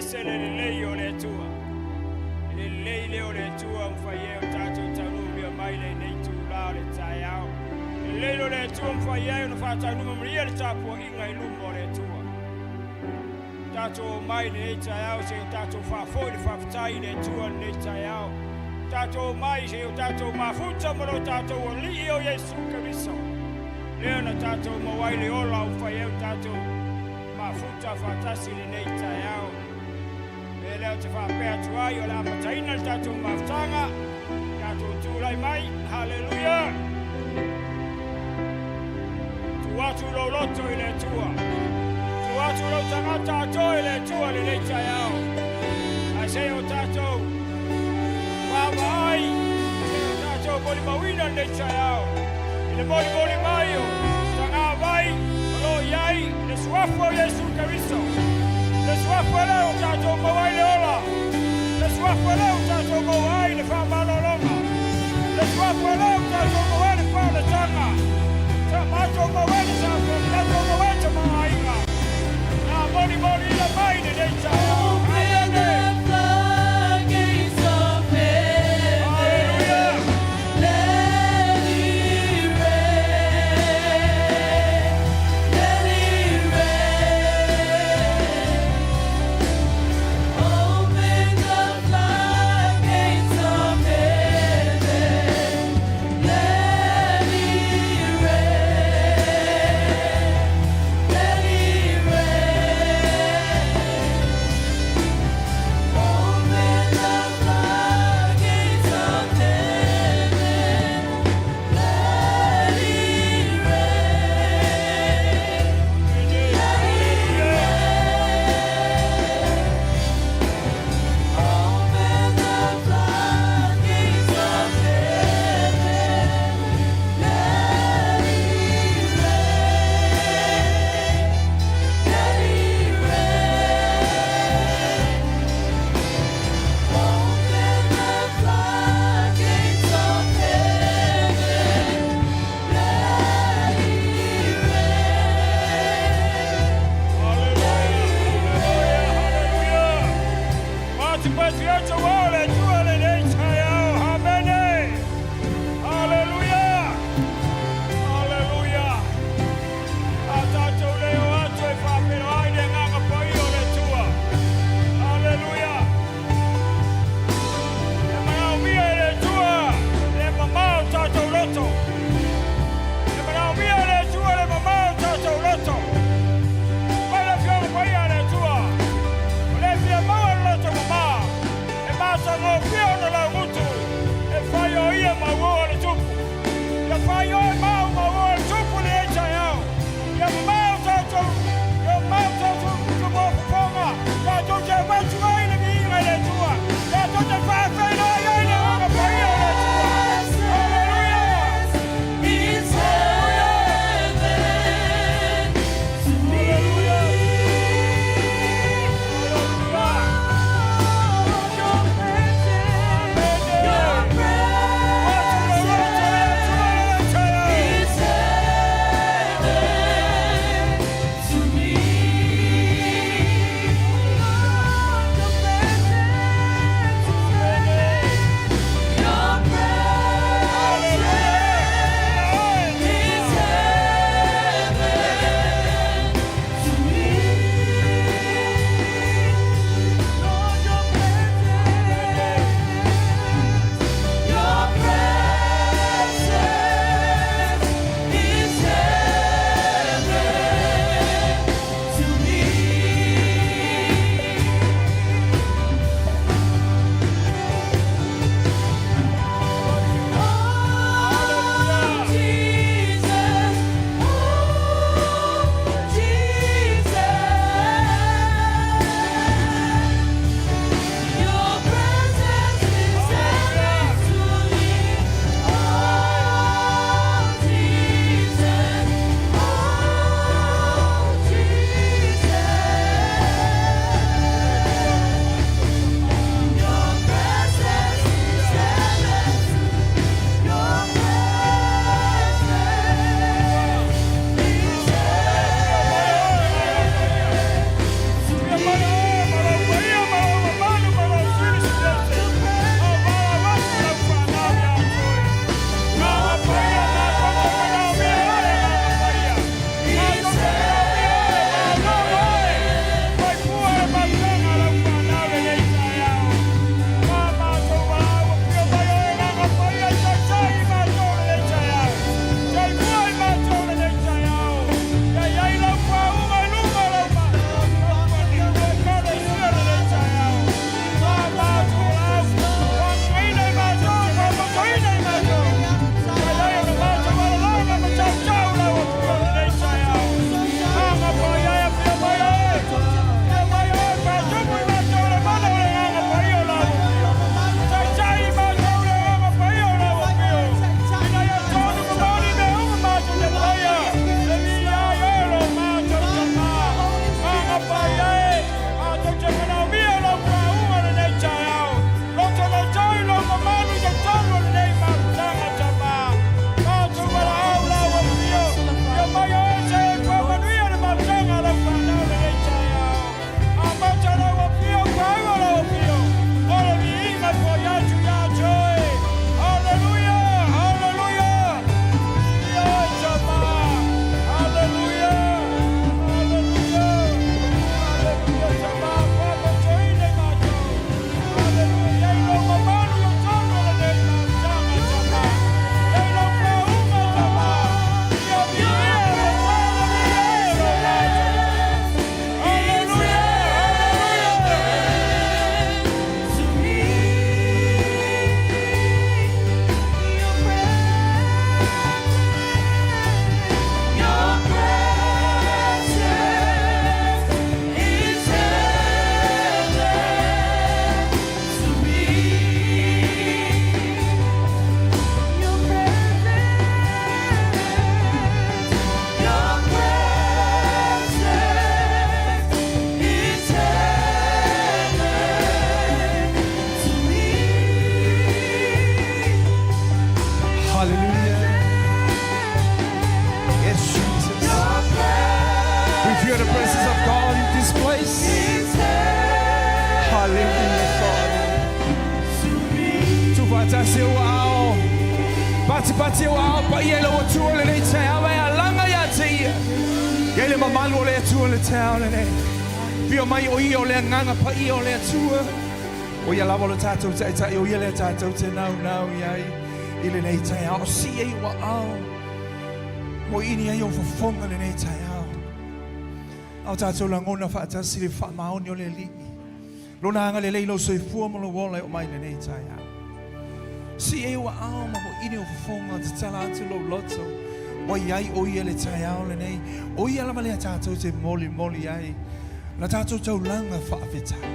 se le lei o le tua. Le lei le o le tua mfaye o tato tanumi o mai le nei tu la le taiao. Le lei o le tua mfaye o fata numa mria le tapo inga ilumo le tua. Tato mai le taiao se tato fa foi fa ftai le tua le taiao. Tato mai se tato mafuta mo tato o li o Yesu Kristo. Leona tato mo wai le ola mfaye o tato mafuta fatasi le nei taiao. Leo te whapea tuai o la mataina le tatou mawhtanga. Tatou tūlai mai. Hallelujah. Tu atu lo loto i le tua. Tu atu lo tangata ato i le tua le nei tai au. Ai se o tatou wawa ai. Se o tatou boli mawina le tai au. I le boli mai o tanga vai. O lo iai. Le suafo Yesu Kristo. Le suafo leo tatou mawai le ola. Le suafo leo tatou mawai le whamalolonga. Le suafo leo tatou mawai le whaletanga. Tatou mawai le tatou mawai te mahainga. Nā moni la mai ne nei tau. Fatasi wao. Pati wao pa yelo tua le nei te awe alanga ya te ia. Yele mamalu le tua le te awe le nei. Pio mai o ia o le nganga pa ia o le tua. O ia lava le tatou te tai o ia le tatou te nau iai. Ile nei te ao si e wa ao. Mo ini ai o fofonga le nei te ao. Au tatou langona fatasi le fa maoni o le li. Lona anga le leilo soi fua mo lo wola o mai le nei te ao. Si e wa ao ma mo ini o fofonga te tala atu lo loto. O iai o ia le tai ao le nei. O ia lava le tatou te moli ai. La tatou tau langa whaafetai.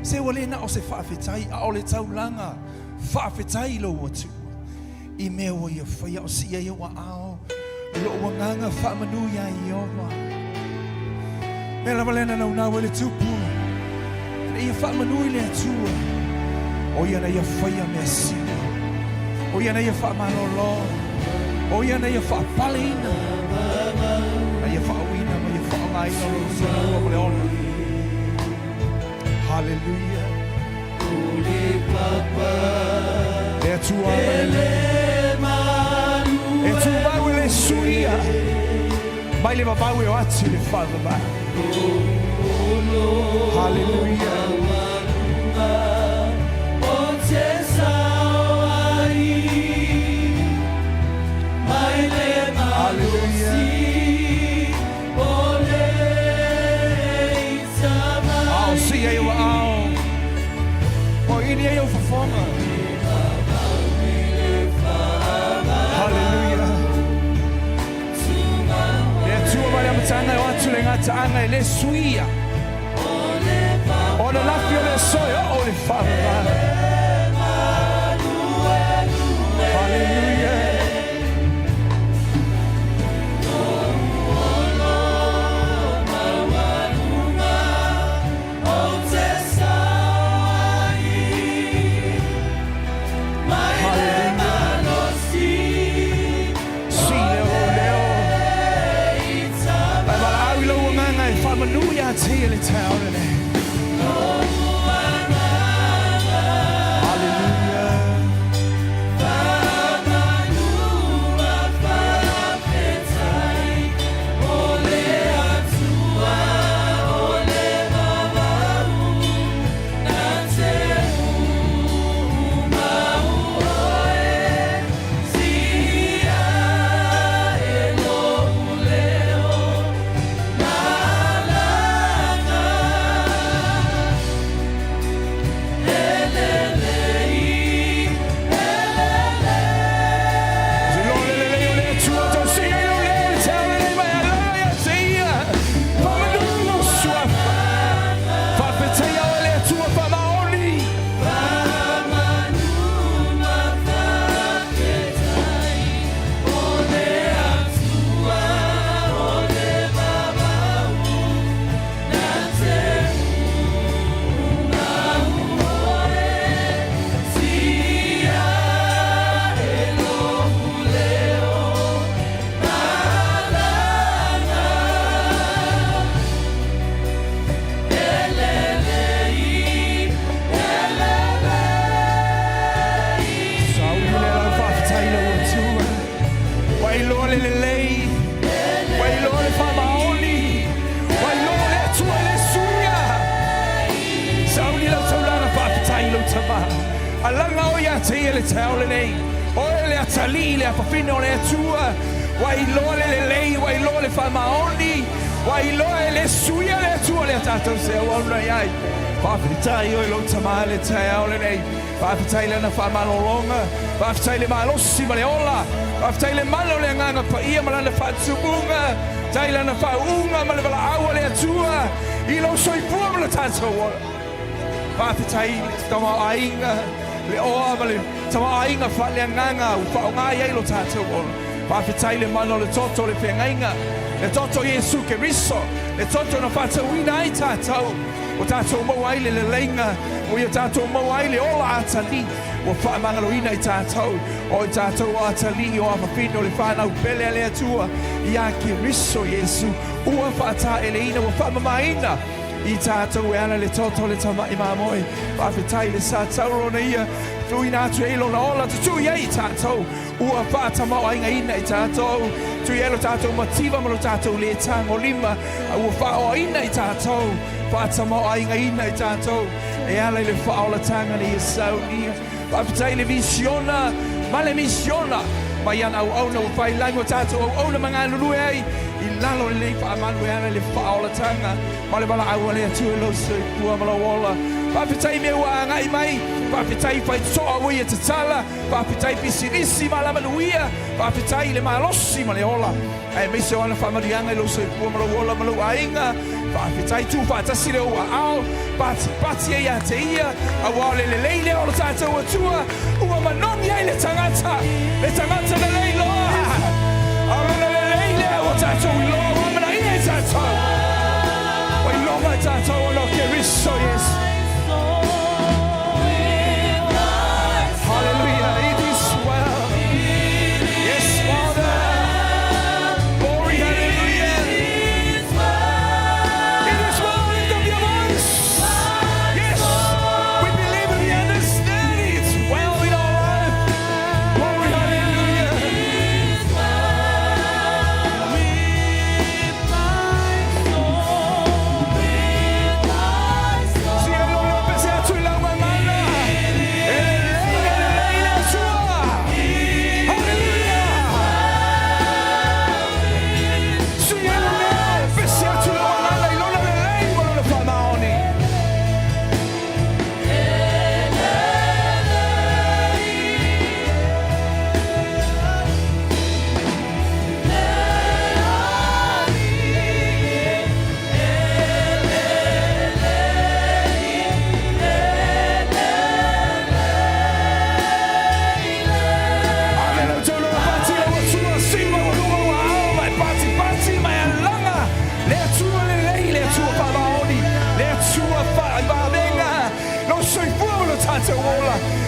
Se wale na o se whaafetai a o le tau langa whaafetai lo watu. I mea o ia whaia o si e wa ao. Lo wanganga whaamanu ia i owa. Me la wale na nau le tupu. Na ia whaamanu i le atua. O ia na ia whaia mea sima. O ia na ia whaamalolo. O ia na ia whaapaleina. Na ia whaawina ma ia whaamaina lo suna ua le ona. Hallelujah. Holy Papa. Le atua e tu mau le suia. Mai le mabau e o atu le whaamama. Hallelujah. Tanga o atu le ngata anga e le suia. O le lafi o le soia o le whaamama. Hallelujah. Hallelujah, te le tau le nei. Alanga o ia te ele tau le nei. O ele atali le apafino le atua. Wai loa le lei, wai loa le whamaoni. Wai loa le suia le atua le atatou se awana iai. Whawhitai o ilo tama le tau le nei. Whawhitai le na whamalolonga. Whawhitai le malosi ma le ola. Whawhitai le malo le nganga pa ia ma lana whatsubunga. Tai lana whaunga ma le wala awa le atua. Ilo soipua ma le tatou ola. Whawhitai le tama ainga. Le oa ma le tama ainga whale nganga. Whaunga ia ilo tatou ola. Whawhitai le mano le toto le whengainga. Le toto Yesu ke riso. Le toto na whatauina ai tatou. O tatou mauaile le leinga. O ia tatou mauaile ola atali. O whaamangaloina i tatou. O i tatou atali o awhawhino le whanau pele le atua. Ia ke riso Yesu. Ua whaata eleina o whaamamaina. I tātou e ana le toto le tama I māmoe. Whawhetai le sa taurona ia. Tui nā tu elo na ola tu tui ei tātou. Ua whātama o inga ina I tātou. Tui elo tātou mativa malo tātou le tango lima. Ua whao ina I tātou. Whātama o inga ina I tātou. E ala le whaola tanga ni Sauniga. Whawhetai le visiona. Ma le visiona. Mai ana au na whai lango tātou au na mga lulu ei. I lalo le nei whaamanu e ana le whaola tanga. Ma le wala au le atu e lo se kua mala wala. Whawhetai me ua ngai mai. Whawhetai whai toa uia te tala. Whawhetai pisinisi ma lama nuia. Whawhetai le malosi ma le ola. E meise wana whamarianga e lo se kua mala wala ma lo ainga. Whawhetai tu whaatasi le ua ao. Pati e a te ia. A wale le leile o le tātou atua. Ua manongi ai le tangata. Le tangata le leilo. Arana le leile o tātou I loa. Wamana I e tātou. Wai longa tātou o lo ke riso, yes. Hallelujah, it is well. Yes, Father. Glory, hallelujah. It is well. Lift up your voice. Yes, we believe and we understand it. It's well in our life. Glory, hallelujah. Si el hombre empecé a tu la mamá.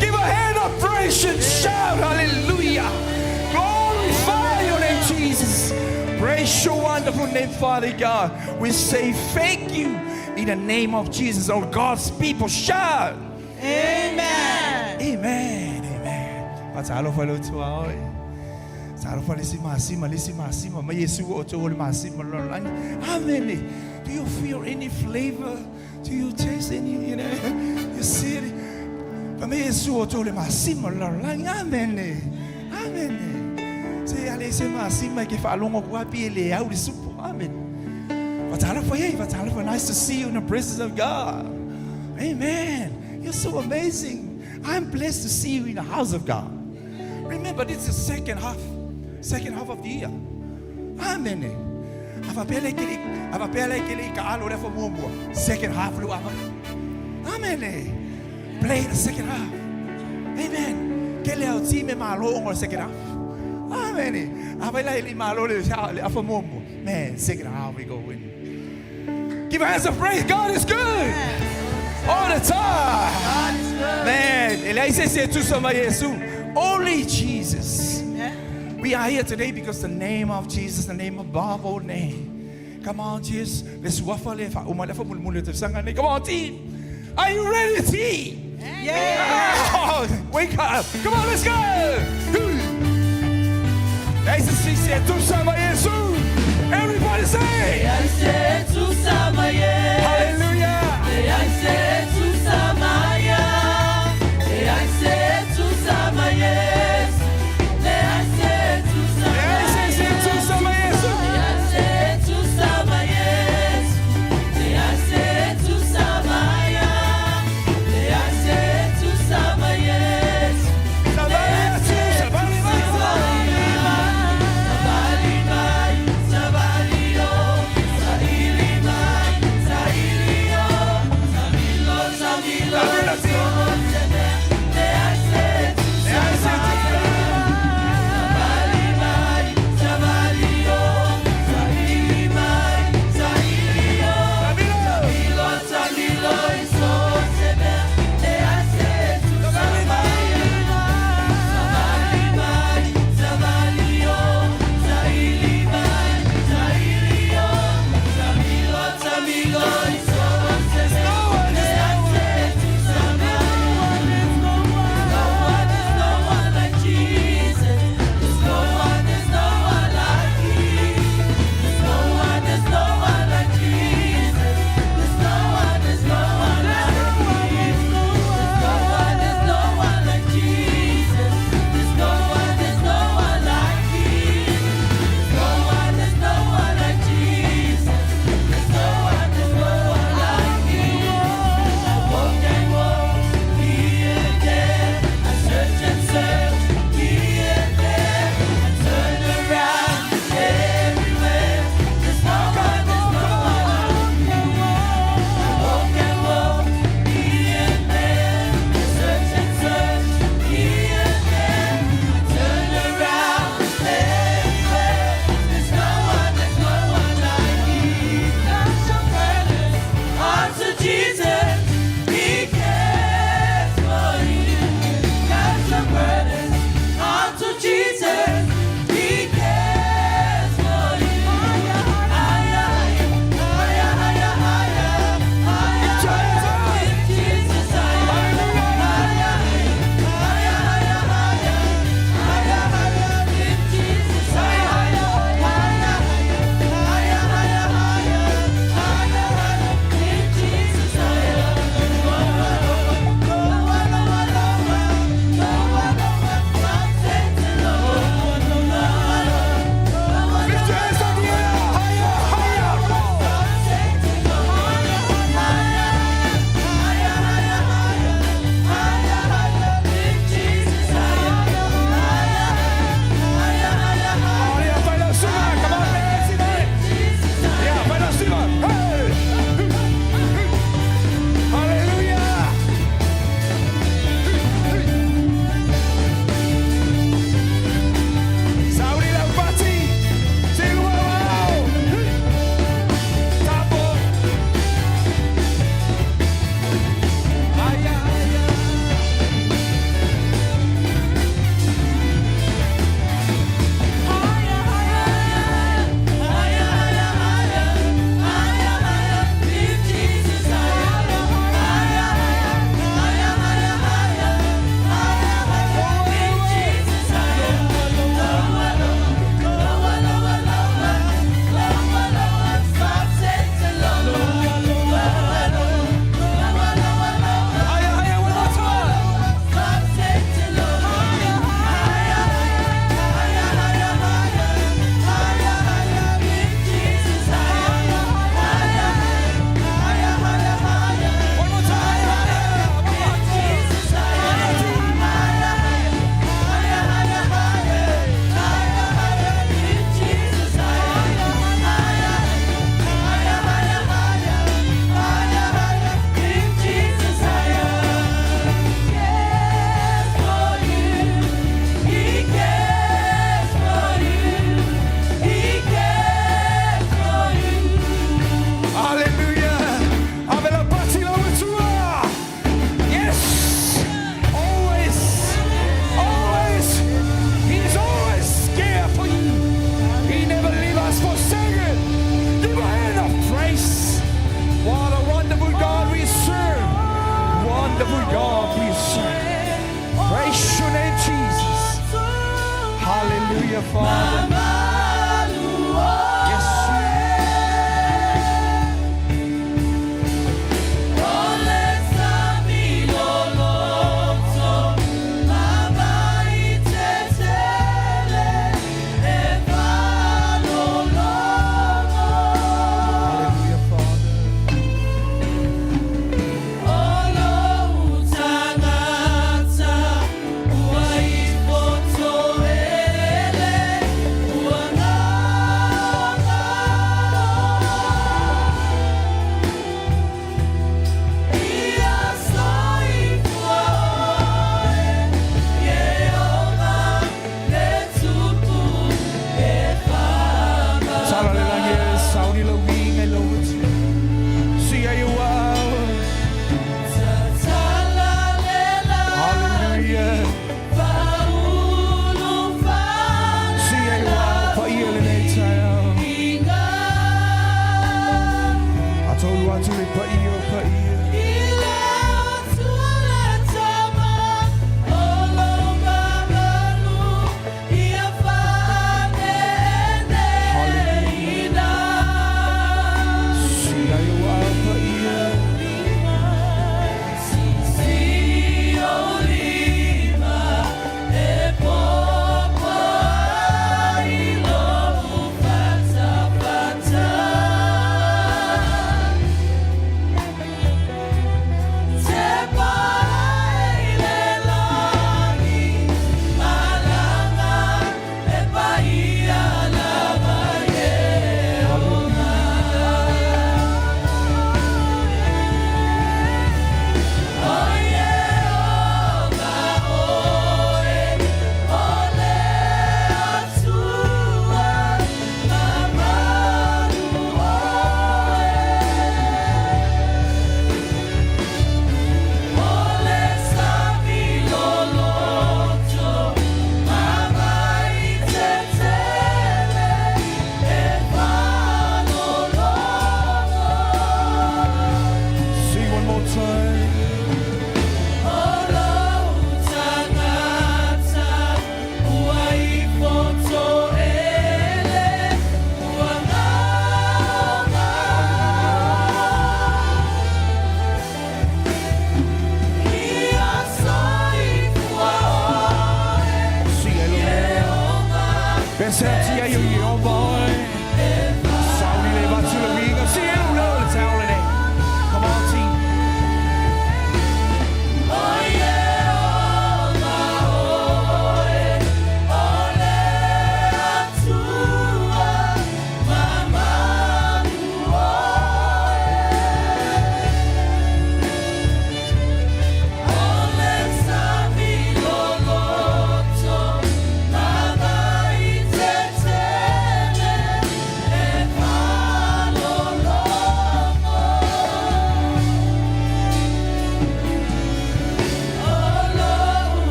Give a hand of praise and shout hallelujah. Glorify your name, Jesus. Praise your wonderful name, Father God. We say thank you in the name of Jesus. All God's people shout. Amen. Amen. Amen. Patalo fa lo tua oi. Salo fa lisi masima. Ma Yesu o to le masima lo lang. Amen. Do you feel any flavor? Do you taste any, you see it? Kami Yesu o tole masima lang. Amen. Amen. Se ale se masima ke fa longo kwa pile au di supo. Amen. Vatala for nice to see you in the presence of God. Amen. You're so amazing. I'm blessed to see you in the house of God. Remember, this is the second half of the year. Amen. Second half. Amen. Play the second half. Amen. Quelle est le team malo on second half? Amen. Man, second half we go win. Give a hands of praise. God is good. All the time. Man, ele says to somebody only Jesus. We are here today because the name of Jesus, the name above all name. Come on, Jesus. Let's waffle. Come on, team. Are you ready, team? Yeah. Oh, wake up. Come on, let's go. Everybody say. Hallelujah. Hallelujah, Father. Yes,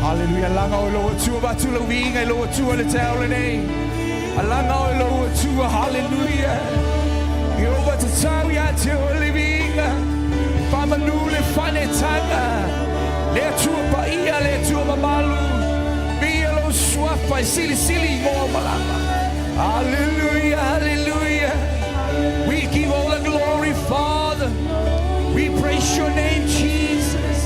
Hallelujah. Langa o Lotu batula winga Lotu le taule nei. Alanga o Lotu. Hallelujah. Yoba te tau ya te ole winga. Fama nule fane tanga. Le tua paia le tua mamalu. Mia lo swafa sili sili mo malama. Hallelujah. Hallelujah. We give all the glory, Father. We praise your name, Jesus.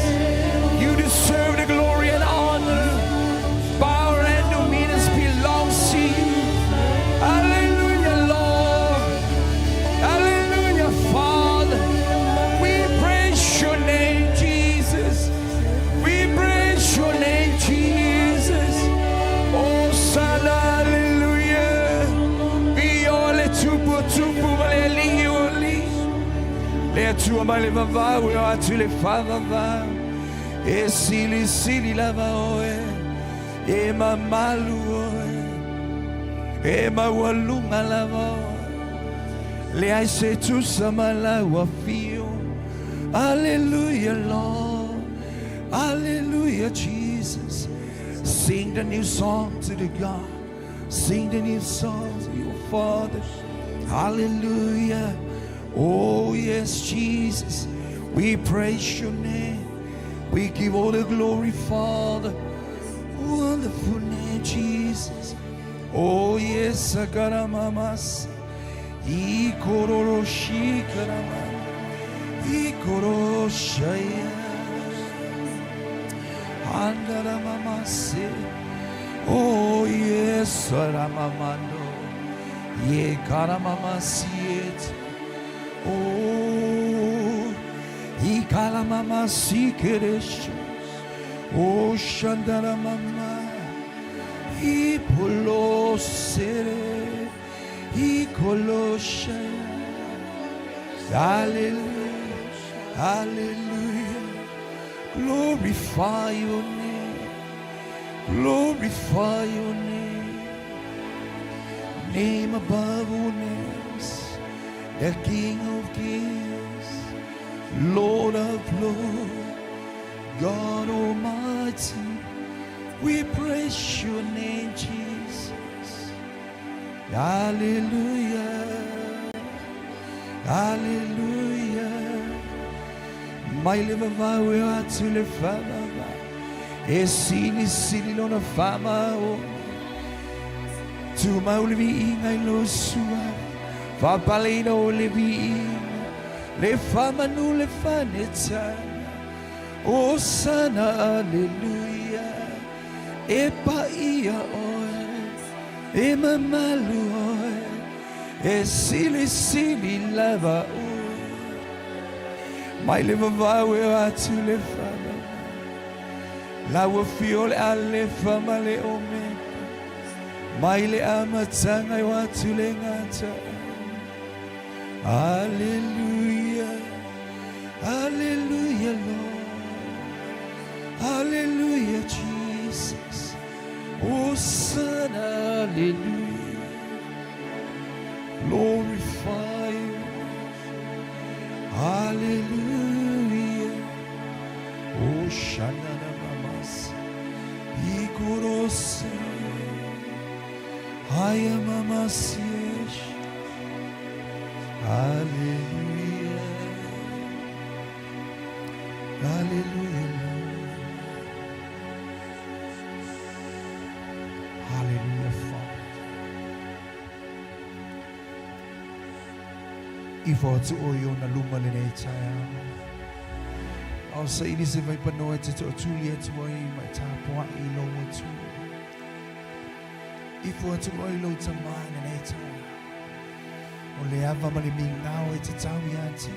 You deserve the glory and honor. Power and dominion belongs to you. Hallelujah, Lord. Hallelujah, Father. We praise your name, Jesus. We praise your name, Jesus. Oh, Sana, hallelujah. Be all the tupu maleli oli. Le tua male va, we are to le fava. E sili sili lava oe, e mamalu oe. E mawalunga lava. Le I say to samala wa feel. Hallelujah, Lord. Hallelujah, Jesus. Sing the new song to the God. Sing the new song to your Father. Hallelujah. Oh, yes, Jesus. We praise your name. We give all the glory, Father. Wonderful name, Jesus. Oh, yes, Sagaramamas. Ikororoshi Karama. Ikoroshaya. Andaramamase. Oh, yes, Saramamando. Ye Karamamasiet. Oh, Ikalamamasikereshos. Oh, Shandaramama. Ipolosere. Ikoloshaya. Hallelujah. Hallelujah. Glorify your name. Glorify your name. Name above all names. The King of Kings. Lord of Lords. God Almighty. We praise your name, Jesus. Hallelujah. Hallelujah. My liver we are to the fama. E sili lona fama. Tu ma ulivi ingai lo sua. Fa palina ulivi ina. Le fama nu le faneta. O sana hallelujah. E pa ia oe. E mamalu oe. E sili lava oe. My liver we are to the fama. La wafiole alle fama le ome. Maile amatanga watule ngata. Hallelujah. Hallelujah, Lord. Hallelujah, Jesus. Oh, Son, hallelujah. Glorify you. Hallelujah. Oh, Shanana Mamas. Igorose. Haya Mamas. Hallelujah. Hallelujah, Lord. Hallelujah, Father. Ifo tu oyo na lumale na itaya. Au sa ini se vai panoa te to tulia tu oi mai tapua I lo tu. Ifo tu oi lo tamana na itaya. Ole ava mali mingao e te tau ia te.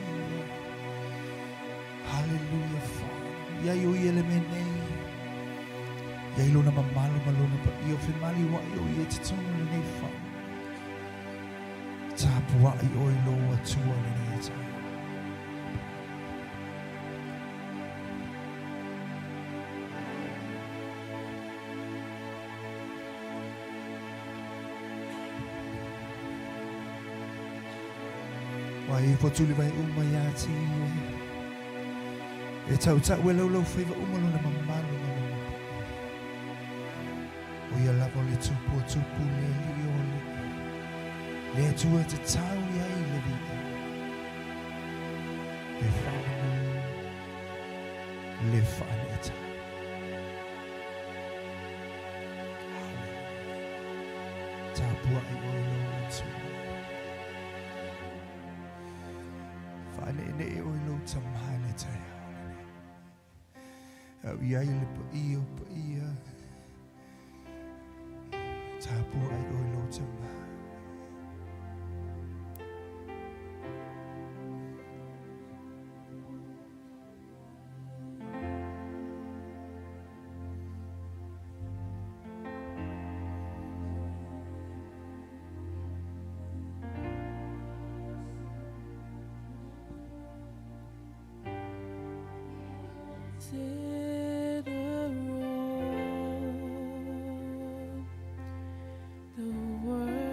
Hallelujah, Father. Ya yo yele mene. Ya ilo na mamalo malona pa iyo femali wa yo ye te tono le nei fa. Tapu wa yo ilo wa tua le nei ta. Wa I potuli vai ya ti. E tau wela ulo feiva umalo na mamalo malona. O ia lava le tupu le liole. Le tua te tau ia I le vita. Le whanau. Le whaneta. Tapua I oilo tu. Whane ne e oilo tamhane te. Au ia le pa ia. Tapua I oilo tamhane. Sit around the world.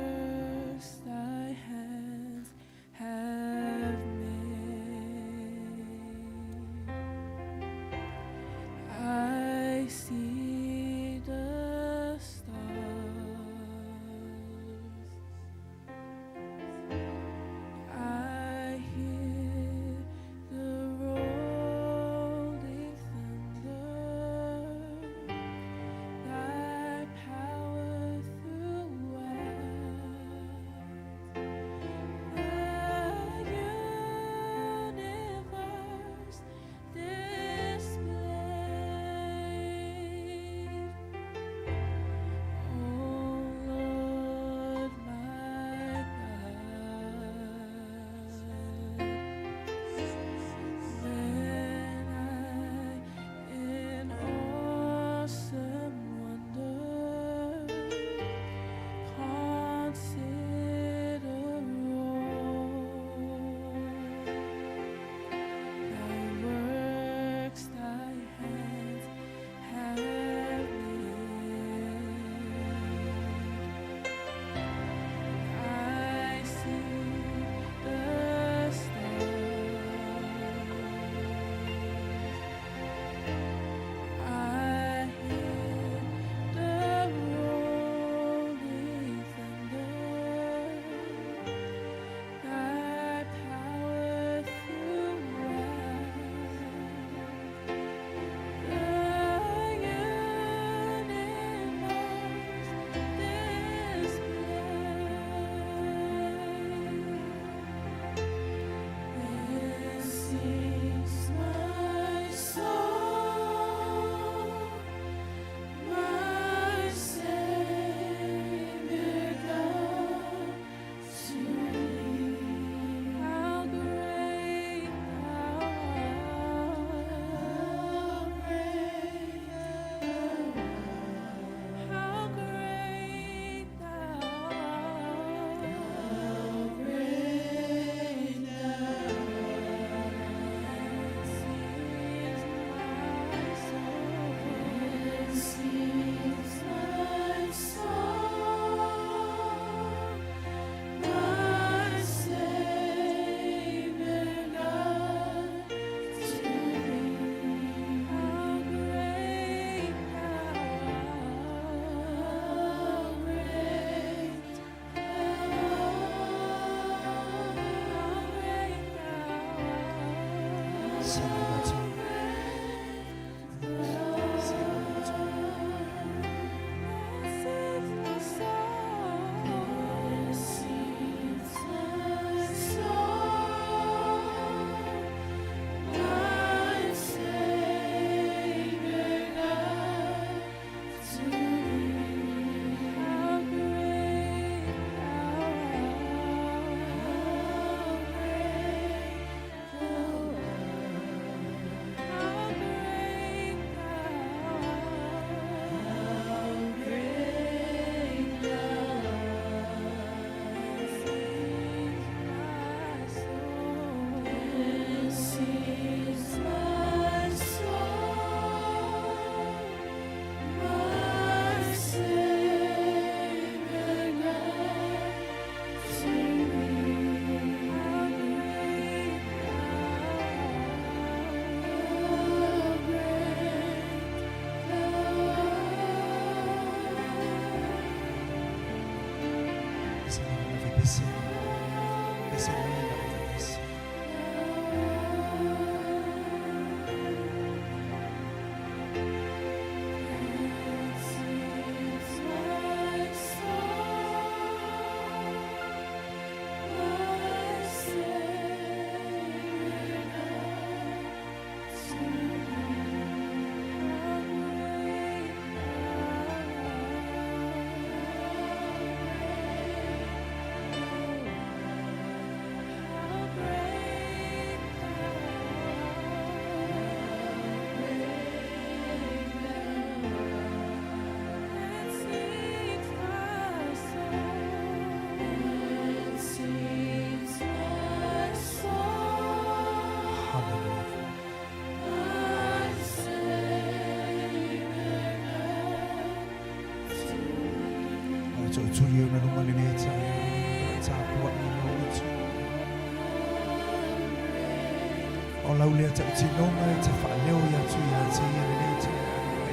O laulia te utinonga e te whaaleo ia tu ia te ia le te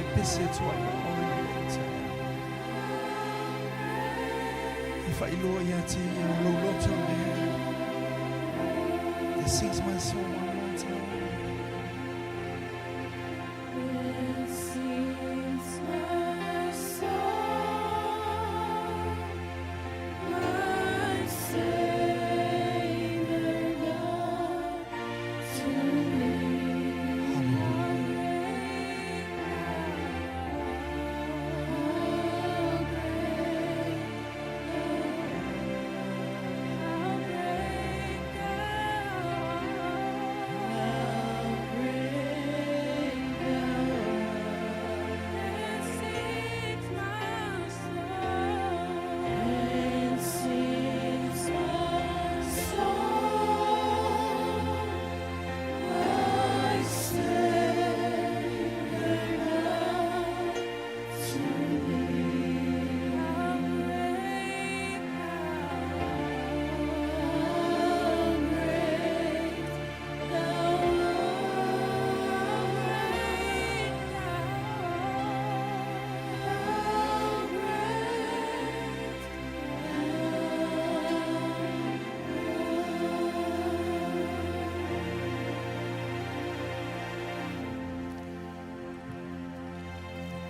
e pese tua ia o le te e whailoa ia te ia o Lotu le This sings my soul one more time.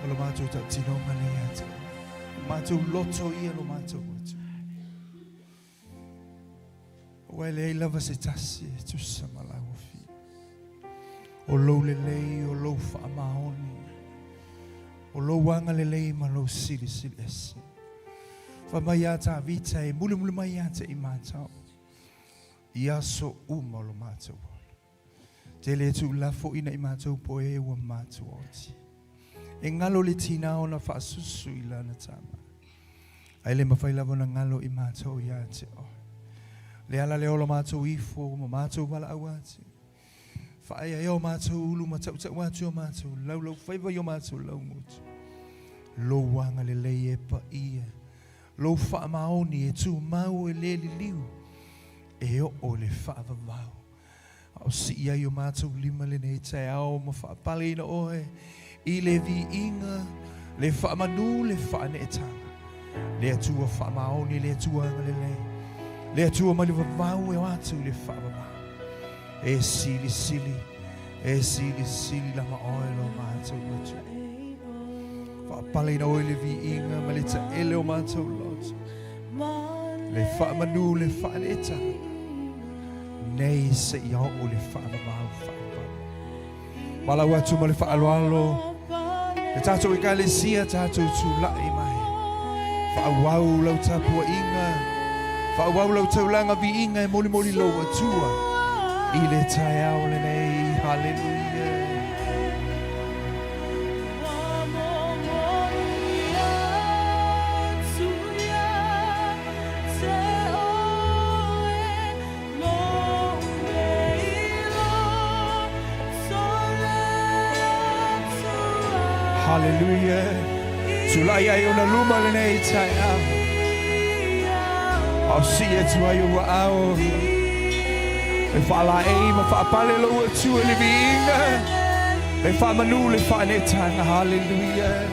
Lo mātou tau tino mani ata. Mātou loto ia lo mātou atu. Wai lei lava se tasi e tusa malau fi. O lou le lei, o lou wha maoni. O lou wanga le lei ma lou sili sili esi. Wha mai ata vita e mule mule mai ata I mātou. Ia so uma lo mātou. Te le tu lafo ina I mātou po e ua mātou oti. E ngalo le tina o na whaasusu I lana tama. Ai le mawhai lavo na ngalo I mātou ia te o. Le ala le ola mātou ifo, ma mātou wala au ati. Whaai ai o mātou ulu, ma tau tau atu o mātou, lau lau whaiva I o mātou lau mutu. Lo wanga le lei e pa ia. Lo wha maoni e tu mau e le li liu. E o le wha vavau. Au si ia I o mātou lima le nei tai au, ma wha pale ina oe. I le vi inga, le wha manu, le wha ne etanga. Le atua wha maoni, le atua anga le lei. Le atua mali vavau e watu le wha vavau. E sili sili, E sili lama oilo mātou lotu. Whaapale na oile vi inga ma le ta ele o mātou lotu. Le whaamanu le whaaleta. Nei se iau o le whaamamau whaamau. Malau atu ma le whaaloalo. E tātou I kale sia tātou tu lai mai. Whaawau lau tapua inga. Whaawau lau taulanga vi inga e moli moli lau atua. I le tai au le nei. Hallelujah. Hallelujah. Sulai ai ona luma le nei tai au. I'll see it to you au. Le whala e ma whaapale lo atua le viinga. Le whamanu le whanetanga. Hallelujah.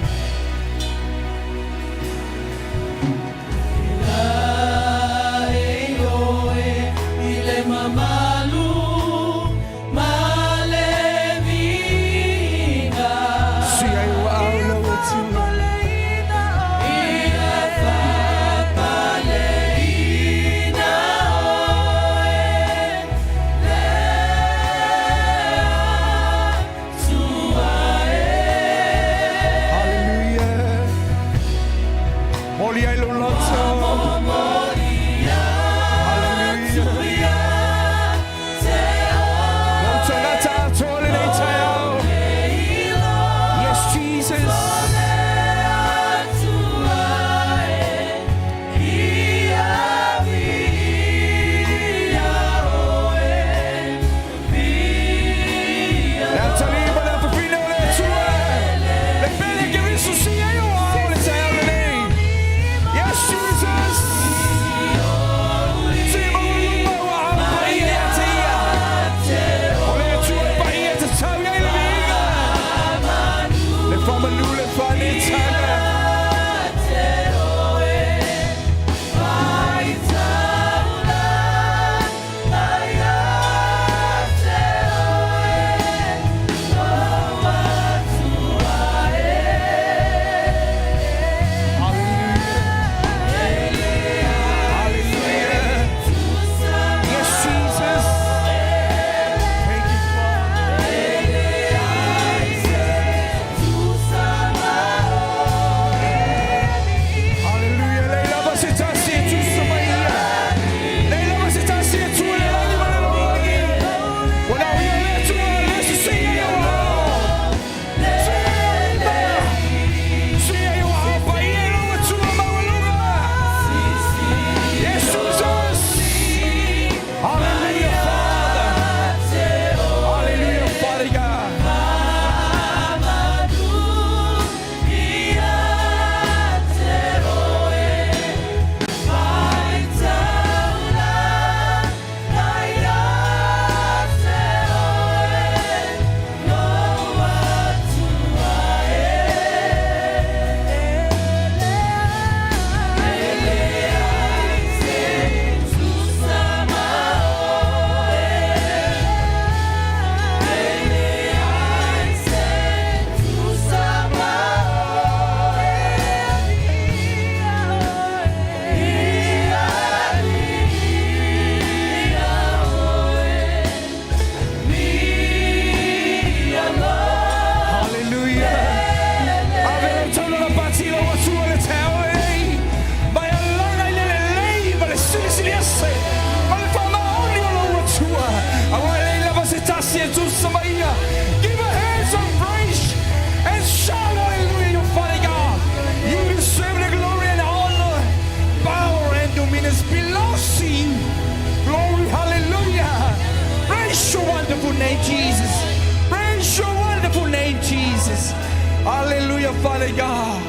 Father God.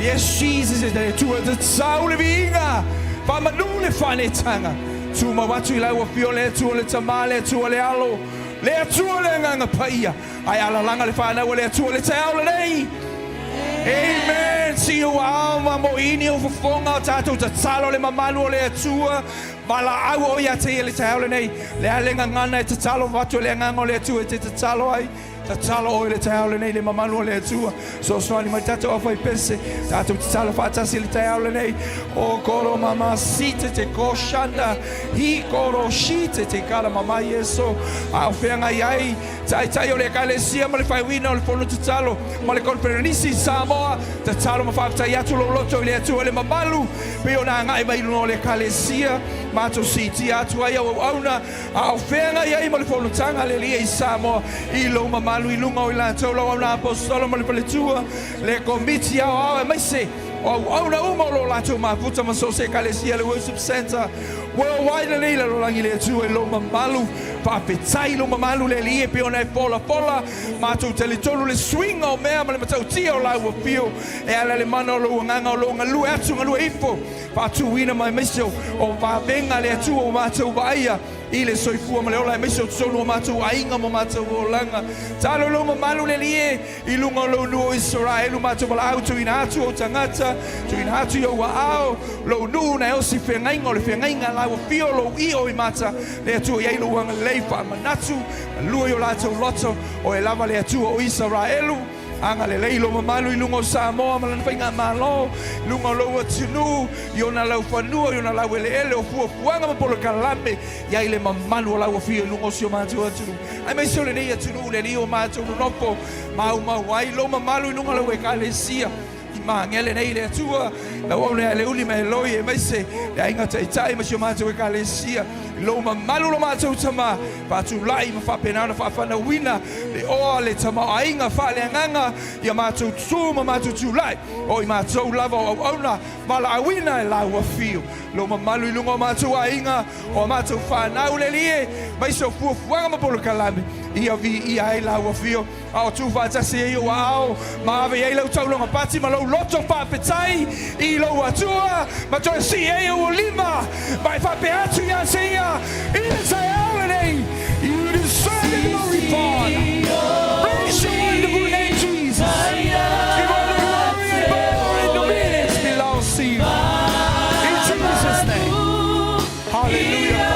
Yes, Jesus is there. Tu the saule vinga. Pa manule fane tanga. Tu mawatu ila wa fiole tu le tamale tu le alo. Le tu le nganga paia. Ai ala langa le fana le tu le taole nei. Amen. See you all. Mamo ini o fonga tato ta talo le mamalu le atua. Mala au o ya te le talo nei. Le alenga ngana te talo watu le nganga le atua te talo ai. Ta talo o le talo nei le mamalu le atua. So swali mai tato o fai pese. Tato te talo fata si le talo nei. O koro mama site te koshanda. Hi koro shite te kala mama yeso. Au fenga yai. Tai o le kalesia ma le fai wina o le fono te talo. Ma le konferenisi Samoa. Te talo ma fakta yatu lo loto le atua le mamalu. Pe o na ngai mai no le kalesia. Mato siti atu ai au auna. Au fenga yai ma le fono tanga le lia i Samoa. I lo mamalu i lunga o i la tolo au na apostolo ma le paletua. Le komiti au e mai se. Au na uma lo lato ma puta ma so se kalesia le worship center. Worldwide le leila lo langi le atua i lo mamalu. Papetai lo mamalu le lie pe ona e pola matou tele tolu le swing o mea ma le matau tia o lau pio e ala le mana o lo nganga o lo ngalu atu ngalu ifo patu wina mai meso o vavenga le atu o matou vaia i le soifua ma le ola e meso tsonu o matou ainga mo matou o langa talo lo mamalu le lie i lunga lo nuo Israelu matou mala autu ina atu o tangata tu ina atu yo wa ao lo nu na o si fengainga o le fengainga lau pio lo i o i mata le atu i ailu wanga leifa manatu lua yo latou loto o e lava le atua o Israelu anga le leilo mamalu i lungo Samoa ma lana whainga malo lunga lo atunu i ona lau whanua i ona lau ele o fuanga ma polo kalame ia i le mamalu o lau awhia i lungo si o mātua atunu ai mai seo le nei atunu le ni o mātua nopo mau ai lo mamalu i lunga lau e kalesia ma ngele nei le atua la ona le uli me loi e mai se le ainga tai ma si o mātua e kalesia lo mamalu lo mātou tama patu lai ma whapenana whawhana wina le oa le tama ainga whale nganga ia mātou tū ma mātou tū lai o i mātou lava o auna mala awina e lau a fio lo mamalu i lunga o mātou ainga o mātou whanau le lie mai so fuafuanga ma polo kalame ia vi ia e lau a fio a o tū whātasi e o ao ma ave e lau taulonga pati ma lau loto whapetai i lau atua ma toi si e o lima mai whape atu ia se ia it's a holiday. You deserve the glory, Father. Praise your wonderful name, Jesus. Give all the glory and power and dominion belongs to you. In Jesus' name. Hallelujah.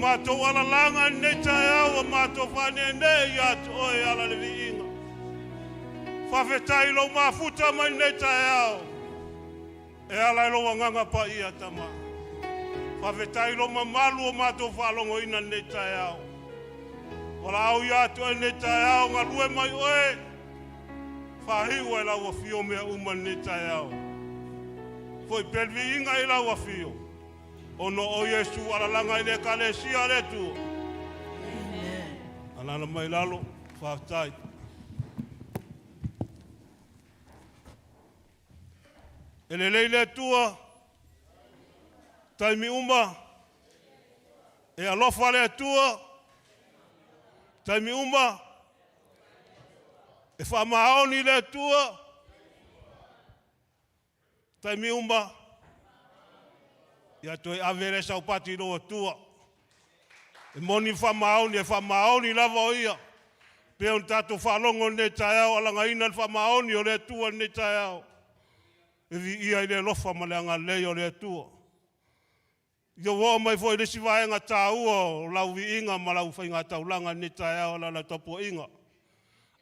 Mato ala langa neta ya o mato fane ne ya to ya la levinga fa fetai lo mafuta man neta ya E ala lo nganga pa ia tama. Whawhetai lo mamalu o mātou whalongo ina nei tai au. Wala au ia tu e nei tai au ngā lue mai oe. Whahiu e lau a fio mea uma nei tai au. Foi pelvi inga i lau a fio. Ono o Yesu alalanga i le kalesia le tu. Alana mai lalo, whawhetai. E le leile tua, taimi uma, e alofa le tua, taimi uma, e whamaoni le tua, taimi uma, ia toi avere sau pati roa tua. E moni whamaoni, e whamaoni lava o ia, pe on tato whalongo ne tai au, alanga ina whamaoni o le tua ne tai au. E vi ia i le lofa ma le anga lei o le atua. Ia woa mai fo i le siwaenga tāua o lau vi inga ma lau whainga taulanga ni tai au la tapo inga.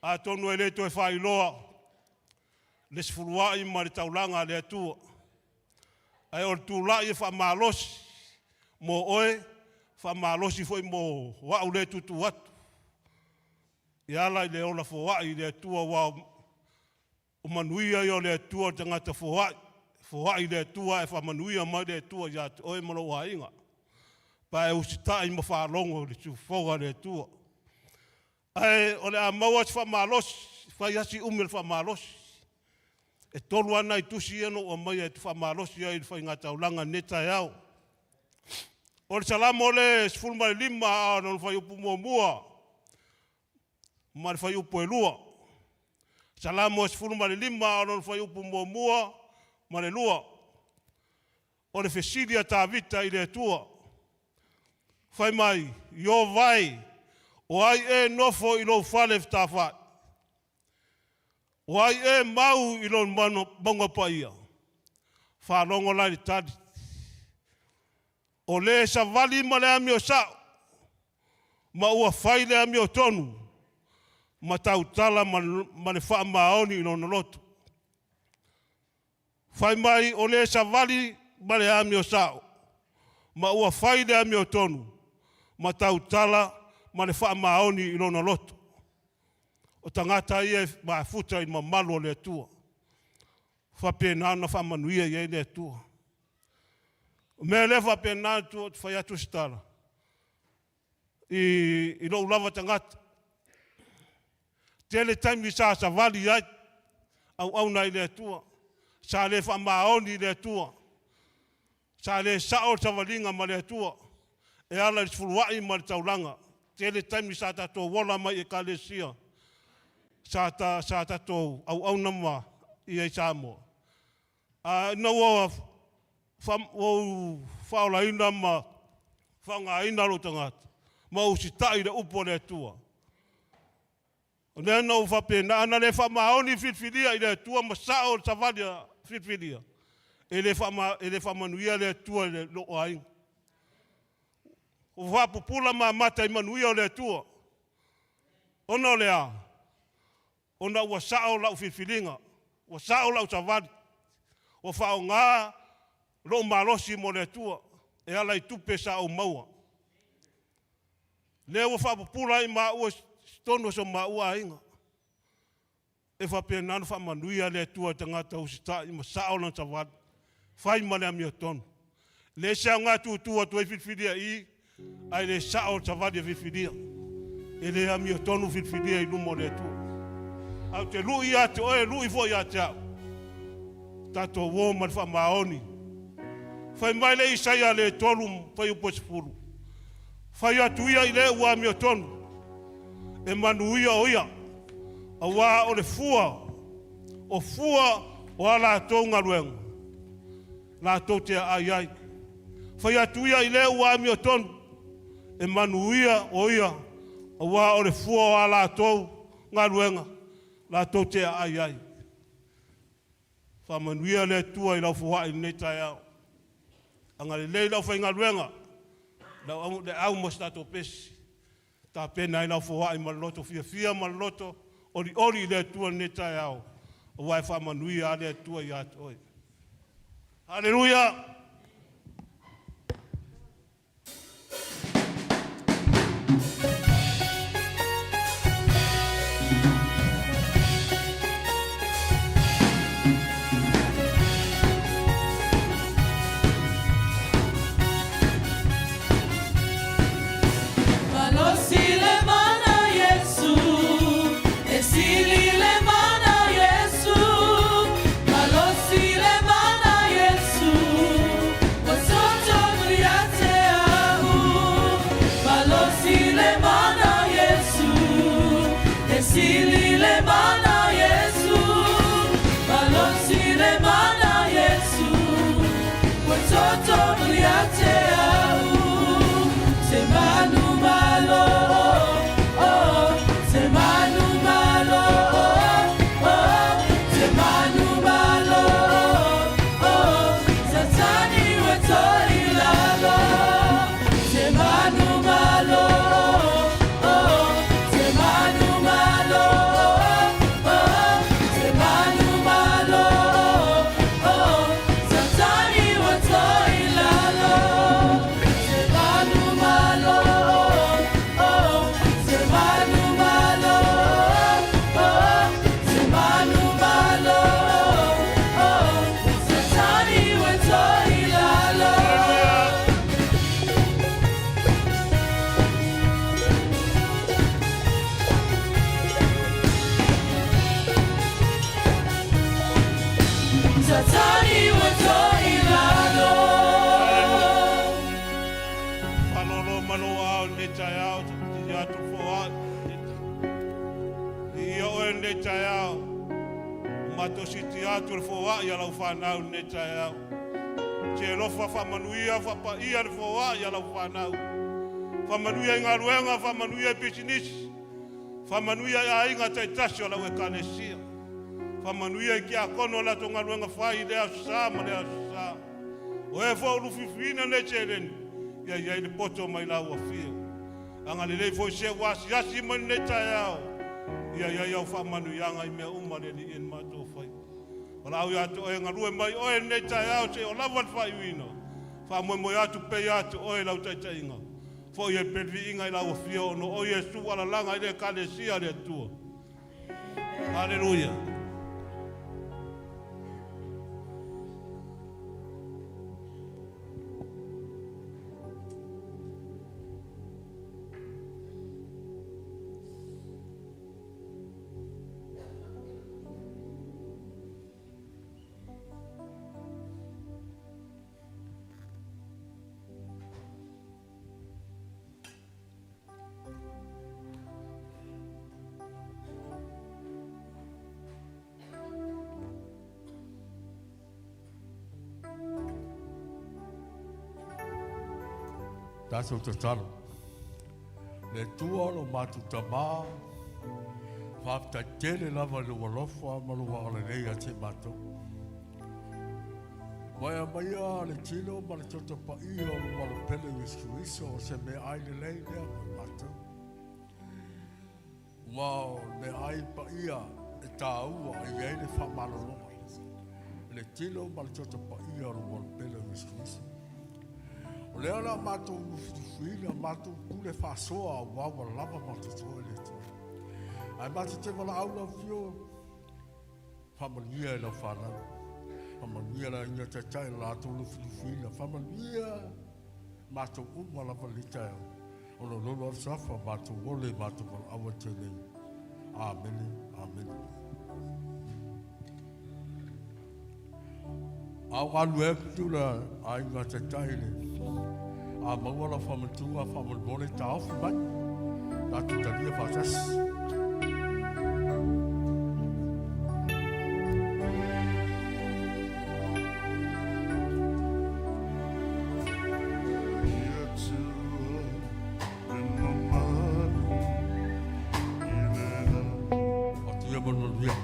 A tonu e le to e whailoa. Le sifuruai ma le taulanga le atua. Ai o tūlai e whamalosi. Mo oe, whamalosi fo i mo wau le tutu atu. Ia ala i le ola fo wai le atua wau. O manuia i o le atua tangata fohai. Fohai le atua e whamanuia mai le atua ia te oe mara ua inga. Pa e usitai ma whalongo le tufoga le atua. Ai o le a maua te whamalosi, whaiasi umil whamalosi. E tolu ana i tusi eno o mai e te whamalosi ai le whaingata ulanga neta e au. O le salamo le sfulma le lima a no le whaiupu mua. Ma le whaiupu e lua. Salamo es fulma le lima o fai upu mua ma le lua. O le fesilia tā vita i le tua. Fai mai, yo vai, o ai e nofo i lo whale tā whai. O ai e mau i lo monga pa ia. Whalongo lai le tadi. O le sa vali ma le ami o sao. Ma ua whai le ami o tonu. Ma tau tala ma le wha maoni i lona lotu. Whai mai o le sa vali ma le ami o sao. Ma ua whai le ami o tonu. Ma tau tala ma le wha maoni i lona lotu. O tangata ia ma futa i ma malo le tua. Wha penana wha manuia i le tua. O mea le wha penana tua te whai atu stara. I lo lava tangata. Tele taimi sa vali ai, au nai le tua. Sa le wha maoni le tua. Sa le sao sa valinga ma le tua. E ala i sfuluai ma le taulanga. Tele taimi sa tato wala mai e kalesia. Sa tato au nama i e Samoa. Na ua whaola ina ma whanga ina lo tangata. Ma usitai le upo le tua. O le ana o whapena, ana le whamaoni whitwhiria i le tua masao sa valia whitwhiria. E le whamanuia le tua le loo ainga. O whapupula ma mata i manuia o le tua. Ono le a. Ona ua sao lau whitwhiringa. Ua sao lau sa vali. O whao ngā loo malosi mo le tua. E ala i tupe sa o maua. Le ua whapupula i ma ua tono so maua inga. E whapena wha manuia le tua tangata usita i ma saolan sa wad. Whai male ami o tono. Le sao ngā tua tu e whitwhiria i, ai le sao sa wad e whitwhiria. E le ami o tono whitwhiria i lumo le tua. Au te lui a te oe, lui fo i a te au. Tato wō man wha maoni. Whai mai le isaia le tolum, whai upo sipuru. Whai atu ia i le ua ami o tono. E manuia o ia, a wā o le fua o a lātou ngā ruenga. Lātou te ai ai. Whai atu ia i le ua ami o tonu, e manuia o ia, a wā o le fua o a lātou ngā ruenga. Lātou te ai ai. Wha manuia le tua i lau fuhai nei tai au. Anga le lei lau whai ngā ruenga, lau au mos tātou pesi. Tā pena i lau fuhai ma loto, fia ma loto, ori le tua nei tai au. O wai wha manuia le tua i atu oi. Haleluya. Matusiti foa ya la ufana neta ya chelo fa manuia fa pa ia foa ya la ufana fa manuia ngaruenga fa manuia business fa manuia ya inga taitasho la wekanesia fa manuia kia kono la tonga ruenga fa idea sa mane sa o fo rufifina ne chelen ya ile poto mai la wafia anga le fo she was yasi man neta ya fa manuia ngai me umare ni en mato fai Ola au ya to e ngarue mai o ne tai se o lava fa uino. Fa mo ya tu pe ya to o la utai tai inga. Fo ye pevi inga la ofio no o ye su ala langa ile kalesia le tu. Haleluya. Tātou te taro. Le tua lo mātu tamā, whāpta tere lava le walofa maluwa o le reia te mātou. Mai a le tino ma le tota pa ia o le walo pele wisuiso o se me ai le lei lea mai mātou. Wao me ai pa ia e tā ua i ei le whamaloloa. Le tino ma le tota pa ia o le walo pele wisuiso. O lea la mātou ufutufuina, mātou kule whasoa a wawa lava mātou toa le toa. Ai mātou te wala aula fio, whamanuia e la whanau. Whamanuia la inga te tai la mātou ufutufuina, whamanuia mātou uma lava le tai. O lo lolo al safa mātou wole mātou wala awa te nei. Amen, amen. Au alu e kutula a inga te tai le. A mawala whamatua whamanore ta awhi mai. Nā tu tania whatas. O tia mono ria.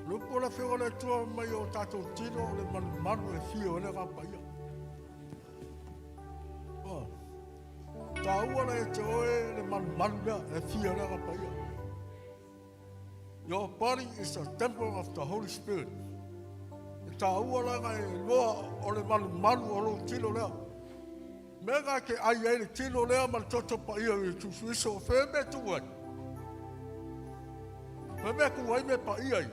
Lupo la feo le tua mai o tato tino le manu e fio le rapaia. Taua le te oe le manu e fio le rapaia. Your body is a temple of the Holy Spirit. Taua la ngai loa o le manu o lo tino lea. Mega ke ai e le tino lea ma toto pa ia i tu suiso fe me tuai. Fe me kuai me pa ia i.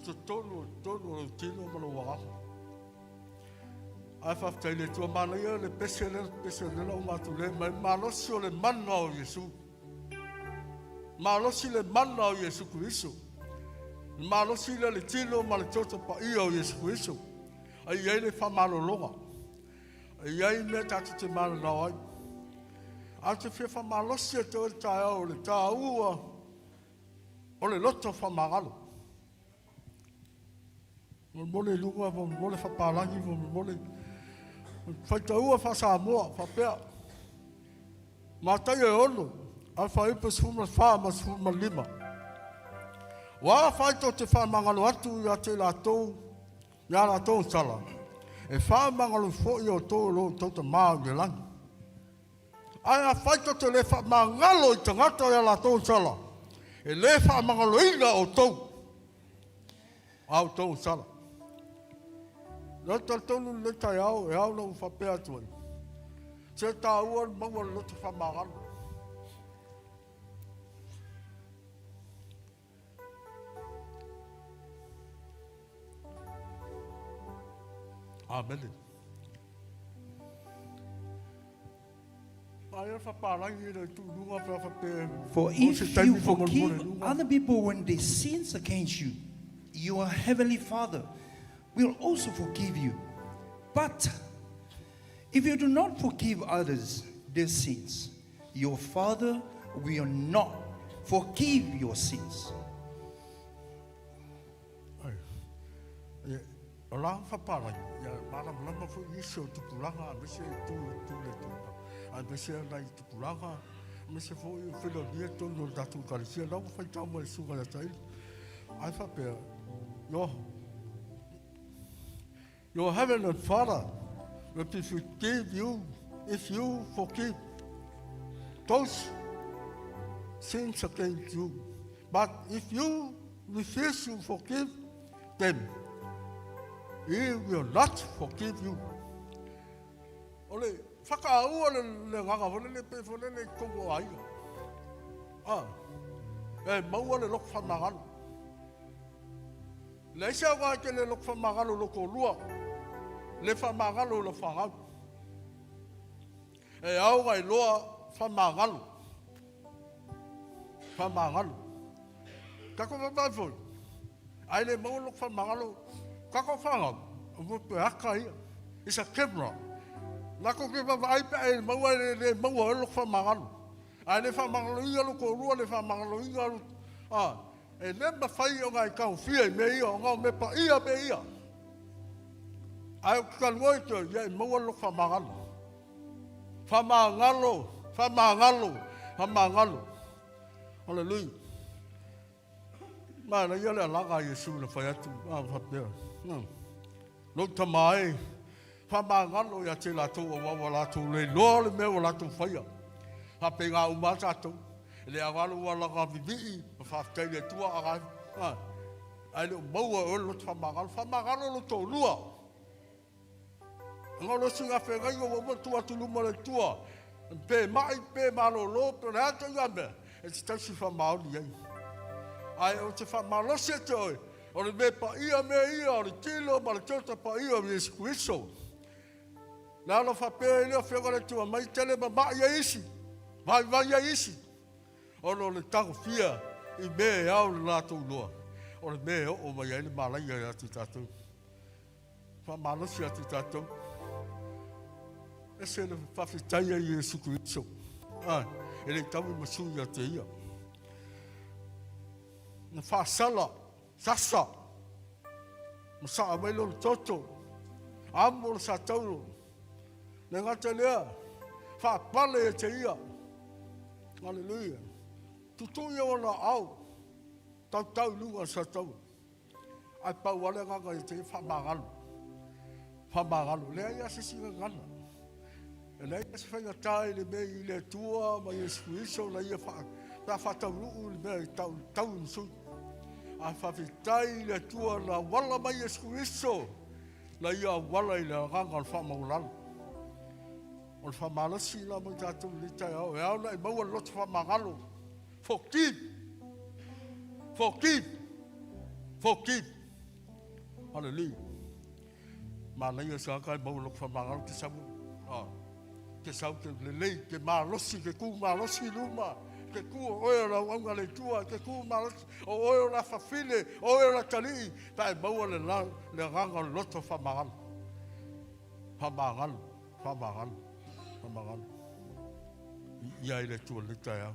So tono o tino ma lo waka. Ai whaftai le tua mana ia le pese le o matu le mai malosi o le mana o Yesu. Malosi le mana o Yesu Christo. Malosi le tino ma le toto pa ia o Yesu Christo. Ai ei le whamalologa. Ai me tatu te mana na ai. A te whia whamalosi e te o tae au le tā ua o le loto whamagalo. Mole lunga, mole whapalangi, mole whaitaua whasamoa, whapea. Mātai e ono, a whaipa suma wha ma suma lima. Wā whaito te whamangalo atu i a te lātou, i a lātou sala. E whamangalo fōi o tō lo tauta maa me langi. Ai a whaito te le whamangalo i tangata i a lātou sala. E le whamangalo ina o tau. Au tau sala. Nata tonu le tai au, e au lau whapea tuai. Se tā ua maua loto whamagalo. Amen. For if you forgive other people when they sin against you, your heavenly Father will also forgive you. But if you do not forgive others their sins, your Father will not forgive your sins. Your heavenly Father will forgive you if you forgive those sins against you. But if you refuse to forgive them, He will not forgive you. Ole, whakaua le nganga whole le kongo ai. Maua le lok whamagalo. Le isa wa ke le lok whamagalo loko lua. Le whamagalo le whangau. E au ngai loa whamagalo. whamangalo. Kako whamafoi. Aile maulok whamangalo. Kako whangam. Upupe haka ia. It's a camera. Nako ke wawai pe aile maua le maua elok whamangalo. Aile whamangalo ia lo ko rua le whamangalo ia lo. E lemba whai o ngai kau whia me ia o ngau me pa ia me ia. Ai o kaloi to ia maua lo whamangalo. Whamangalo. Hallelujah. Mana ia le alanga Yesu na whai atu. Whapea. Lotu mai. Whamangalo ia te lato o wawa lato le loa le mea o lato whaia. Hape ngā umata ato. Le awalu wala ngā vivi. Whaftai le tua agai. Ai le maua o lotu whamangalo. Whamangalo lo tō lua. Ngā lo singa whengai o wawa tua tuluma le tua. Pe mai, pe malo lo, pe reato ia mea. E te tausi whamaoni ai. Ai o te whamalosi e te oi. O le me pa ia me ia, o le tilo, ma le tauta pa ia me eskuiso. Nā lo whapea leo whengare tua mai tele ma mai a isi. Mai a isi. O le tango fia i me e au le nātou loa. O le me o mai ai le malai ai atu tātou. Whamalosi atu tātou. E se le whawhitai ai Jesu Kristo. E le tau i masui a te ia. Na whasala, sasa. Masa a mailo le toto. Amo le sa tauro. Ne ngata lea. Whapale e te ia. Hallelujah. Tutu ia wana au. Tau lunga sa tau. Ai pau wale nganga i te whamangalo. Whamangalo. Lea ia se singa ngana. E nei e se whainga tae le mei i le tua ma Jesu Kristo na ia whatauruu le mea i tau nsui. A whawhitai le tua na wala ma Jesu Kristo na ia wala i le nganga le whamaulalo. O le whamalasi la mo tātou li tai au. E au na i maua lotu whamangalo. Forgive. Hallelujah. Ma nei e sa kai maua lotu whamangalo te samu. Ke sau ke lelei, ke malosi, ke ku malosi luma, ke ku oe la wanga le tua, ke ku malosi, o oe la whawhine, oe la tali, tae maua le ranga loto whamangalo. Whamangalo. Ia i le tua le tae au.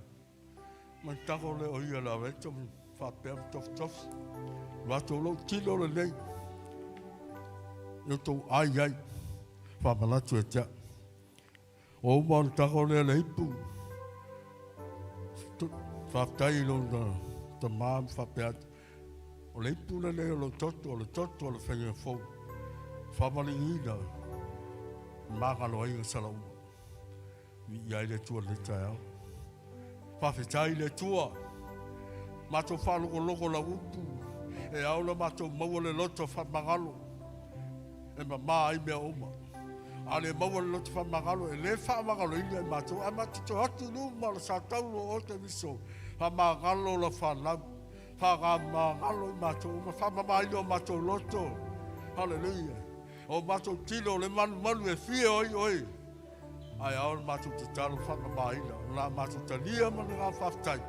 Man tako le o ia la weto, whapea tof. Wato lo tilo le nei. Yo tau ai. Whamalatu e tea. O man tako le ipu. Whaftai lo ta mam whapea. O le ipu le lo toto, le whenga fau. Whamali ina. Mākalo ai o salau. Iai le tua le tae au. Whawhetai le tua. Mato whaloko la upu. E aula mato maua le loto whamangalo. E ma ai mea oma. Ale maua le loto whamangalo. E le whamangalo ina e mato. A mato to hatu numa la sa taulo o te viso. Whamangalo la whanau. Whamangalo i mato. Whamamailo o mato loto. Hallelujah. O mato tilo le manu e fie oi. Ai au mato te talo whamamaila. La mato talia mani ngā whaftai.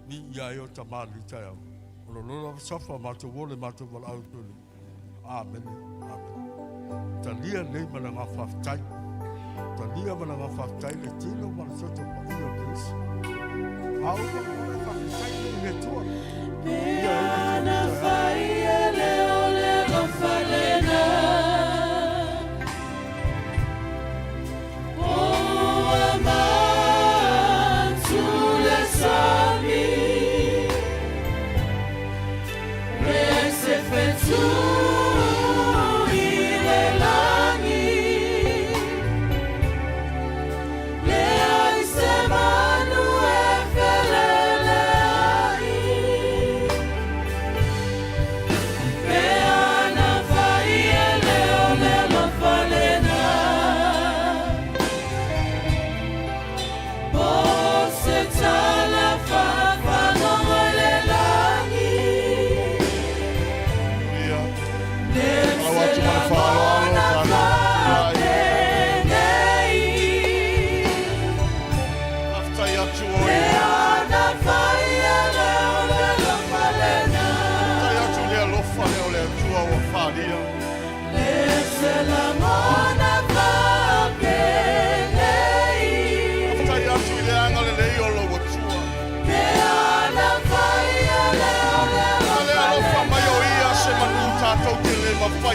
Ni ia e o tamali tai au. O lo lola sofa mato wole mato wala au tuli. Amen. Talia nei mana ngā whaftai. Talia mana ngā whaftai le tilo mana soto pa ia kris. Au ka mana whaftai le tua. Peana whai e leo le gofalena.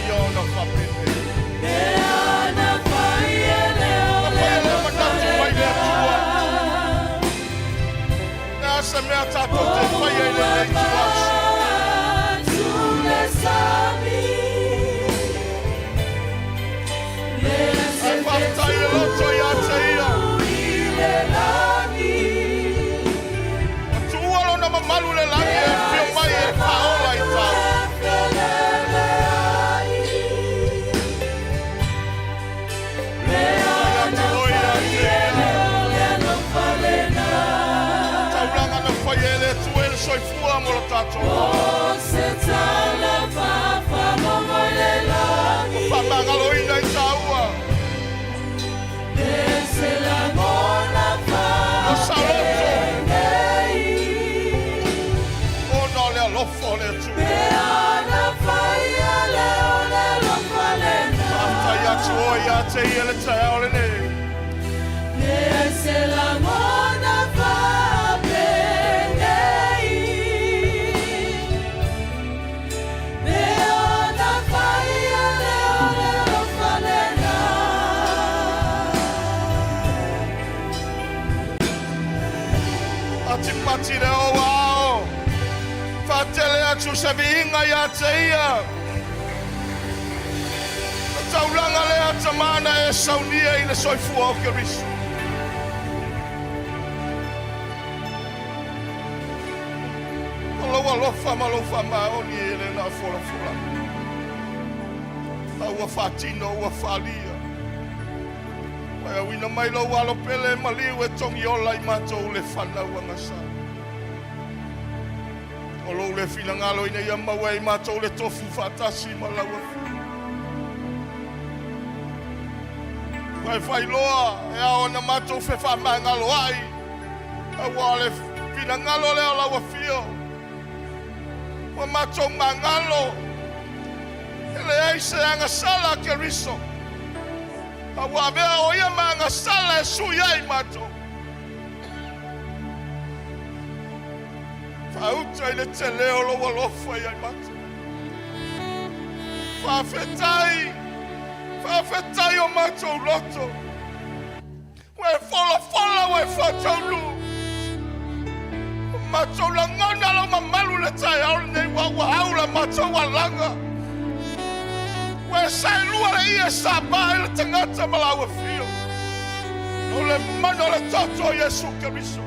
yona whapene. e ana whai e leo leo Manatu mai le atua. Nā se mea tātou te whai e le nei tuas. Tule sami Ai whaftai e loto i a te ia. le lagi Tualo na mamalu le langi e whio mai e paola i tau. Tauranga na whai e le tue le soifua mo la tātou. Whamangaloina i taua. O Saloto. O nā lea lofo le tue. Tātai atu o i a te ia le tae o le nei. Ati pati le o wao. Whatele atu se viinga i a te ia. Tauranga le ata mana e Sauniga i le soifua o Keriso. Aloha lofa malofa maoni e le na fola fola. Aua fatino, ua falia. Mai awina mai lo walo pele maliu e tongi ola I matou le whanau angasa. Olo le finangalo ina ia maua I matou le tofu fatasi malaua. Mai whailoa e ao na matou fefa mangalo ai. Aua le finangalo le ala wa fio. Wa matou mangalo. Ele ai se anga sala Keriso. Awa vea o ia manga sala e sui ai matou. Whauta I le te leo lo walofa I ai matou. Whawhetai o matou loto. Ue fola ue whataulu. Matou la ngona lo mamalu le tai au nei wa haula matou walanga. Ue sai lua le ia saba le tangata malaua fio. O le mano le toto Yesu Keriso.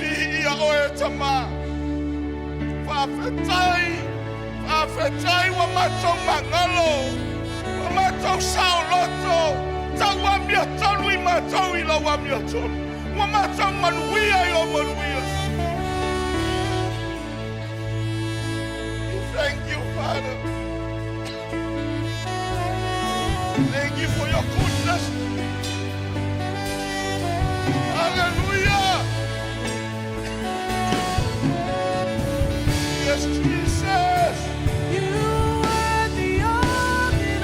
Ia o e tama. Whawhetai wa matou mangalo. Wa matou sao loto. Tau wa mia tonu I matou I la wa mia tonu. Wa matou manuia I o manuia. Thank you, Father. Thank you for your goodness. Hallelujah. Yes, Jesus. You are the only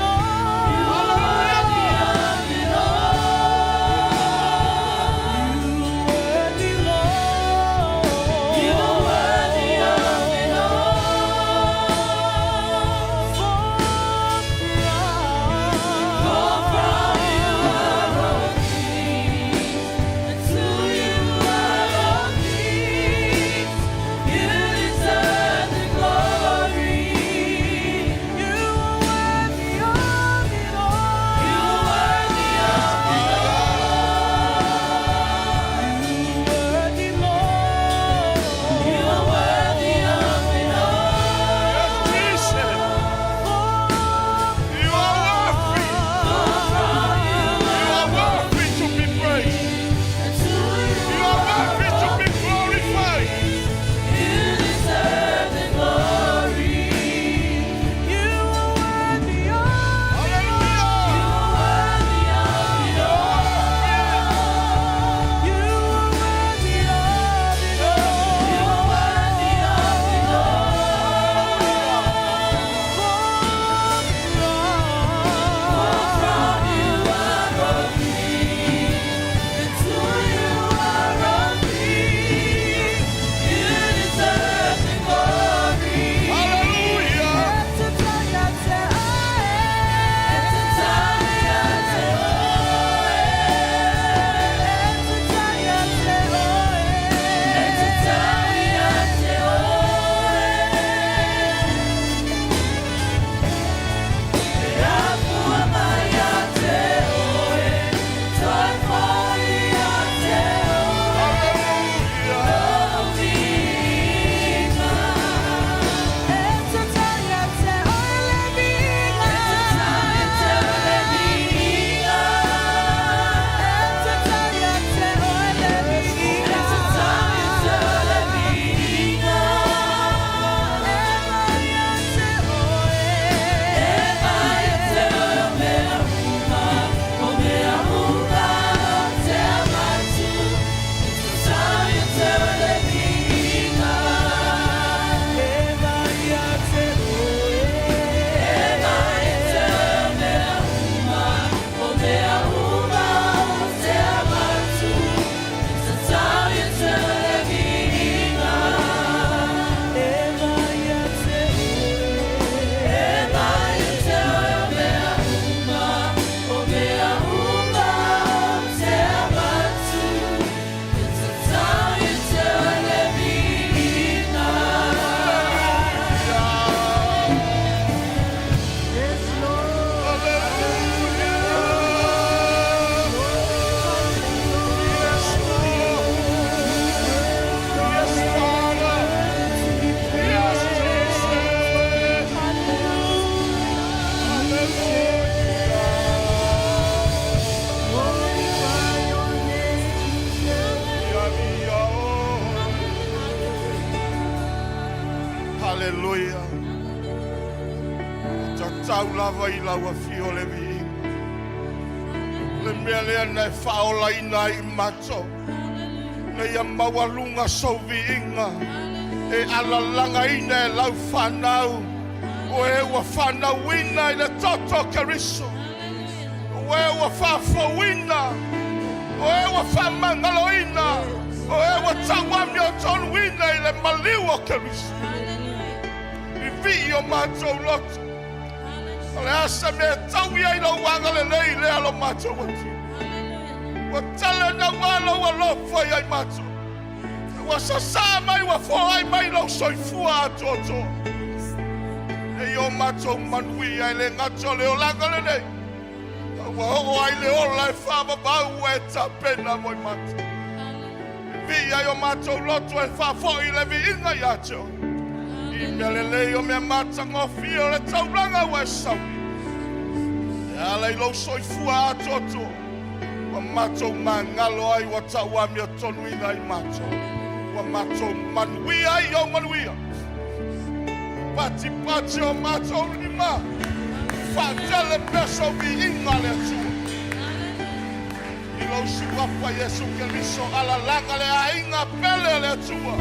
Hallelujah. Tau lava I laua fio le vi. Le mea lea nei whaola ina I mato. Nei a mawalunga so vi inga. E alalanga ina e lau whanau. O e wa whanau ina I le toto kariso. O e wa whawhawina. O e wa whamangalo ina. O e wa tawami o tonu ina I le maliwa kariso. I vi o mato lotu. Ale asa me tau ia ina wanga le lei le alo mato wati. Wa tala na wala wa lofa ia mato. Wa sasa mai wa foai mai lo soifua atoto. E o mato manui ai le ngato le o langa le nei. Wa ho ai le o lai fama bau e tapena moi mato. Vi ai o mato lotu e fa foi le vi inga iato. Melelei o mea mata ngofi o le tauranga wa sau. E alai lo soifua atoto. Wa mato mangalo ai wa tauami o tonu ina I mato. Wa mato manui ai o manuia. Pati pati o mato lima. Fatele peso vi inga le tua. I lo siwapa Yesu Keriso ala langa le a inga pele le tua.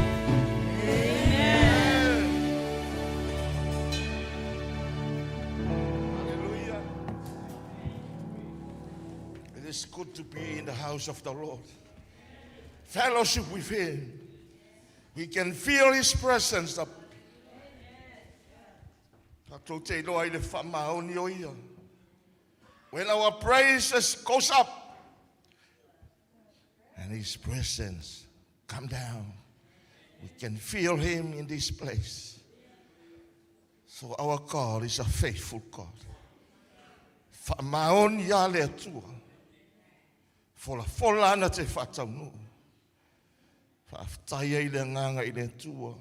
It's good to be in the house of the Lord. Fellowship with Him. We can feel His presence. When our praises goes up and His presence come down, we can feel Him in this place. So our God is a faithful God. Famaon yale tua. Fola na te whatau no. Whaftai ei le nganga I le tua.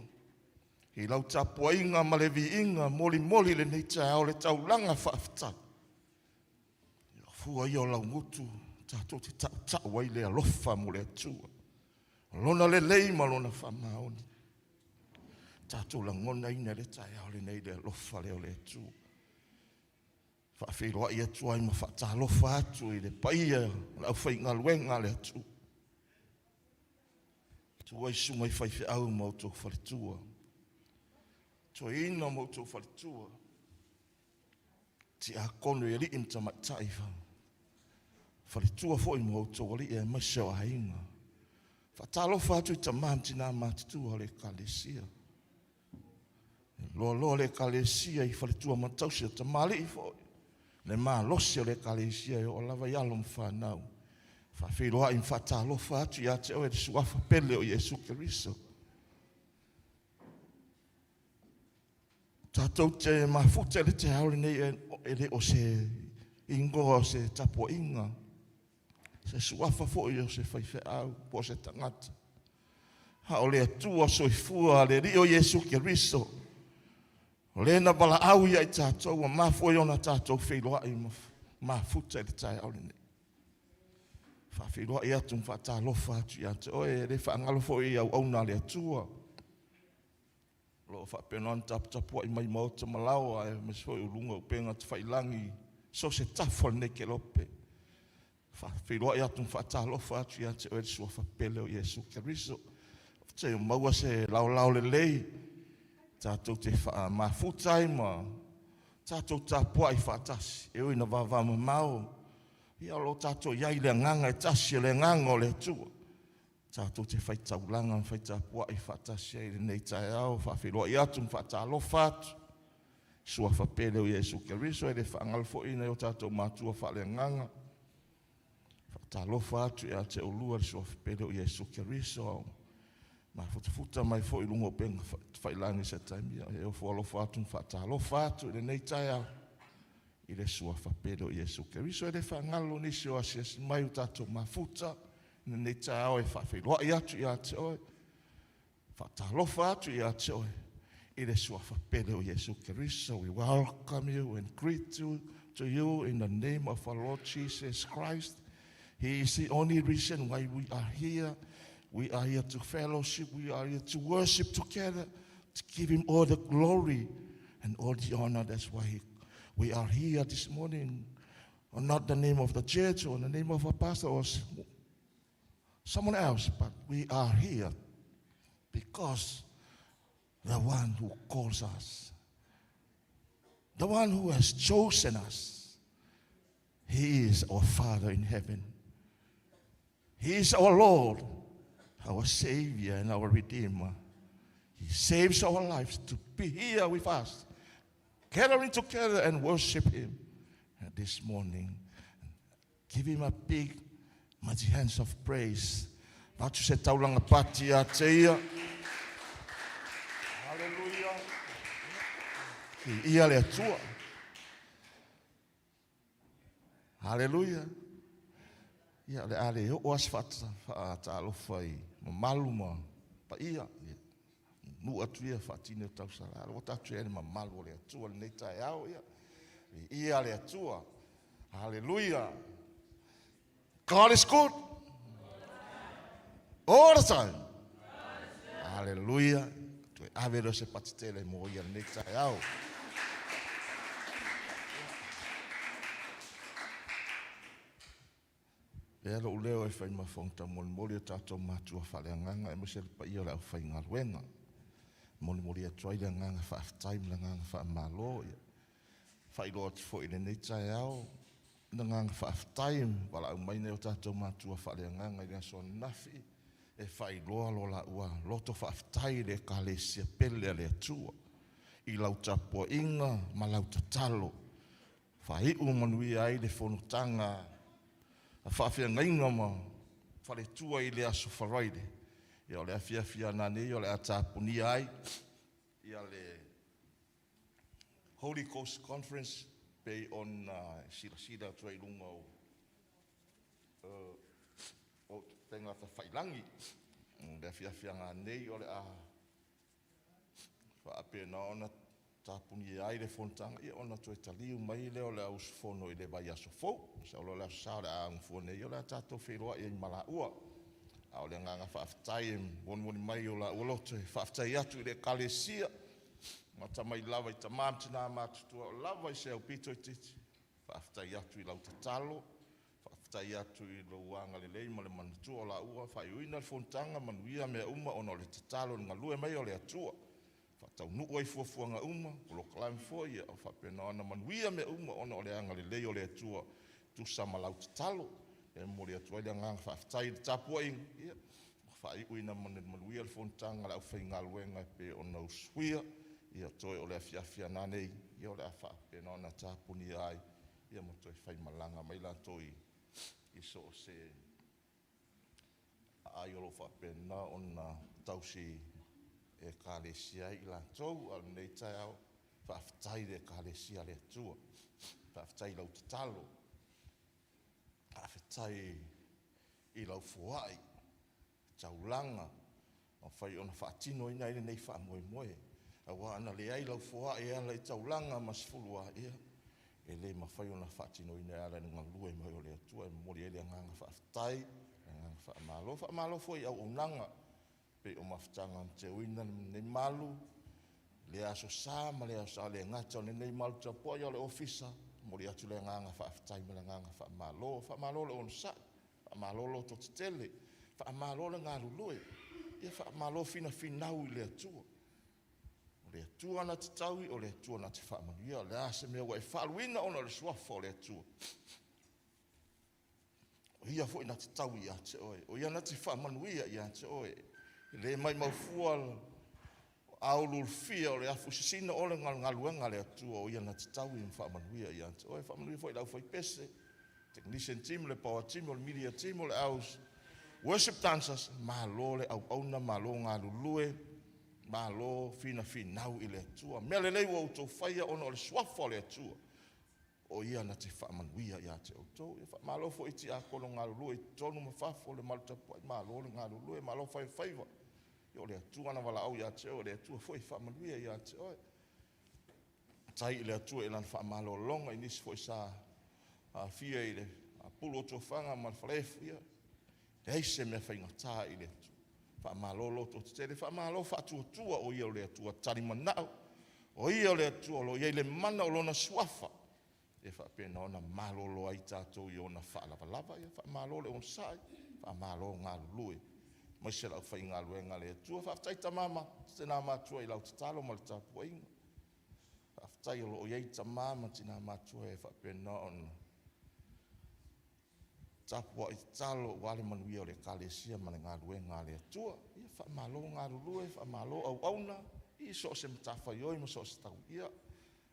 I lau tapua inga ma le vi inga moli le nei tau le taulanga whaftai. Fua I o lau ngutu tato te tau ai le alofa mo le tua. Lona le leima lona whamaoni. Tato la ngona ina le tau le nei le alofa le o le tua. Whawhiroa I atua I ma whatalofa atu I le paia lau whainga luenga le atu. Tua I sunga I whaiwhi au mautou wharitua. Tua ina mautou wharitua. Ti a kono I li imta matai wha. Wharitua fo I mautou li e masao a inga. Whatalofa atu I tamam tina matitua le kalesia. Loa le kalesia I wharitua matausia tamali I fo. Le ma losi o le kalesia o lava yalo mfanau. Whawhiroa I mwhatalofa atu ia te oe suafa pele o Yesu Keriso. Tātou te mawhute le te haure nei e le o se ingo o se tapua inga. Se suafa fo I o se whaiwhe au po se tangata. Ha o le atua soifua le ri o Yesu Keriso. Lena bala au ia I tātou, wa mafo iona tātou whiroa I mafuta le tai au nei. Whawhiroa I atu mwhatalofa atu ia te oe, le whaangalofo I au auna le atua. Lo whapenon tapua I mai mauta malawa, e mesfo I ulunga upenga te whailangi, so se tafo ne ke lope. Whawhiroa I atu mwhatalofa atu ia te oe sua whapele o Yesu Keriso. Te maua se lau le lei, tātou te mafutai ma, tātou tāpua I whatasi, e oi na wawama mau. Ia lo tātou iai le nganga e tasi le nganga o le tua. Tātou te whaitaulanga, whaitapua I whatasi, e le nei tai au, whawhiroa I atu, whatalofa atu. Sua whapele o Yesu Keriso, e le whangalfo ina o tātou mātua whale nganga. Whatalofa atu, e a te olua, sua whapele o Yesu Keriso. Ma futa mai fo I lungo penga whailangi se taimia. E o fualofa atu, whatalofa atu, e le nei tai au. I le sua whapere o Yesu Keriso e le whangalo nisi o asiasi mai o tātou mafuta. Nei tai au e whawhiroa I atu I a te oe. Whatalofa atu I a te oe. I le sua whapere o Yesu Keriso. We welcome you and greet you to you in the name of our Lord Jesus Christ. He is the only reason why we are here. We are here to fellowship. We are here to worship together. To give him all the glory and all the honor. That's why we are here this morning. Or not the name of the church or the name of a pastor or someone else, but we are here because the one who calls us, the one who has chosen us, he is our Father in heaven. He is our Lord, our Savior and our Redeemer. He saves our lives to be here with us, gathering together and worship him. And this morning, give him a big, mighty hands of praise. Vatu se taulanga pati a teia. Hallelujah. Ki ia le atua. Hallelujah. Ia le ale o asfata ta alofai maluma pa ia. Nu atuia fatine tau sala. O tatu e ma malu le atua le nei tai au ia. Ia le atua. Hallelujah. God is good. All the time. Hallelujah. Tu e avero se patitele mo ia le nei tai au. E lo leo e fai mafonta moli o tatou matua whaleanganga e mose pa ia le au whai ngaruenga. Moli a tuai le nganga whaaftaim le nganga whaamalo ia. Whai loa ti fo i le nei tai au. Na nganga whaaftaim wala au maine o tatou matua whaleanganga i le aso nafi. E whai loa lo la ua loto whaaftai le ka le sia pele le atua. I lau tapua inga ma lau tatalo. Whai umanui ai le whonutanga. A whaafia ngainga ma whare tua i le aso wharaide. Ia o le awhiawhia nane, ia o le atapuni ai. Ia le Holy Coast Conference pay on sila tuai lunga o tengata whailangi. Le awhiawhia nane, ia o le a whaapena ona tapuni ai le fontanga ia ona toi taliu mai leo le aus fono i le vai aso fo sa o le sa le ang fone ia le tato feroa i mala ua au le nganga whaaftai mon mai o la uloto whaaftai atu i le kalesia mata mai lava i tamam tina matu lava i se au pito i titi whaaftai atu i lau tatalo whaaftai atu i lo wanga le lei ma le manatu o la ua whaiuina le fontanga manuia mea uma ono le tatalo ngalue mai o le atua tau nuu ai fuafuanga uma, lo klaim foi ia, o whapena ona manuia me uma, ona o le anga le leo le atua, tu samalau te talo, e mori atua le ngang whaftai le tapua ing, ia, whai uina manuia le fontanga, la whai ngaluenga pe ona usuia, ia toi o le afiafia nanei, ia o le whapena ona tapuni ai, ia mo toi whai malanga, mai la toi, iso o se, ai o lo whapena ona tausi, e kalesia i la tau al nei tai au whaaftai le kalesia le atua whaaftai lau te talo whaaftai i lau fuai taulanga o whai ona whaatino ina i nei whaamoe moe a wana le ai lau fuai ala i taulanga mas fulua ia e le ma whai ona whaatino ina ala ni ngalue mai o le atua e mori ele nganga whaaftai nganga whaamalo foi au unanga pe o maftanga te uina nei malu le aso sa ma le aso le ngata le nei malu te po yo le ofisa mori atu le nganga fa aftai me le nganga fa malo le on sa fa malo lo to tele fa malo le ngalu loe ia fa malo fina finau le atua na titawi o le atua na te fa manuia le ase me wa fa luina ona le swafo le atua ia fo ina titawi ya te oe o ia na te fa manuia ya te oe le mai mafua au lulfia o le afu sisina o le ngaluenga le atua o ia na titau i whaamanuia i ante. O e whaamanuia fo i lau fai pese, technician team, le power team, o le media team, o le aus worship dancers, malo le au auna, malo ngā lulue, malo fina finau i le atua. Mea le leiwa o tau whaia ona o le swafa o le atua. O ia na te whaamanuia i ate o tau. Malo fo iti a kono ngā lulue, i tonu mawhafo le malutapua, malo le ngā lulue, malo fai whaiva. O le atua na wala au ia te o le atua foi whaamanuia ia te oe. Tai i le atua i lan whaamalo longa i nisi foi sa fia i le pulo o tōwhanga ma whalefu ia. Le eise mea whainga tā i le atua. Whamalolo to te tere, whamalo whatuatua o ia o le atua tari manao. O ia o le atua lo ia le mana o lona suafa. E whapena ona malolo ai tātou i ona whaalawalawa ia. Whamalo le on sai, whamalo ngā lulue. Mai se lau whai ngā lue ngā le atua. Whaftai ta mama, tēnā mātua i lau te talo ma le tāpua inga. Whaftai o lo iei ta mama, tēnā mātua e whapena ona. Tapua i talo wale manuia o le kalesia ma le ngā lue ngā le atua. Ia whamalo ngā lulue, whamalo au auna. I so se matawhai oi ma so se tau ia.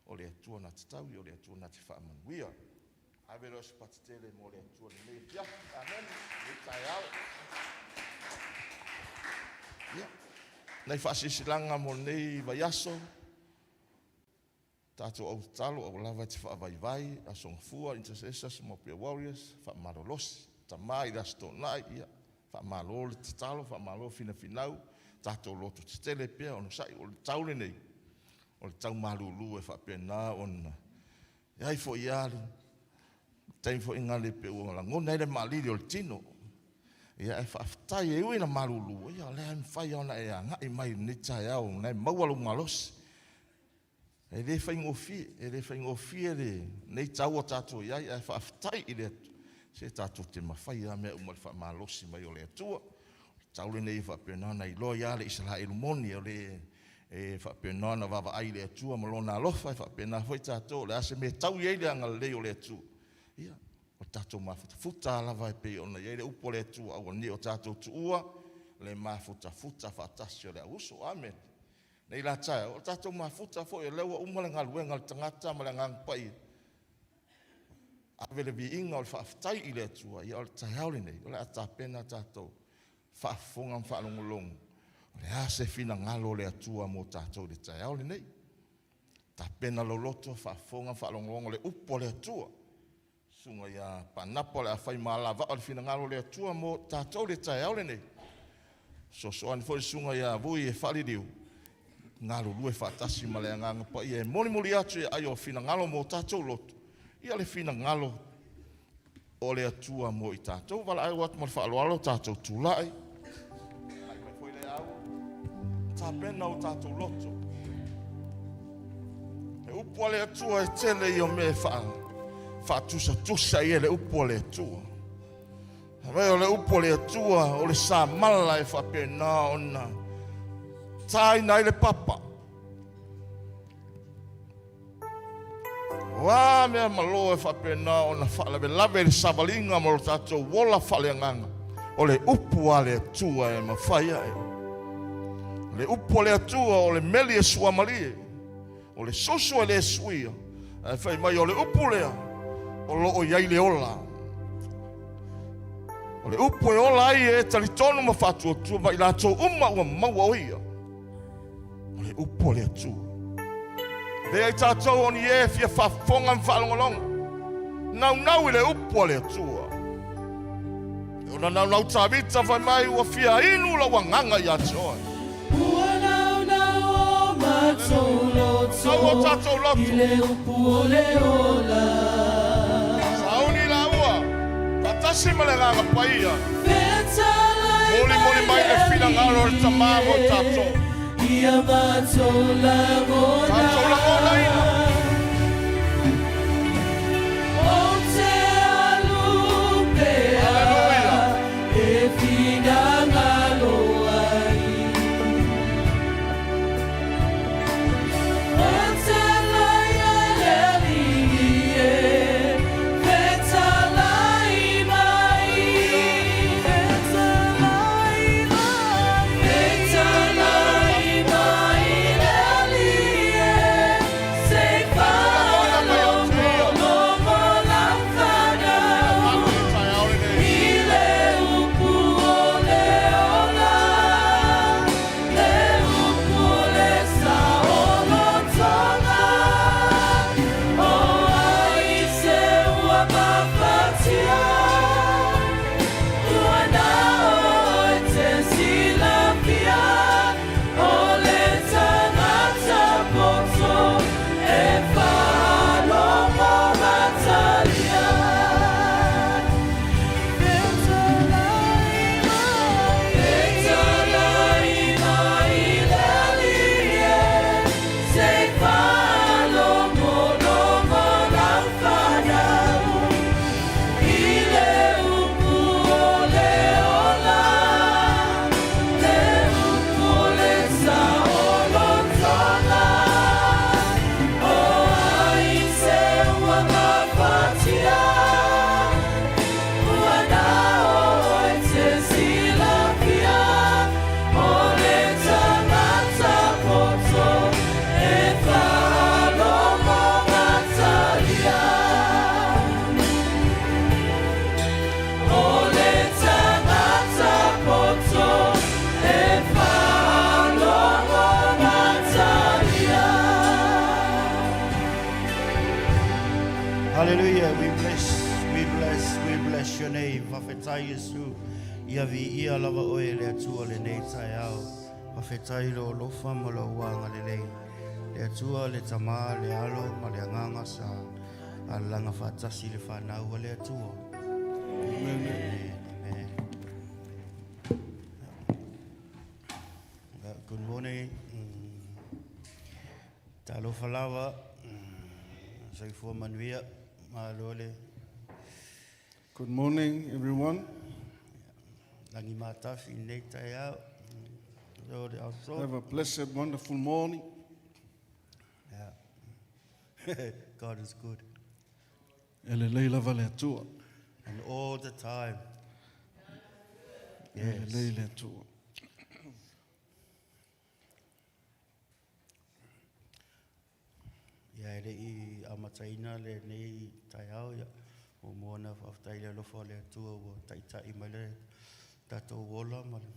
O le atua na te tau i o le atua na te whamanuia. Awero se patitele mo le atua le mea pia. Amen. E tai au. Ia. Nei whasisilanga mo nei vaiaso. Tātou au talo au lava te whaavaivai, a songfua, intercessors, mopia warriors, whaamarolosi, ta mai rasto nai, ia, whaamarolo te talo, whaamarolo fina finau, tātou lotu te tele pia, ono sai, o le taule nei, o le tau marulu e whaapena, ona, iai fo iari, tein fo inga le pe uanga, ngona ere maliri o le tino, ia e whaaftai e uina marulu, ia lea mwhai ona e a ngai mai ni tai au, nei maualu malosi, e le whaingofie le, nei tau o tātou iai, e whaaftai i le atu. Se tātou te mawhai a mea umar whaamalosi mai o le atua. Taule nei whapenana i loa ia le isala ilumoni o le whapenana wawa ai le atua malona alofa, whapena hoi tātou, le ase me tau iei le anga le o le atua. Ia, o tātou mafuta lava e pe ona iei le upo le atua, au ni o tātou tuua, le mafuta whatasi o le auso, amen. Nei la tae, o tātou mafuta fo e lewa umale ngā luenga le tangata ma le ngang pai. Awe le vi inga o le whaaftai i le atua, ia o le tae haole nei, o le atapena tātou, whaafonga mwhaalongolongo. O le ase fina ngalo le atua mo tātou le tae haole nei. Tapena lo loto, whaafonga mwhaalongolongo le upo le atua. Sunga ia panapa le awhai maalawa o le fina ngalo le atua mo tātou le tae haole nei. So soani fo le sunga ia vui e whaliriu. Ngalo lue whatasi ma le anganga pa ia e moni atu e ai o fina ngalo mo tātou lotu. Ia le fina ngalo o le atua mo i tātou. Wala ai watu mal whaaloalo tātou tūlai. Ai mai foi le au. Tā pena o tātou lotu. E upo le atua e tele i o me whaatusa i e le upo le atua. Hawai o le upo le atua o le sā mala e whapena ona. Tai nai le papa. Wa mea malo e whapena o na whalawe lawe le savalinga mo lo tātou wola whaleanganga. O le upu a le atua e mawhaia e. Le upu le atua o le meli e suamalie. O le soso e le suia. E whai mai o le upu lea. O lo o iai le ola. O le upu e ola ai e talitonu ma whatu o tua. Ma i lātou uma ua maua o ia. Le upo le atu. Le ai tātou oni e fia whafonga mwhalongolonga. Nau i le upo le atua. Ona nau tāwita whai mai ua fia inu la wanganga i atoa. Ua nau o mātou loto. Nau o tātou loto. I le upo le ola. Sauni la ua. Patasi ma le nganga paia. Moli mai le fina ngaro le tamamo tātou. Ia mātou la ngona ina. O te alupea e whina ngalo ai. O te laia le ringi e wheta lai mai. Wheta lai mai. Wheta lai mai le li e se bless your name. Whawhetai Yesu. Ia vi ia lava oe le atua le nei tai au. Whawhetai lo lofa ma lo wanga le lei. Le atua le tama le alo ma le anganga sa. Alanga whatasi le whanau le atua. Amen. Good morning. Talo falawa. Saifua manuia. Malole. Good morning, everyone. Langi matafi nei tai au. Have a blessed, wonderful morning. Yeah. God is good. Ele leila vale atua. And all the time. Ele Yes. leila atua. Ia ere I amataina le nei tai au ia. O moana whaftai le lofa le atua o taitai mai le tatou wola ma le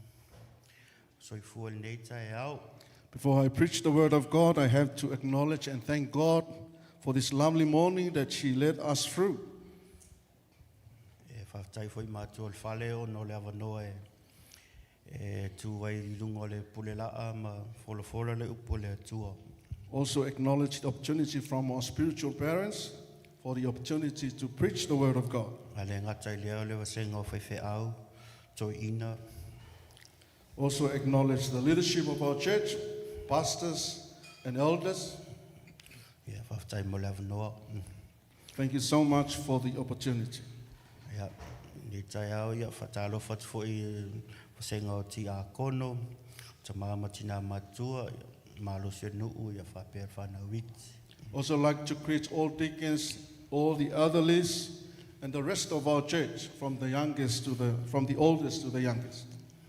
soifua le nei tai au. Before I preach the word of God, I have to acknowledge and thank God for this lovely morning that He led us through. E whaftai foi mātua le whale o no le awanoa e tu wai lungo le pulelaa ma wholofola le upo le atua. Also acknowledge the opportunity from our spiritual parents for the opportunity to preach the word of God. A le ngata I leo le wasenga o whaiwhe au, toi ina. Also acknowledge the leadership of our church, pastors and elders. Ia whaftai mo le awanoa. Thank you so much for the opportunity. Ia, ni tai au ia whatalo whatu foi wasenga o ti a kono, ta maama tina matua, malo se nuu ia whapea whanawiti. Also like to greet all deacons, all the elderlies, and the rest of our church, from the oldest to the youngest.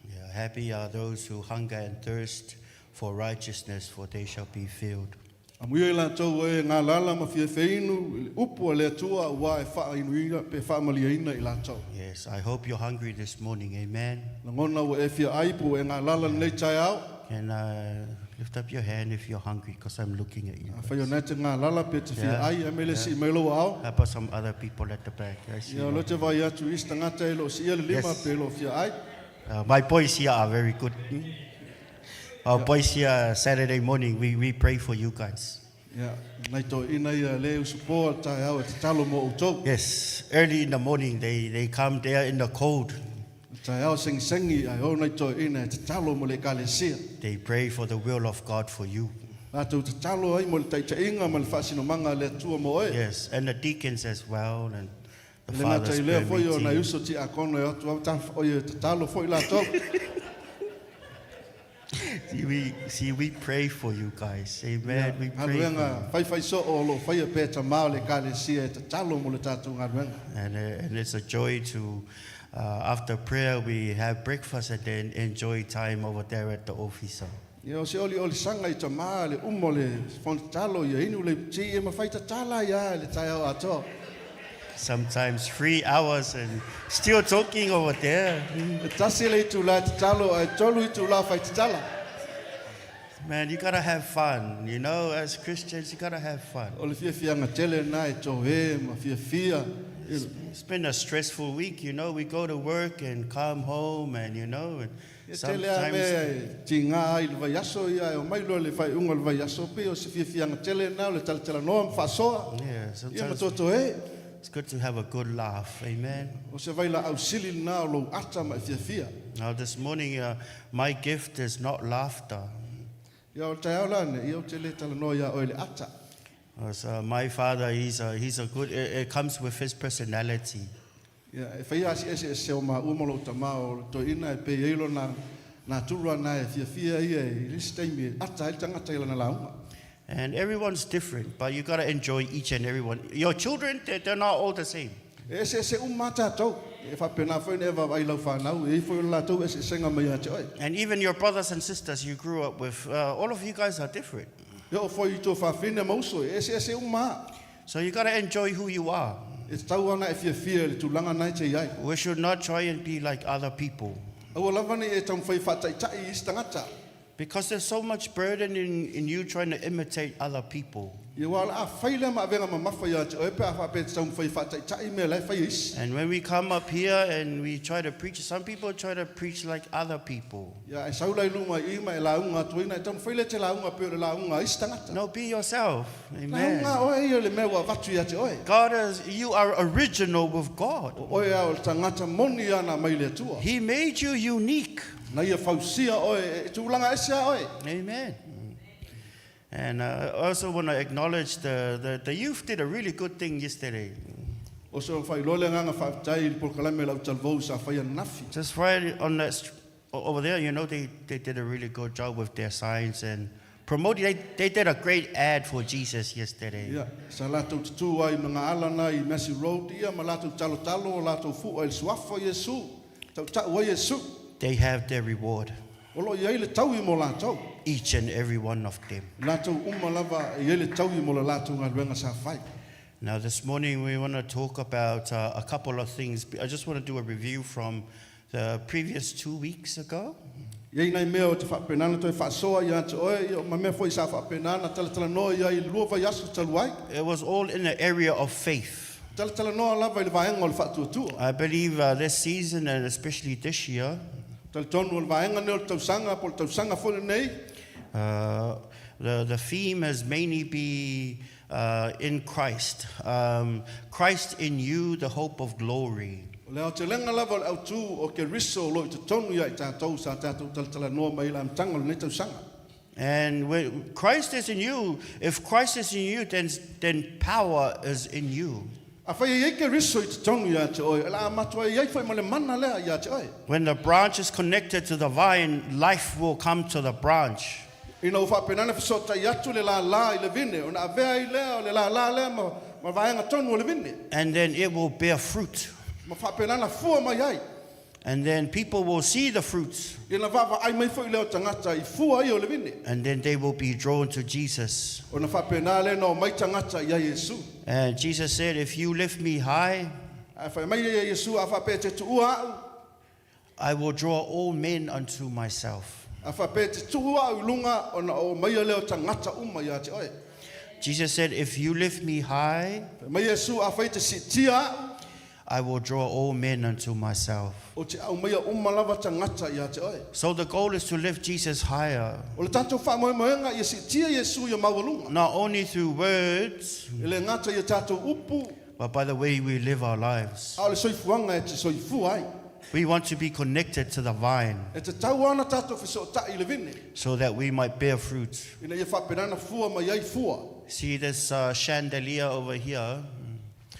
Yeah, happy are those who hunger and thirst for righteousness, for they shall be filled. Amui la tau e ngā lala ma fia feinu, upu le atua ua e wha inuina pe wha maliaina I la tau. Yes, I hope you're hungry this morning, amen. Na ngona ua e fia aipu e ngā lala nei tai au. Can lift up your hand if you're hungry, because I'm looking at you. A whai o nei te ngā lala pe te fia Yeah, ai e mele si mailo au. How about some other people at the back? I see Ia one. lo te vai atu ista ngata e lo si ia le lima Yes. pe lo fia ai. My boys here are very good. Our boys here, Saturday morning, we pray for you guys. Ia, nei to ina ia le usupoa tai au e te talo mo utou. Yes, early in the morning, they come there in the cold. Tai au sengi ai o nei to ina e te talo mo le kalesia. They pray for the will of God for you. Nātou te talo ai mo le taitainga ma le whasinomanga le atua mo e. Yes, and the deacons as well, and the Le ngata fathers I lea prayer foi o na meeting. uso ti a kono e atu au taf o i te talo foi la tau. See, we pray for you guys. Amen. We pray for Haluenga, you. whai so o lo whai e pēta mao le kalesia e te talo mo le tātou ngaruenga. And it's a joy to, after prayer, we have breakfast and then enjoy time over there at the office. Ia o se oli sanga I ta maa le umo le fon talo ia inu le ti e mawhai ta tala ia le tai au ato. Sometimes 3 hours and still talking over there. E tasi le tu la te talo ai tolu I tu la whai te tala. Man, you gotta have fun. You know, as Christians, you gotta have fun. O le fia fianga tele na e to he ma fia. It's been a stressful week, you know. We go to work and come home, and you know, and E tele a me sometimes ti ngā ai le vai aso ia e o mailo le whai unga le vai aso pe o se fia fianga tele na o le tala noa mwhasoa. yeah, Ia sometimes matoto he. it's good to have a good laugh. Amen. O se vai la au sili na o lo ata ma fia. Now this morning, my gift is not laughter. Ia o tai au lane, ia o te le tala noa ia o le ata. My father, he's a good. It comes with his personality. Ia e whai asi ese e seo ma umalo ta ma o to ina e pe eilo na turua na e fia ia e lisi taimi e ata e tangata ila na launga. And everyone's different, but you gotta enjoy each and every one. Your children, they're not all the same. E se umata tau. E whapena whaine e wawai lau whanau. E whai la tau e se senga mai ate oi. And even your brothers and sisters you grew up with, all of you guys are different. Ia o whai to whawhine mauso. E se uma. So you gotta enjoy who you are. E tau ana e fia le tūlanga nai te iai. We should not try and be like other people. Aua lavane e tau whai whataitai I stangata. Because there's so much burden in you trying to imitate other people. Ia wala a whaile ma venga ma mawhai ate oe pe a whape te taum whai whatai tai me lai whai isi. And when we come up here and we try to preach, some people try to preach like other people. Ia e saulai lunga i ma e launga tuina e tamu whaile te launga pe o le launga isi tangata. No, be yourself. Amen. Launga oe ia le mea watu i ate oe. God is, you are original with God. Oe au le tangata moni ana mai le tua. He made you unique. Na ia whausia oe e tūlanga ese a oe. Amen. And I also want to acknowledge the youth did a really good thing yesterday. O so whai lole nganga whautai i por kalame lau talvou sa whai nafi. Just right on that over there, you know, they did a really good job with their signs and promoting. They did a great ad for Jesus yesterday. Ia, sa lātou tutu ai mga alana i Massey Road ia ma lātou talo o lātou fu o il suafo Yesu. Tau tau o Yesu. They have their reward. Olo i le tau i mo lātou. Each and every one of them. Lātou lava i le tau i mo le lātou ngā ruenga sa whai. Now this morning we want to talk about a couple of things. I just want to do a review from the previous 2 weeks ago. Iei nei mea o te whapenana toi whaasoa i ate oe i o ma mea fwoi sa whapenana tala noa i ai lua vai asu taluai. It was all in the area of faith. Tala noa lava i le vaenga o le whaatuatua. I believe this season and especially this year, Tala tonu o le vaenga ne o le tausanga po le tausanga fwone nei. the theme has mainly be in Christ. Christ in you, the hope of glory. Leo te lenga lava o autu o ke riso lo i te tonu ia i tātou sa tātou tala noa mai la mtanga o le tausanga. And when Christ is in you, if Christ is in you, then power is in you. A whai iei ke riso i te tonu ia te oe. La matua iei whai ma le mana lea ia te oe. When the branch is connected to the vine, life will come to the branch. Ina o whapenana whisota i atu le la i le vine. O na avea i lea o le la lea ma vaenga tonu o le vine. And then it will bear fruit. Ma whapenana fua mai ai. And then people will see the fruits. Ina vava ai mai fwoi leo tangata I fua i o le vine. And then they will be drawn to Jesus. O na whapenana le no mai tangata i a Yesu. And Jesus said, if you lift me high, A whai mai i a Yesu a whape te tuua au. I will draw all men unto myself. A whape te tuua au lunga o na o mai a leo tangata uma i a te oe. Jesus said, if you lift me high, Mai Yesu a whai te sitia au. I will draw all men unto myself. O te au mai a lava tangata i a te oe. So the goal is to lift Jesus higher, O le tātou whamoemoenga i a sitia Yesu i a mawalunga. not only through words, I le ngata i a tātou upu. but by the way we live our lives. A le soifuanga e te soifu ai. We want to be connected to the vine E te tau ana tātou whisota I le vine. so that we might bear fruit. Ina ia whapenana fua mai ai fua. See this chandelier over here?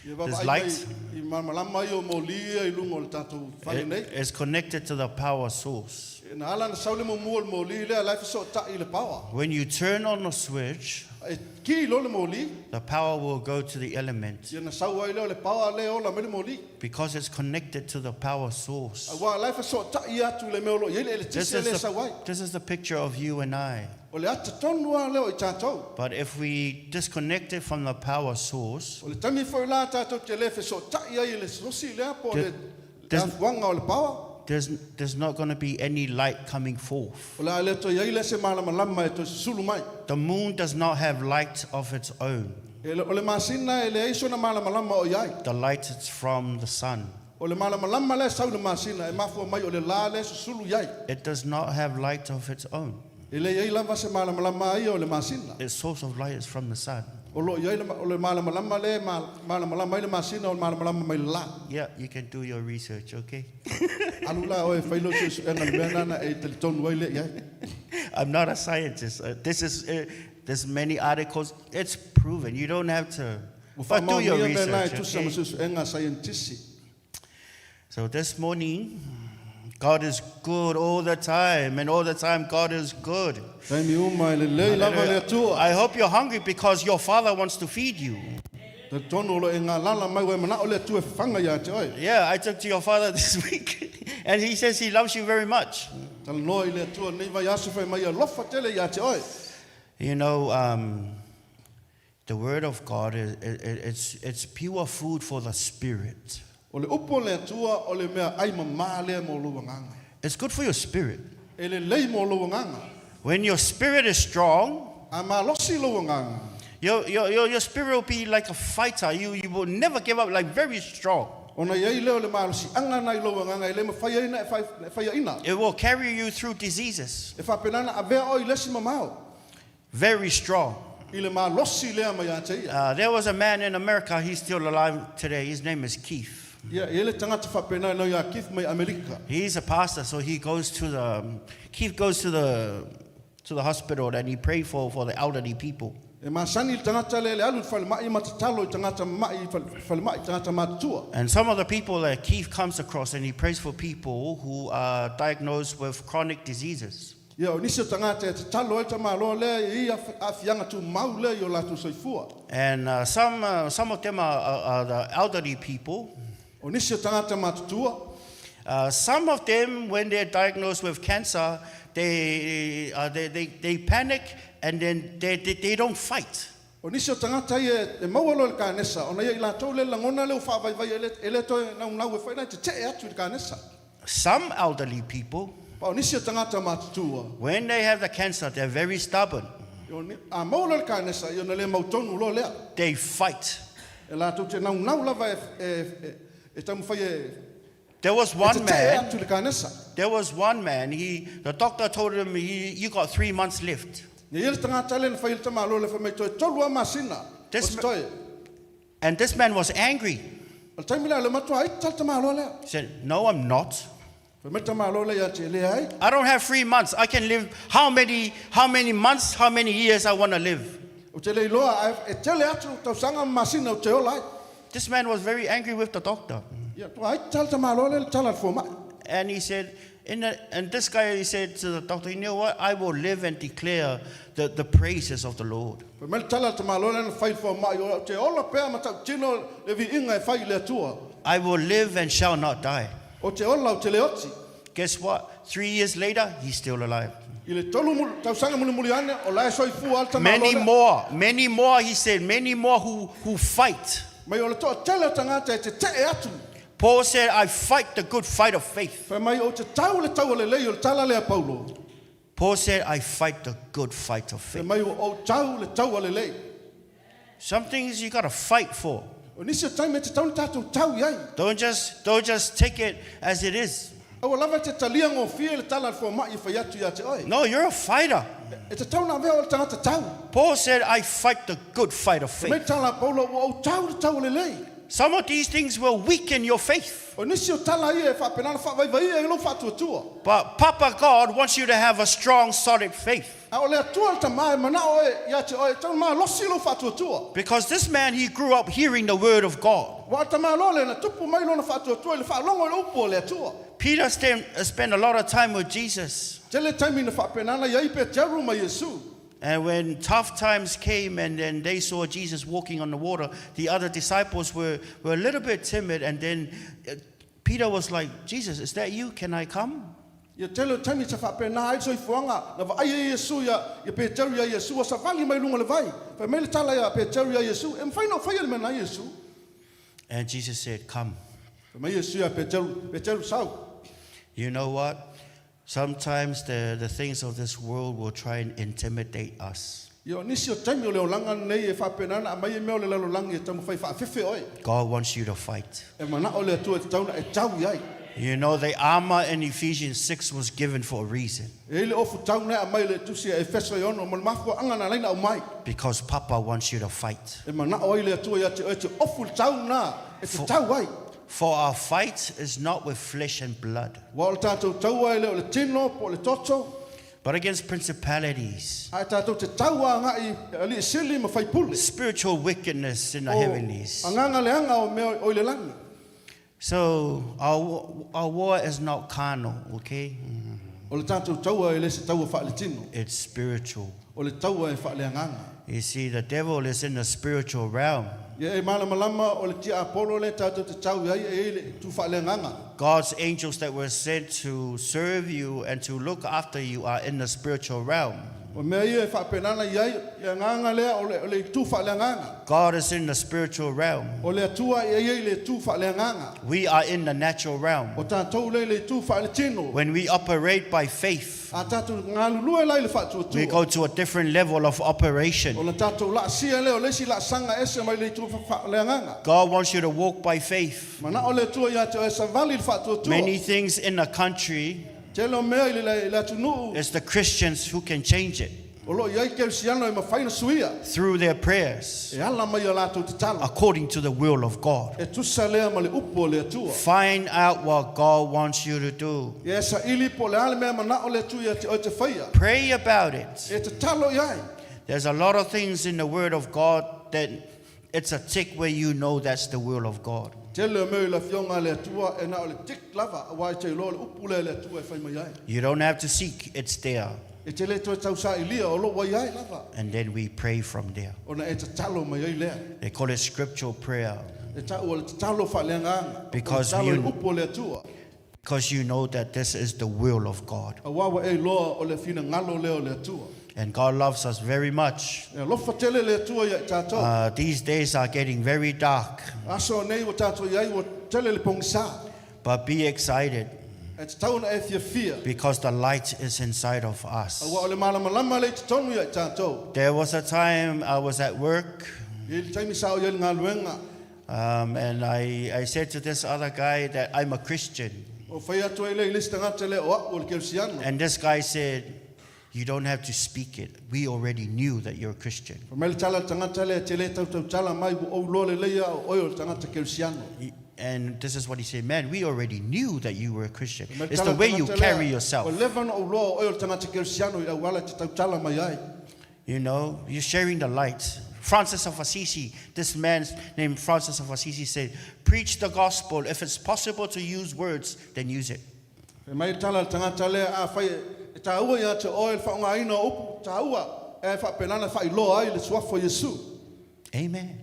Ia wawa There's ai light. mai I malama i o molia I lungo o le tātou whale nei. It's connected to the power source. Ina ala na saule mo mua le moli lea lai whisota I le pawa. When you turn on the switch, E ki lo le moli. the power will go to the element Ia na sau ai leo le pawa leo la me le moli. because it's connected to the power A source. wā lai whisota I atu le meolo. Ia le This tise le is, sau ai. this is the picture of you and I. O le ata tonua leo I tātou. But if we disconnect it from the power source, O le tami fwoi la tātou te le whisota I ai le sosi lea po le Des- wanga o le pawa. there's not going to be any light coming forth. O le ale to iai le se malama lama e to sulu mai. The moon does not have light of its own. O le masina e le aiso na malama lama o iai. The light is from the sun. O le malama lama le sau le masina e mafua mai o le la le sulu iai. It does not have light of its own. E le iai lava se malama lama ai o le masina. Its source of light is from the sun. O lo iai o le malama lama le malama lama i le masina o le malama lama mai le la. Yeah, you can do your research, okay? Alula o e whailo se enga le mea nana e te tonu ai le iai. I'm not a scientist. There's many articles. It's proven. You don't have to. O But do your whamau nia me nai research, tusa okay? masu enga scientisti. So this morning, God is good all the time, and all the time God is good. Taimi uma e le lei lava le atua. I hope you're hungry because your Father wants to feed you. Te tonu o lo e ngā lala mai wai mana o le atua e whanga ia te oi. Yeah, I talked to your Father this week, and he says he loves you very much. Tala noa i le atua nei vai asu whai mai a lofa tele ia te oi. You know, the Word of God it's pure food for the spirit. O le upo le atua o le mea ai mamā lea mo luanganga. It's good for your spirit. E le lei mo luanganga. When your spirit is strong, A mā losi luanganga. Your spirit will be like a fighter. You will never give up, like very strong. Ona iai leo le maalosi anga nai loa nganga i le mawhaia ina e whaia ina. It will carry you through diseases. E whapenana a vea o I lesi mamao. Very strong. I le maalosi lea mai a te ia. There was a man in America, he's still alive today. His name is Keith. Ia, ele tangata whapena no ia Keith mai Amerika. He's a pastor, so he goes to Keith goes to the hospital and he prays for the elderly people. E masani I tangata le alu whale mai matatalo I tangata mai whale mai tangata matua. And some of the people that Keith comes across, and he prays for people who are diagnosed with chronic diseases. Ia, o nisi o tangata e te talo e tamalo le I a fianga tu mau le I o latu soifua. And some of them are the elderly people. O nisi o tangata matutua. Some of them, when they're diagnosed with cancer, they panic and then they don't fight. O nisi o tangata e maualo le kānesa. O na ia I lātou le langona leo whaavai ele toi nau e whaina te te atu le kānesa. Some elderly people, Pa o nisi o tangata matutua. when they have the cancer, they're very stubborn. A maualo le kānesa I o na le mautonu lo lea. They fight. E lātou te nau lava e tamu whai e There was te one te man. atu le kānesa. There was one man. The doctor told him you got 3 months left. Ia ele tangata le na whai le tamalo le whamai toi tolu a masina. O This te toi. And this man was angry. O taimi le matua ai tal tamalo lea. He said, "No, I'm not. Whamai tamalo le ia te le ai. I don't have 3 months. I can live how many months, how many years I want to live." O te le iloa e tele atu tausanga masina o te ola ai. This man was very angry with the doctor. Ia tua ai tal tamalo le tal al foma. And he said, and this guy, he said to the doctor, "You know what? I will live and declare the praises of the Lord." Whamai tal al tamalo le na whai foma o te ola pea matau tino le vi inga e whai le atua. I will live and shall not die. O te ola o te leoti. Guess what? 3 years later, he's still alive. I le tolu tausanga muli ane o lai soifua al tamalo le. Many more, he said, many more who fight. Mai o le toa tele tangata e te te atu. Paul said, "I fight the good fight of faith." Whai mai o te tau le lei o le tala le a Paulo. Paul said, "I fight the good fight of Whai faith." mai o tau le lei. Some things you got to fight for. O nisi o taime te tau le tātou tau iai. Don't just take it as it is. Au lava te talia ngō fia le tala fo mai whai atu ia te oi. No, you're a fighter. E te tau na vea o le tangata tau. Paul said, "I fight the good fight of Mai faith." tala Paulo o tau le lei. Some of these things will weaken your faith. O nisi o tala ia e whapenana whawaiwai e lo whatuatua. But Papa God wants you to have a strong, solid faith. A o le atua le tamae mana o e ia te oi. Tau maa losi lo whatuatua. Because this man, he grew up hearing the word of God. Wa tamae lo le na tupu mai lo na whatuatua. Le whaalongo le upo le atua. Peter spent a lot of time with Jesus. Te le taimi na whapenana iai pe te aru mai Yesu. And when tough times came and then they saw Jesus walking on the water, the other disciples were a little bit timid. And then Peter was like, "Jesus, is that you? Can I come?" Ia tele taimi te whapena ai soifuanga. Na wa ai Yesu ia pe te aru ia Yesu. O sa vali mai lunga le vai. Whai mai le tala ia pe te aru ia Yesu. E mwhaina o whaia le mena Yesu. And Jesus said, "Come." Whai mai Yesu ia pe te aru sau. You know what? Sometimes the things of this world will try and intimidate us. Ia nisi o taimi o leo langa nei e whapenana. A mai e meo le lalo langi e tamu whai whaafefe oi. God wants you to fight. E mana o le atua e tauna e tau iai. You know, the armor in Ephesians 6 was given for a reason. E le ofu tauna a mai le tusi e feso i ono. Mal mafua anga na leina o mai. Because Papa wants you to fight. E mana o i le atua ia te ofu tauna e te tau ai. For our fight is not with flesh and blood, Wa o le tātou taua e le o le tino po le toto. but against principalities, Ai tātou te taua ngai ali e sili ma whai pule. spiritual wickedness in the O heavenlies. anganga le anga o mea o le langi. So our war is not carnal, okay? O le tātou taua e le se taua wha le tino. It's spiritual. O le taua e wha le anganga. You see, the devil is in the spiritual realm. Ia e malama o le tia apolo le tātou te tau iai e le tu wha le anganga. God's angels that were sent to serve you and to look after you are in the spiritual realm. O mea ia e whapenana iai, ia nganga lea o le tu wha nganga. God is in the spiritual realm. O le atua iai le tu wha nganga. We are in the natural realm. O tātou le tu wha le tino. When we operate by faith, A tātou ngā lulua lai le wha we go to a different level of O operation. le tātou la sia leo le si la sanga ese mai le tu wha nganga. God wants you to walk by faith. Mana o le tua ia te o e savali le wha tua. Many things in the country, Telo mea i le tunu. it's the Christians who can change it O lo iai ke siano e mawhaina suia. through their prayers, E ala mai o lātou te tala. according to the will of God. E tusa lea ma le upo le atua. Find out what God wants you to do. E sa ili po le ale mea mana o le tua o te whaia. Pray about it. E te talo iai. There's a lot of things in the Word of God that it's a tick where you know that's the will of God. Tele mea la fionga le atua e na o le tik lava a wai te lo le upu le atua e whai mai ai. You don't have to seek, it's there. E tele toi tau sa ilia o lo wai ai lava. And then we pray from there. O na e te talo mai ai lea. They call it scriptural prayer E ta o le te talo wha le nganga. Because o le you- talo le upu le atua. because you know that this is the will of God. A wawa e loa o le fina ngalo leo le atua. And God loves us very much. E lofa tele le atua ia tātou. These days are getting very dark, Aso nei o tātou iai o tele le pongsa. but be excited E te tauna e fia. because the light is inside of A us. wa o le malama le te tonu ia tātou. There was a time I was at work, I le taimi sao ia le ngā luenga. and I said to this other guy that I'm a Christian. O whai atu e le lista ngā tele o a o le keusiano. And this guy said, you don't have to speak it. We already knew that you're a Christian. O mele tala tangata le te le tau tala mai o lo le leia o oio le tangata keusiano. And this is what he said, man, we already knew that you were a Christian. O mele It's the tala way you tangata carry lea, yourself. O levano o lo o oio le tangata keusiano i wala te tau tala mai ai. You know, you're sharing the light. Francis of Assisi, this man named Francis of Assisi said, preach the gospel. If it's possible to use words, then use it. E mai tala tangata le a whai e tāua ia te oe le whaunga ina o upu tāua e whapenana whai loa ai le suafo Yesu. Amen.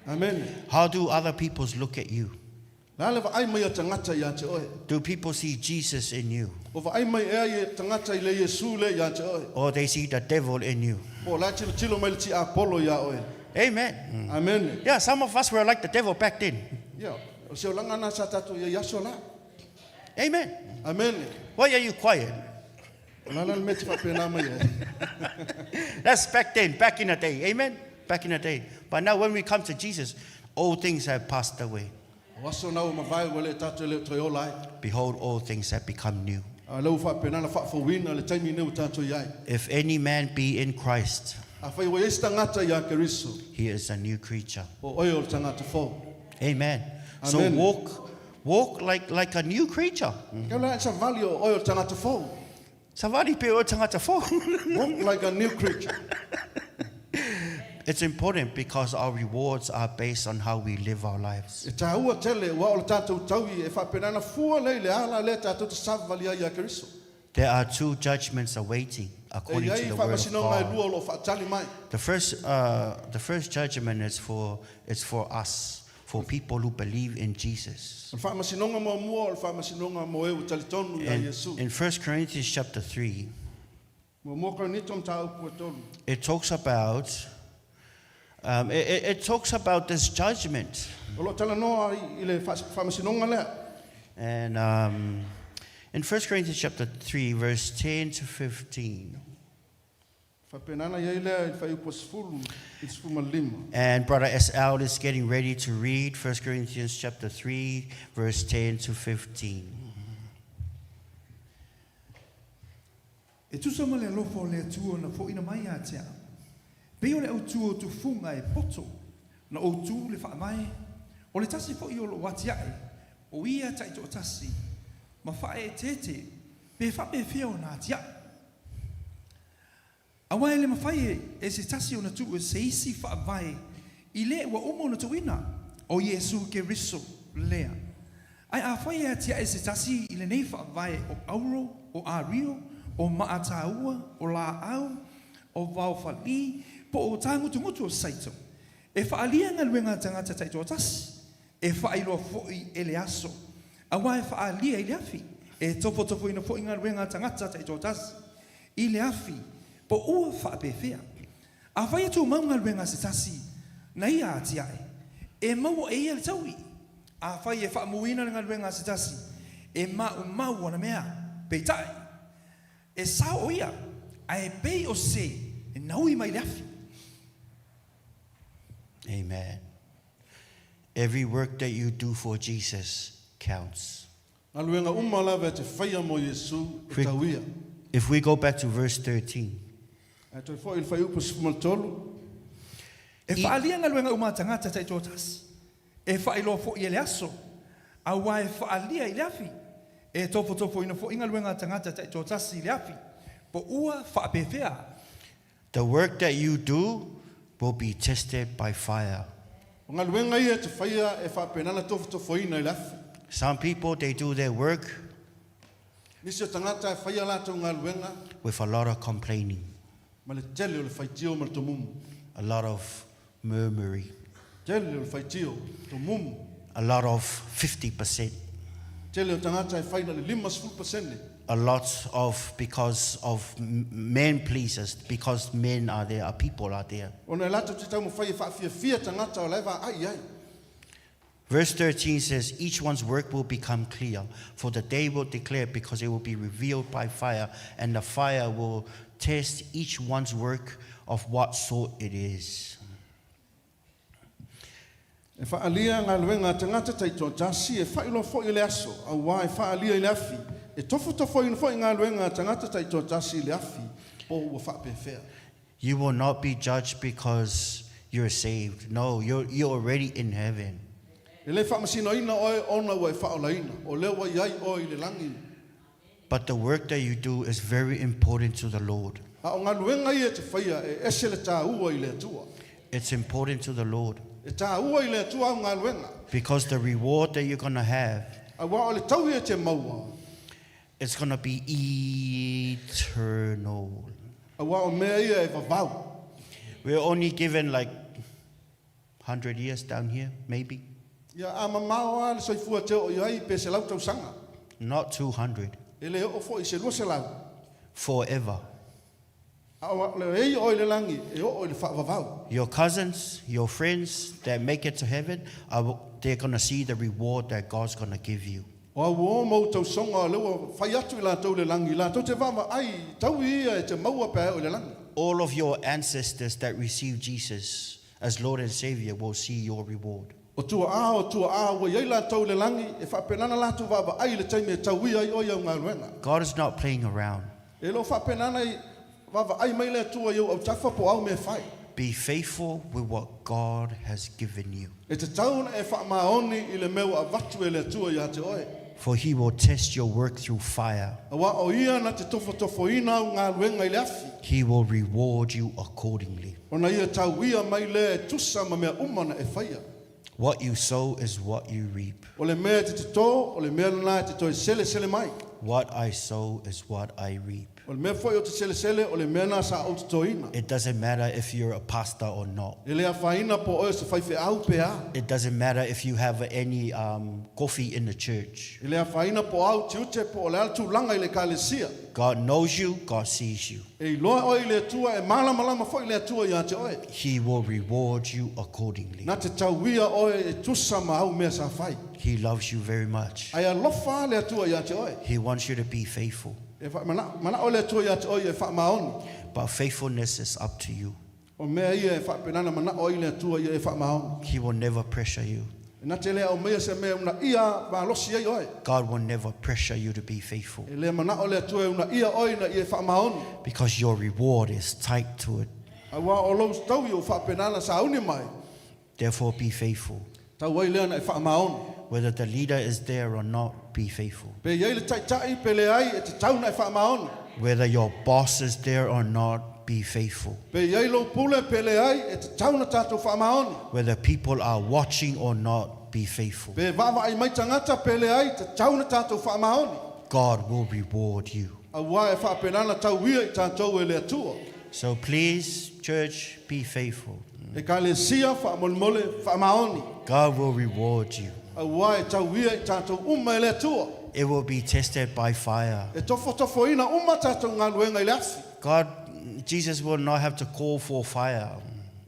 Amen. How do other people look at you? Nā le ai mai a tangata ia te oe. Do people see Jesus in you? O ai mai e tangata i le Yesu le ia te oe. Or they see the devil in you? O la tilo mai le ti Apollo ia oe. Amen. Amen. Yeah, some of us were like the devil back then. Ia, o se o langa na sa tatu ia yaso la. Amen. Amen. Why are you quiet? Nana le meti whapena mai e. That's back then, back in the day. Amen. Back in the day. But now when we come to Jesus, all things have passed away. O aso nau mawai wale tatu le toi olai. Behold, all things have become new. A lau whapena na whawhawina le taimi neu tatu iai. If any man be in Christ, A whai wa esta ngata ia keriso. he is a new creature. O oio le tangata fo. Amen. So Amen. walk like a new creature. Kau la sa vali o oio le tangata fo. Savadi pe o tangata fo. Walk like a new creature. It's important because our rewards are based on how we live our lives. E tāua tele wa o le tātou taui e whapena na fua lei le ala le tātou te savali ia keriso. There are two judgments awaiting E according to iai the word of whamasino mai God. lua lo whaatali mai. The first judgment is for us, for people who believe in Jesus. Le whamasinonga mo mua o le whamasinonga mo e o talitonu ia Yesu. In 1 Corinthians chapter 3, Mo mua kaunito m tāu pua tonu. it talks about this judgment. O lo tala noa i le whamasinonga lea. And in 1 Corinthians chapter 3, verse 10 to 15. Whapenana iai lea i whai upo sifuru i sifuma lima. And Brother S.L. is getting ready to read 1 Corinthians chapter 3, verse 10 to 15. E tusa ma le alofo le atua na fo ina mai a tea. Peo le autu o tu funga e poto. Na autu le wha mai. O le tasi fo i o lo wati ai. O ia tai to tasi. Ma wha e tete. Pe wha pe feo na tia. Awai le mawhai e se tasi o na tu e se isi wha mai. I le ua umo na tuina. O Yesu ke riso lea. Ai a whai a tia e se tasi i le nei wha mai o auro, o a rio, o maataua, o la au, o vau whali, po o tāngutu o saito. E whaalia ngā luenga tangata taito o tasi, e whaailoa fwoi ele aso. A wai whaalia I le afi. E tofo ina fo inga ruenga tangata ta I tō tasi. I le afi. Po ua whaapewhea. A whai atu maunga ruenga se tasi. Na ia ati ai. E mau e ia le taui. A whai e whaamuina ngā ruenga se tasi. E mau ana mea. Peitai. E sao ia. A e pei o se. E naui mai le afi. Amen. Every work that you do for Jesus counts. If we go back to verse 13. E whaalia ngā luenga uma tangata tai tōtas. E whailo fo I le aso. A wai whaalia I le afi. E tofo ina fo inga luenga tangata tai tōtas I le afi. Po ua whaapewhea. The work that you do will be tested by fire. Some people, they do their work with a lot of complaining, a lot of murmuring, a lot of 50%, a lot of because of men pleasers, because men are there, people are there. Verse 13 says, each one's work will become clear, for the day will declare, because it will be revealed by fire, and the fire will test each one's work of what sort it is. You will not be judged because you're saved. No, you're already in heaven. But the work that you do is very important to the Lord. It's important to the Lord. Because the reward that you're going to have, it's going to be eternal. We're only given like 100 years down here, maybe. Not 200. Forever. Your cousins, your friends that make it to heaven, they're going to see the reward that God's going to give you. All of your ancestors that received Jesus as Lord and Savior will see your reward. God is not playing around. Be faithful with what God has given you. For He will test your work through fire. He will reward you accordingly. What you sow is what you reap. What I sow is what I reap. It doesn't matter if you're a pastor or not. It doesn't matter if you have any coffee in the church. God knows you, God sees you. He will reward you accordingly. He loves you very much. He wants you to be faithful. But faithfulness is up to you. He will never pressure you. God will never pressure you to be faithful. Because your reward is tied to it. Therefore, be faithful. Whether the leader is there or not, be faithful. Whether your boss is there or not, be faithful. Whether people are watching or not, be faithful. God will reward you. So please, church, be faithful. God will reward you. Aua e tauia I tātou uma I le atua. it will be tested by fire. E tofo ina uma tātou ngā luenga I le afi. God, Jesus will not have to call for fire.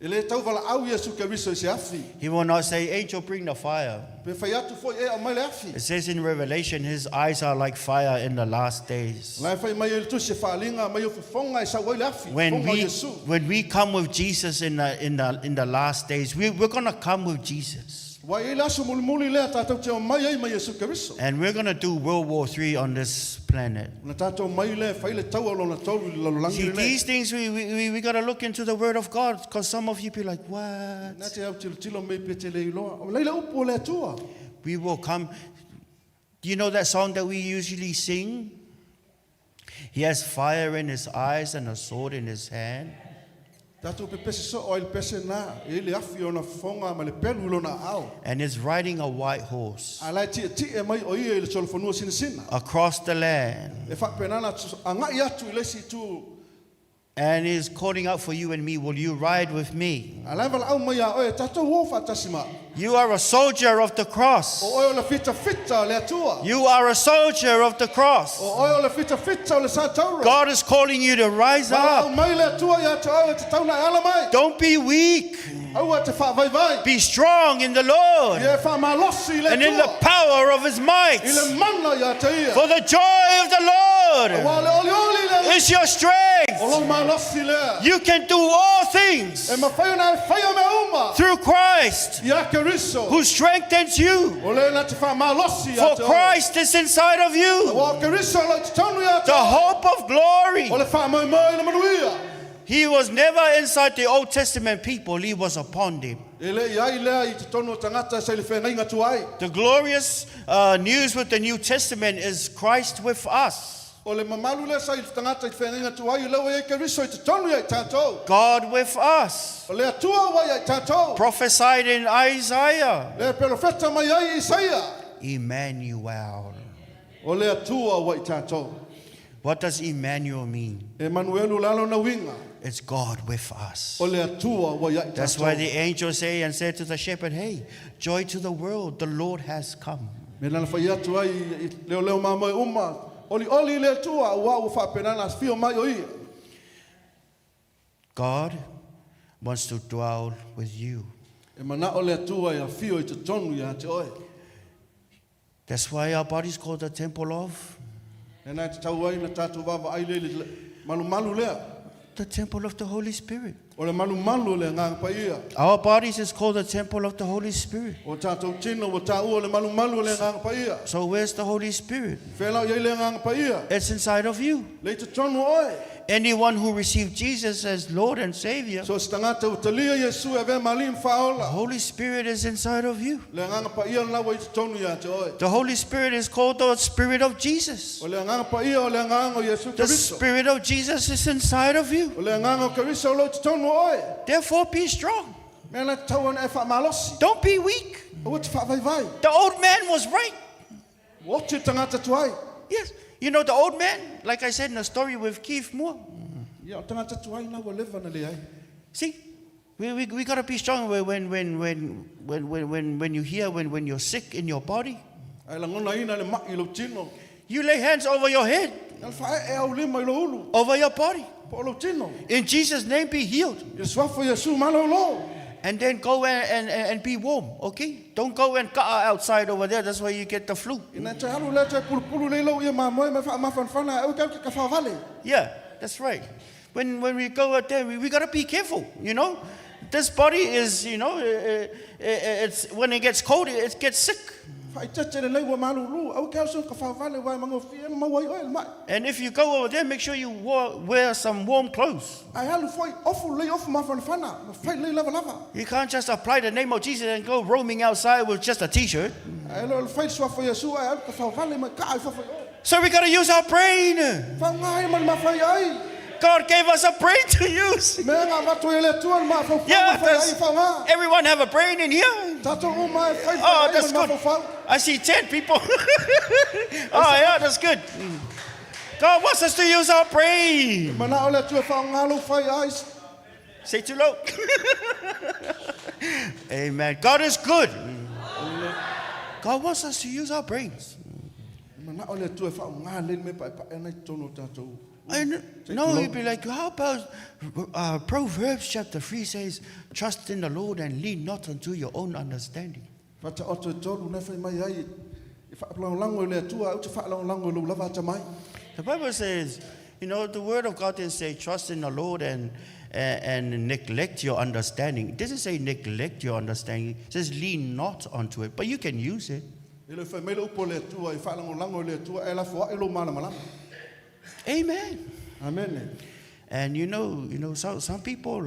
E le tau wala au Yesu Keriso I se afi. He will not say, angel, bring the fire. Pe whai atu foi e a mai le afi. It says in Revelation, his eyes are like fire in the last days. Lai whai mai ele tu se whaalinga mai o whiwhonga I sa wai le afi. Whonga o Yesu. When we come with Jesus in the last days, we're going to come with Jesus. Wai ele aso mulimuli lea tātou te o mai ai mai Yesu Keriso. And we're going to do World War III on this planet. Na tātou mai le whai le tau alo na tau I lalolangi See, le. these things we got to look into the Word of God, because some of you be like, what? Nā te au tilo mei pe te le iloa. O leila upo le atua. We will come. Do you know that song that we usually sing? He has fire in his eyes and a sword in his hand. Tātou pe pese so o il pese nā. E le afi o na whonga ma le pelu ilo na au. And is riding a white horse A lai ti e mai o ia I le tolofonua sina. across the land. E whakpenana a ngai atu I lesi tu. And is calling out for you and me, will you ride with me? A lai wala au mai a oe tātou o whatasima. You are a soldier of the cross. O oe o le fita le atua. You are a soldier of the cross. O oe o le fita o le sātauro. God is calling you to rise Au up. mai le atua ia te au e te tauna e ala mai. Don't be weak. Au a te whaavai. Be strong in the Lord Ia whaamalosi le and in the tua. power of his might. I le mana ia te ia. For the joy of the Lord Wa le oli le. is your strength. O lo malosi lea. You can do all things E mawhai na e whaia me uma. through Christ Ia Keriso. who strengthens you. O le na te whaamalosi For ia te au. Christ is inside of you, Wa Keriso lo te taunu ia te the au. hope of glory. O le whaamai le manuia. He was never inside the Old Testament people, he was upon them. E le iai lea I te tonu o tangata sa I le whenai ngatu ai. The glorious news with the New Testament is Christ with us, O le mamalu le sa I le tangata I whenai ngatu ai. Lau e Keriso I te tonu ia I tātou. God with us, O le atua wai ai tātou. prophesied in Isaiah, Le profeta mai ai Isaia. Emmanuel. O le atua wai tātou. What does Emmanuel mean? E manuelu lalo na winga. It's God with us. O le atua wai ai That's why tātou. the angel said to the shepherd, hey, joy to the world, the Lord has come. Me lana whai atu ai I leo leo mamai uma. Oli le atua ua ua whapenana fio mai o ia. God wants to dwell with you. E mana o le atua ia fio I te tonu ia te oe. That's why our body is called the temple of E nai te tau ai na tātou wawa ai le malu lea. the temple of the Holy Spirit. O le malu le ngā pa ia. Our bodies is called the temple of the Holy Spirit. O tātou tino o tā ua le malu le ngā pa ia. So where's the Holy Spirit? Whelau iai le ngā pa ia. It's inside of you. Le te tonu oe. Anyone who received Jesus as Lord and Savior, So se tangata o talia Yesu e ve malim the whaola. Holy Spirit is inside of you. Le ngā pa ia lawa I te tonu ia te oe. The Holy Spirit is called the Spirit of Jesus. O le ngā pa ia o le ngā o Yesu The Keriso. Spirit of Jesus is inside of you. O le ngā o Keriso o lo te tonu oe. Therefore, be strong. Me na tau ana e whaamalosi. Don't be weak. O te whaavai. The old man was right. O te tangata tuai. Yes. You know, the old man, like I said in the story with Keith Moore. Ia o tangata tuai lawa lewa na le ai. See, we got to be strong when you hear, when you're sick in your body. Ai la ngona ina le mai lo tino. You lay hands over your head, Al whae e au lima I lo ulu. over your body. Po lo tino. In Jesus' name, be healed. I swafo Yesu malo lo. And then go and be warm, okay? Don't go and cut outside over there. That's why you get the flu. Ina te halu le te pulu le lo ia mamoe me whaamawhanwhana. Au ka whaavale. Yeah, that's right. When we go out there, we got to be careful, you know? This body is, you know, it's when it gets cold, it gets sick. Whai tete le leiwa malulu. Au ka so ka whaavale wai mango fia mawai oe mai. And if you go over there, make sure you wear some warm clothes. Ai halu foi ofu le ofu mawhanwhana. Whai le lava. You can't just apply the name of Jesus and go roaming outside with just a t-shirt. Ai lo whai swafo Yesu ai ka whaavale mai ka ai whawhai oe. So we got to use our brain. Whangai man mawhai ai. God gave us a brain to use. Me ngā watu e le tuan ma whawhai Yeah, ai whanga. everyone have a brain in here. Tato o mai whai Oh, whai that's man good. whawhai. I see 10 people. Oh, yeah, that's good. God wants us to use our brain. Mana o le tua whaongalo whai ai. Say too low. Amen. God is good. God wants us to use our brains. Mana o le atua e whaunga le me pa e nei tono tātou. And no, you'd be like, how about Proverbs chapter 3 says, trust in the Lord and lean not unto your own understanding. Pata o te tolu ne whai mai ai. I whaalango le atua, au te whaalango le lava ta mai. The Bible says, you know, the word of God didn't say trust in the Lord and neglect your understanding. It doesn't say neglect your understanding. It says lean not onto it, but you can use it. Amen. Amen. And you know, some people,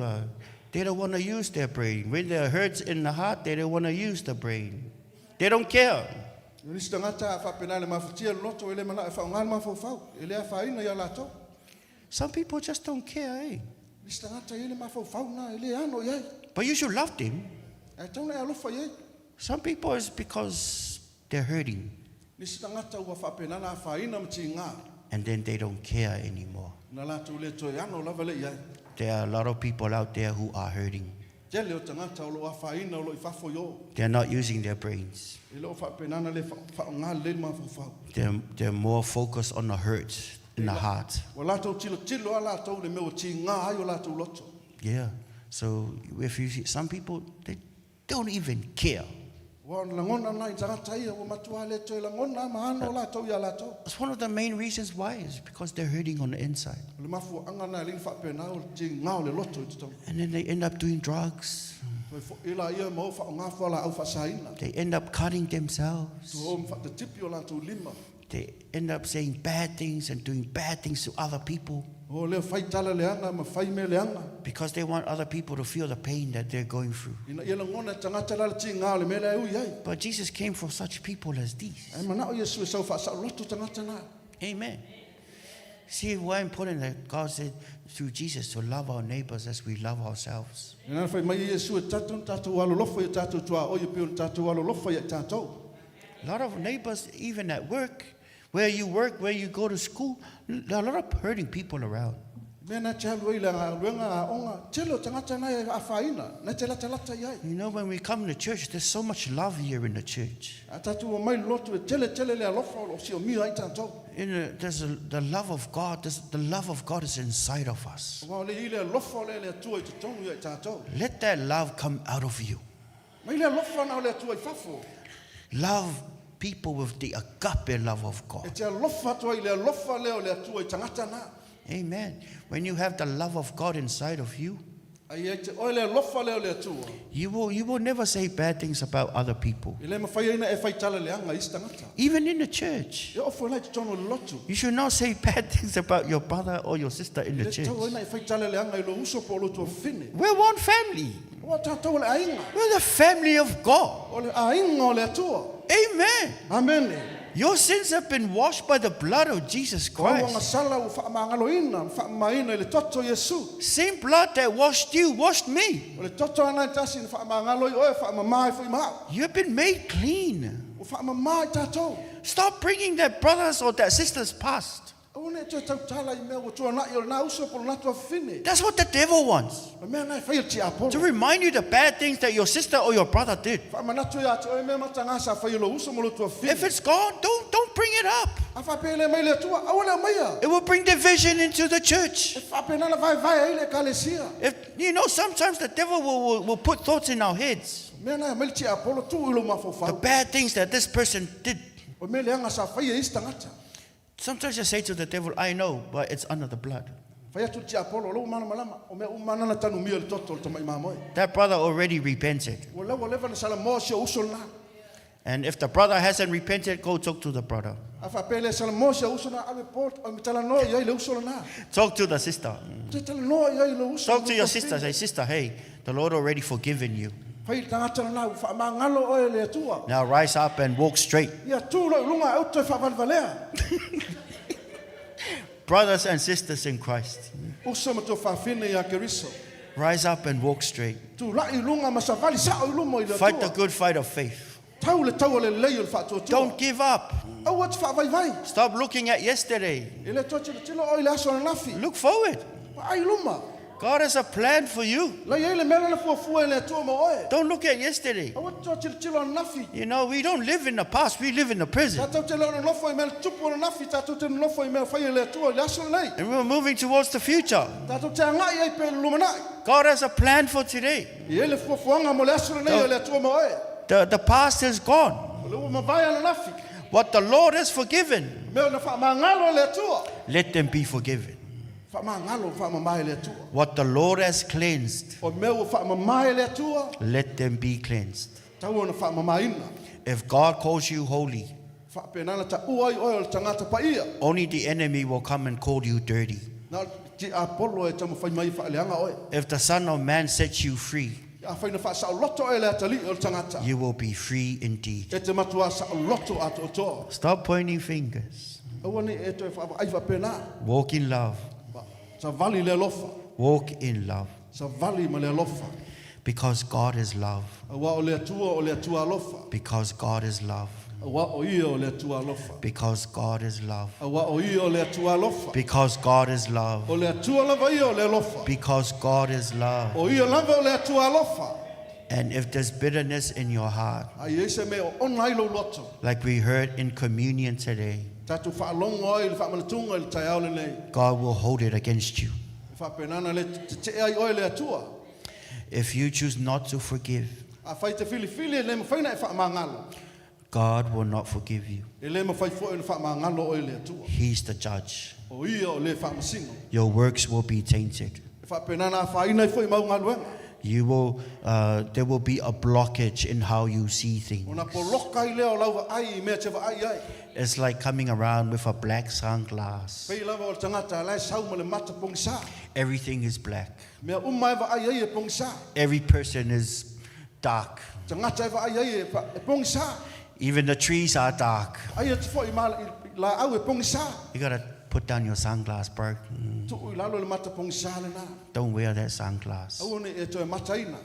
they don't want to use their brain. When there hurts in the heart, they don't want to use the brain. They don't care. Some people just don't care, eh? But you should love them. Some people is because they're hurting. And then they don't care anymore. There are a lot of people out there who are hurting. They're not using their brains. They're more focused on the hurt in the heart. Yeah. So if you see some people, they don't even care. It's one of the main reasons why is because they're hurting on the inside. And then they end up doing drugs. They end up cutting themselves. They end up saying bad things and doing bad things to other people. Because they want other people to feel the pain that they're going through. But Jesus came for such people as these. Amen. See why important that God said through Jesus to love our neighbors as we love ourselves. A lot of neighbors, even at work, where you work, where you go to school, there are a lot of hurting people around. You know, when we come to church, there's so much love here in the church. There's the love of God. The love of God is inside of us. Let that love come out of you. Love people with the agape love of God. Amen. When you have the love of God inside of you, you will never say bad things about other people. Even in the church, you should not say bad things about your brother or your sister in the church. We're one family. We're the family of God. Amen. Amen. Your sins have been washed by the blood of Jesus Christ. Same blood that washed you, washed me. You've been made clean. Stop bringing that brothers or that sisters past. That's what the devil wants. To remind you the bad things that your sister or your brother did. If it's gone, don't bring it up. It will bring division into the church. If you know, sometimes the devil will put thoughts in our heads. The bad things that this person did. Sometimes I say to the devil, I know, but it's under the blood. That brother already repented. And if the brother hasn't repented, go talk to the brother. Talk to the sister. Talk to your sister. Say, sister, hey, the Lord already forgiven you. Now rise up and walk straight. Brothers and sisters in Christ, rise up and walk straight. Fight the good fight of faith. Don't give up. Stop looking at yesterday. Look forward. God has a plan for you. La ye le mena na fuafua le atua mo oe. Don't look at yesterday. Awa toa tilo nafi. You know, we don't live in the past, we live in the present. Tātou te leo na nofo I mea tupu na nafi, tātou te nofo I mea whaia le atua le aso nei. And we're moving towards the future. Tātou te angai ai pe lumanai. God has a plan for today. I ele fuafuanga mo le aso nei le atua mo oe. The past is gone. O le ua mawaya na nafi. What the Lord has forgiven, Mea na whaamangalo le atua. let them be forgiven. Whaamangalo whaamamai le atua. What the Lord has cleansed, O mea ua whaamamai le atua. let them be cleansed. Tau ona whaamamaina. If God calls you holy, Whaapenana ta ua I oe o le tangata paia. only the enemy will come and call you dirty. Na ti apolo e tamu whai mai whaaleanga oe. If the Son of Man sets you free, A whaina wha sa loto e le atali o le tangata. you will be free indeed. E te matua sa loto ato o toa. Stop pointing fingers. Aua ni e toi wha ai whapena. Walk in love. Sa vali le lofa. Walk in love. Sa vali ma le lofa. Because God is love. Awa o le atua lofa. Because God is love. Awa o ia o le atua lofa. Because God is love. Awa o ia o le atua lofa. Because God is love. O le atua lava ia o le lofa. Because God is love. O ia lava o le atua lofa. And if there's bitterness in your heart, Ai ese me o onai lo loto. like we heard in communion today, Tatu whaalongo ai le whaamanatunga i le tai au le nei. God will hold it against you. Whapenana le te ai oe le atua. If you choose not to forgive, A whai te fili e le mawhaina e whaamangalo. God will not forgive you. E le mawhai fo e le whaamangalo oe le atua. He's the judge. O ia o le whaamasingo. Your works will be tainted. E whapenana a whaina i fo i maungaluenga. There will be a blockage in how you see things. Ona po loka I leo lauwa ai I mea te wa ai. It's like coming around with a black sunglass. Pei lava o le tangata lai sau ma le mata pongsa. Everything is black. Mea umai wa ai e pongsa. Every person is dark. Tangata e wa ai e pongsa. Even the trees are dark. Ai e te fo I la au e pongsa. You gotta put down your sunglass, bro. Tu I lalo le mata pongsa le na. Don't wear that sunglass. Au ne e toi mataina.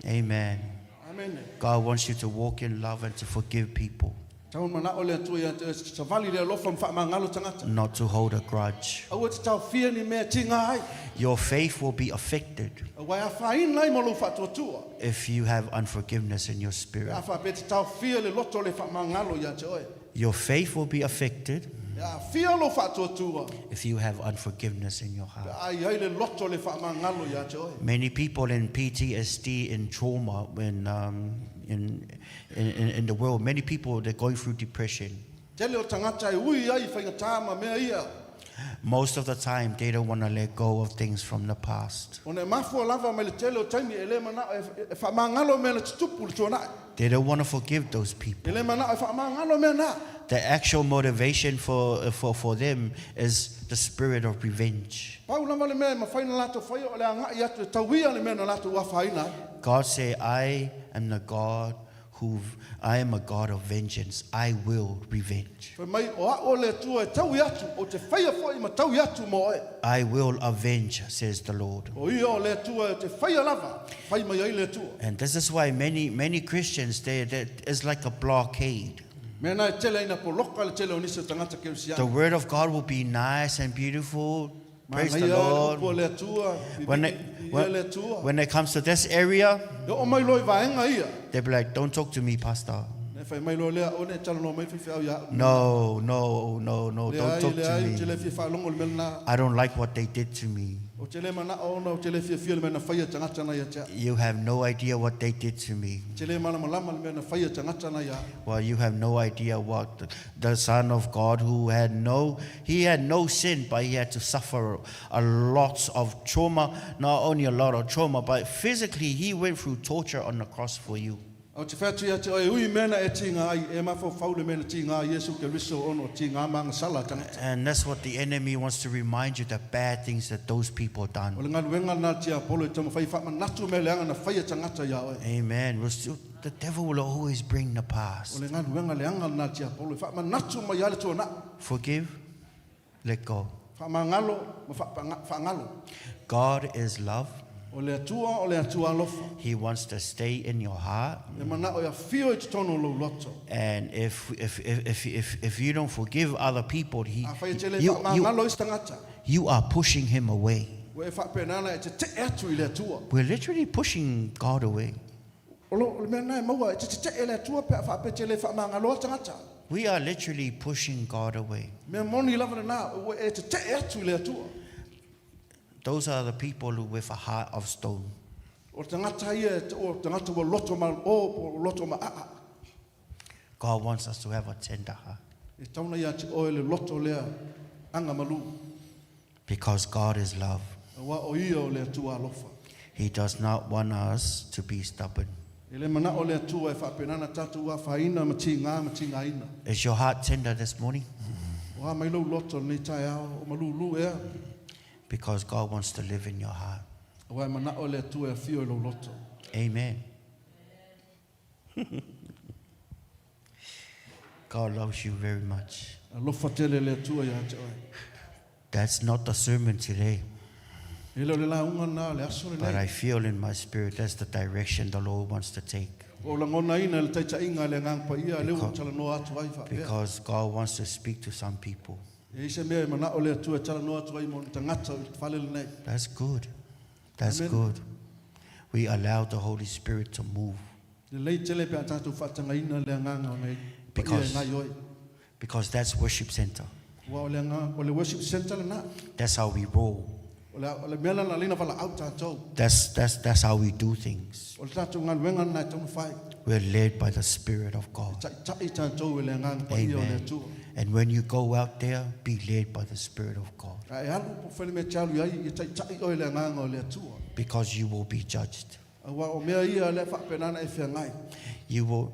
Amen. Amen. God wants you to walk in love and to forgive people, Tau mana o le atu ia te savali le lofa mfa mangalo tangata. not to hold a grudge. Au e te tau fia ni mea tinga ai. Your faith will be affected Au ai a whaina I mo lo whatuatua. if you have unforgiveness in your A spirit. wha te tau fia le loto le wha mangalo ia te oe. Your faith will be affected A fia lo whatuatua. if you have unforgiveness in your heart. Ai le loto le wha mangalo ia te oe. Many people in PTSD, in trauma, when in the world, many people they're going through depression. Tele o tangata e ui ai whainga ma mea ia. Most of the time, they don't want to let go of things from the past. O ne mafua lava me le tele o taimi e le mana e wha mangalo me le tutupu le tuanai. They don't want to forgive those E people. le mana e wha mangalo me na. The actual motivation for them is the spirit of revenge. Pau lama le mea ma whaina lato whai o le angai atu e tauia le mea na lato ua whaina. God said, I am a God of vengeance. I will revenge. Whai mai o a o le tua e taui atu o te whaia fwoi ma taui atu mo e. I will avenge, says the Lord. O ia o le tua e te whaia lava. Whai mai ai le tua. And this is why many Christians, it's like a blockade. Mea nai tele ina po loka le tele o nisa tangata ke usiana. The word of God will be nice and beautiful. Praise the Mai ai Lord. o le tua. When it comes to this area, E o mai loi vaenga ia. they'll be like, don't talk to me, Pastor. Ne whai mai loi lea o ne tala no mai whiwhi au ia. No, don't talk Le to ai te me. le fia whalongo le mena. I don't like what they did to me. O te le mana o na o te le fia le mena whaia tangata na ia tea. You have no idea what they did to me. Te le mana malama le mena whaia tangata na ia. Well, you have no idea what the Son of God who had no sin, but he had to suffer a lot of trauma, not only a lot of trauma, but physically he went through torture on the cross for you. O te whatu ia te oi ui mena e tinga ai, e mafo whaule mena tinga ai, Yesu ke riso ono tinga manga sala tangata. And that's what the enemy wants to remind you, the bad things that those people O done. le ngaluenga na tia polo i tamu whai whama natu me leanga na whaia tangata ia oe. Amen. The devil will always bring the O past. le ngaluenga leanga na tia polo i whama natu mai ale tō na. Forgive, let go. Whama ngalo, ma whangalo. God is love. O le atua alofa. He wants to stay in your heart. E mana o ia fio I te tono lo loto. And if you don't forgive other people, A whai te le whama ngalo I tangata. you are pushing him away. Ua e whapenana e te atu I le atua. We're literally pushing God away. Olo le mea nai maua e te le atua pe a whapete le whamangaloa tangata. We are literally pushing God away. Mea moni lava na ua e te atu I le atua. Those are the people who with a heart of stone. O tangata ia o tangata ua loto ma a. God wants us to have a tender heart. E tauna ia te oe le loto lea anga malu. Because God is love. Wa o ia o le atua alofa. He does not want us to be stubborn. E le mana o le atua e whapenana tatu wa whaina ma tinga ina. Is your heart tender this morning? Wa mai lau loto nei tai ao o malulu ea. Because God wants to live in your heart. Wa mana o le atua e fio I lau loto. Amen. God loves you very much. Alofa tele le atua ia te oe. That's not the sermon today. E leo le la unga na le aso le But nei. I feel in my spirit that's the direction the Lord wants to take. O la ngona ina le taita inga le ngang pa ia leo tala no atu ai wha. Because God wants to speak to some people. E ise mea mana o le atua tala no atu ai mo tangata o whale le nei. That's good. That's Amen. good. We allow the Holy Spirit to move. Le lei tele pe atatu whatanga ina le nganga o nei. Because- Ngai oi. Because that's worship center. Wa o le nganga o le worship center le na. That's how we roll. O le mea lana lina wala au tātou. That's how we do things. O le tātou ngā luenga nai taunu whai. We're led by the Spirit of God. Tai tātou e le nganga pa ia o le Amen. atua. And when you go out there, be led by the Spirit of God. E alu po whele mea chalu ai I tai o le nganga o le atua. Because you will be judged. Wa o mea ia le whapenana e whia ngai.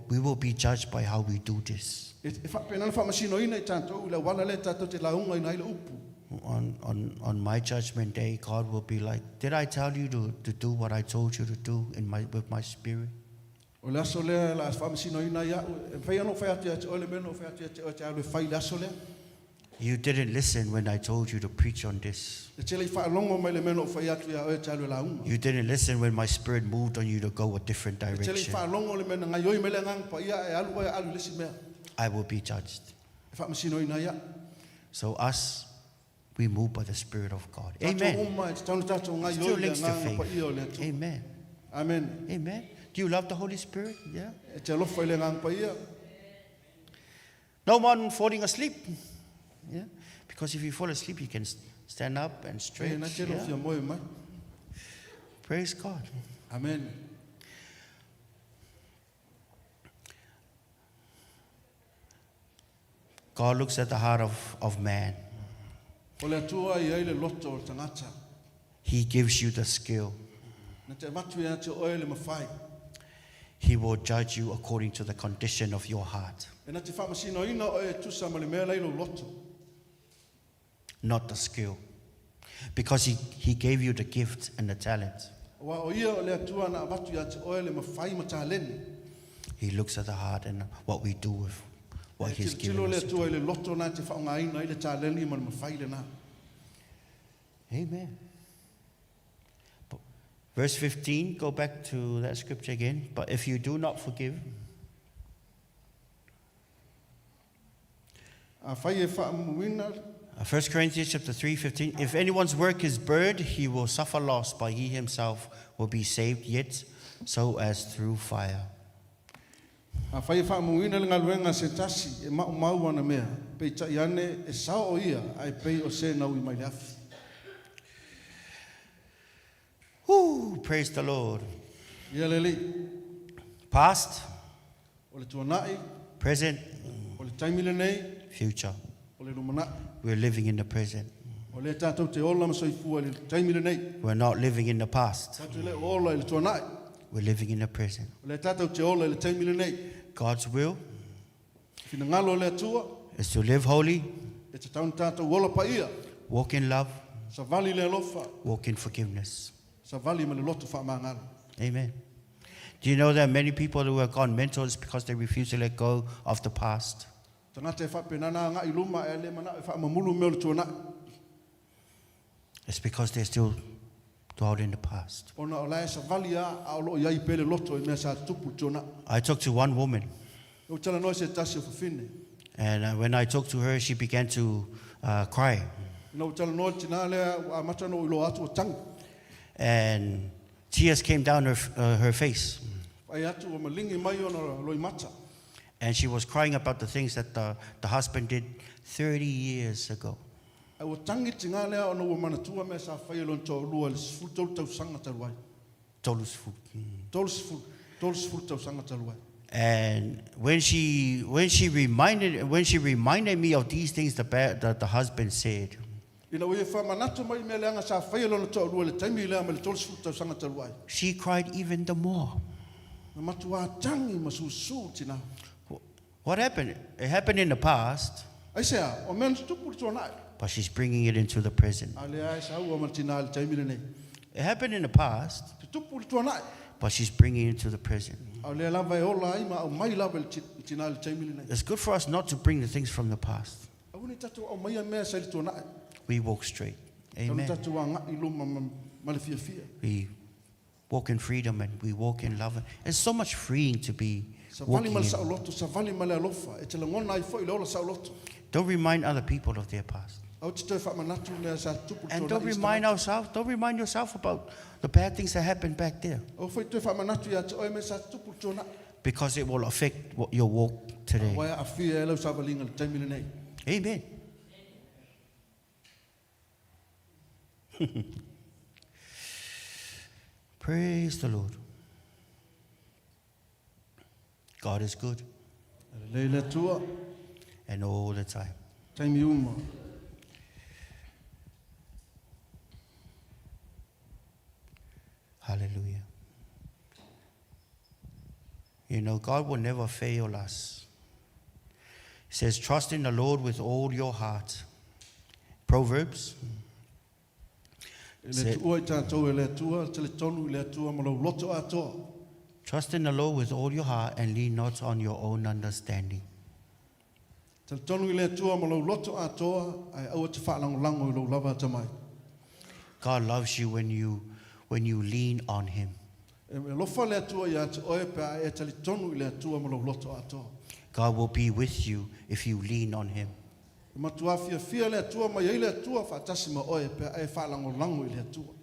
We will be judged by how we do this. E whapenana whamasino ina I tātou le wala le tātou te launga ina I le upu. On my judgment day, God will be like, did I tell you to do what I told you to do with my spirit? O le aso lea la whamasino ina ia. E whai anō whai ati ati o le meno whai ati ati o te alu e whai le aso lea. You didn't listen when I told you to preach on this. E tele I whaalongo mai le meno whai ati o te alu e launga. You didn't listen when my spirit moved on you to go a different E tele I direction. whaalongo le mena ngai oi me le ngang pa ia e alu e alu lesi mea. I will be judged. E whamasino ina ia. So us, we move by the Spirit of God. Tātou Amen. uma e te taunu tātou ngai Still oi le links to nganga pa faith. ia o le atua. Amen. Amen. Amen. Do you love the Holy Spirit? Yeah. E te alofa I le ngang pa ia. No one falling asleep. Yeah. Because if you fall asleep, you can stand up and E stretch. na te Yeah. lofia moe mai. Praise God. Amen. God looks at the heart of man. O le atua I ai le loto o tangata. He gives you the skill. Na te matu ia te oe le mawhai. He will judge you according to the condition of your heart, E na te whamasino ina o e tusa ma le mea leilo loto. not the skill. Because he gave you the gift and the talent. Wa o ia o le atua na matu ia te oe le mawhai ma tāleni. He looks at the heart and what we do with what E he's te given tilo le us. atua I le loto na te whaonga ina I le tāleni ma le mawhai le na. Amen. Verse 15, go back to that scripture again. But if you do not forgive, A whai e whaamuina. 1 Corinthians chapter 3:15, if anyone's work is burned, he will suffer loss, but he himself will be saved, yet so as through fire. A whai e whaamuina le ngaluenga se tasi e mau ana mea. Pei tai ane e sao o ia ai pei o se nau I mai le afi. Woo, praise the Lord. Ia le li. Past, O le tuanai. present, O le taimile nei. future. O le lumana. We're living in the present. O le tātou te ola ma soifua le taimile nei. We're not living in the past. Tātou le ola I le tuanai. We're living in the present. O le tātou te ola I le taimile nei. God's will Fina ngalo le atua. is to live holy, E te taunu tātou ola pa ia. walk in love, Sa vali le alofa. walk in forgiveness. Sa vali ma le lotu whaamangalo. Amen. Do you know there are many people who have gone mental is because they refuse to let go of the past? Tangata e whapenana ngā I luma e le mana e whaamamulu me o le tuanai. It's because they're still dwelled in the past. Ona o lai sa vali a o loo iai pele loto I mea sa tupu tuanai. I talked to one woman, O tala noi se tasi o whawhine. and when I talked to her, she began to cry. Ina utala no tina le a mata no ilo atu o tangi. And tears came down her face. Ai atu o malingi mai ona loi mata. And she was crying about the things that the husband did 30 years ago. Ai o tangi tinga le ona o manatua me sa fai lon to lua le sfu tolu tau sanga taluai. Tolusfu. Tolu sfu tau sanga taluai. And when she reminded me of these things that the husband said, Ina ue fa manatu mai me le anga sa fai lon to lua le taimi le ama le tolu sfu tau sanga taluai. she cried even the more. Na matua tangi masusu tina. What happened? It happened in the past, Ai sea o men stupu to na. but she's bringing it into the present. Ale ai sa o matina le taimi le nei. It happened in the past, Stupu to na. but she's bringing it into the present. Ale lava e ola ai ma o mai lava le tina le taimi le nei. It's good for us not to bring the things from the past. Au ni tatu o mai me sa le to na. We walk straight. Amen. Amen. Tatu anga i luma ma le fia fia. We walk in freedom and we walk in love. It's so much freeing to be Sa vali walking ma le in. sa loto, sa vali ma le alofa. E te langona ai foi le ola sa loto. Don't remind other people of their past. Au te te fa manatu le sa tupu And to don't remind yourself about the bad things that happened back there, Au foi te fa manatu ya te oi me sa tupu to na. because it will affect your walk today. Wa a fia e lau sa valinga le taimi le nei. Amen. Praise the Lord. God is good, Le le tua, and all the time. taimi uma. Hallelujah. You know, God will never fail us. He says, trust in the Lord with all your heart. Proverbs. Le tua i tātou e le tua, te le tonu i le tua ma lau loto a toa. Trust in the Lord with all your heart and lean not on your own understanding. Te le tonu i le tua ma lau loto a toa, ai au te whaalango lango i lau lava tamai. God loves you when you lean on Him. E me lofa le tua ia te oe pe e te le tonu i le tua ma lau loto a toa. God will be with you if you lean on Him. E matua fia fia le tua ma iei le tua whaatasi ma oe pe e whaalango lango i le tua.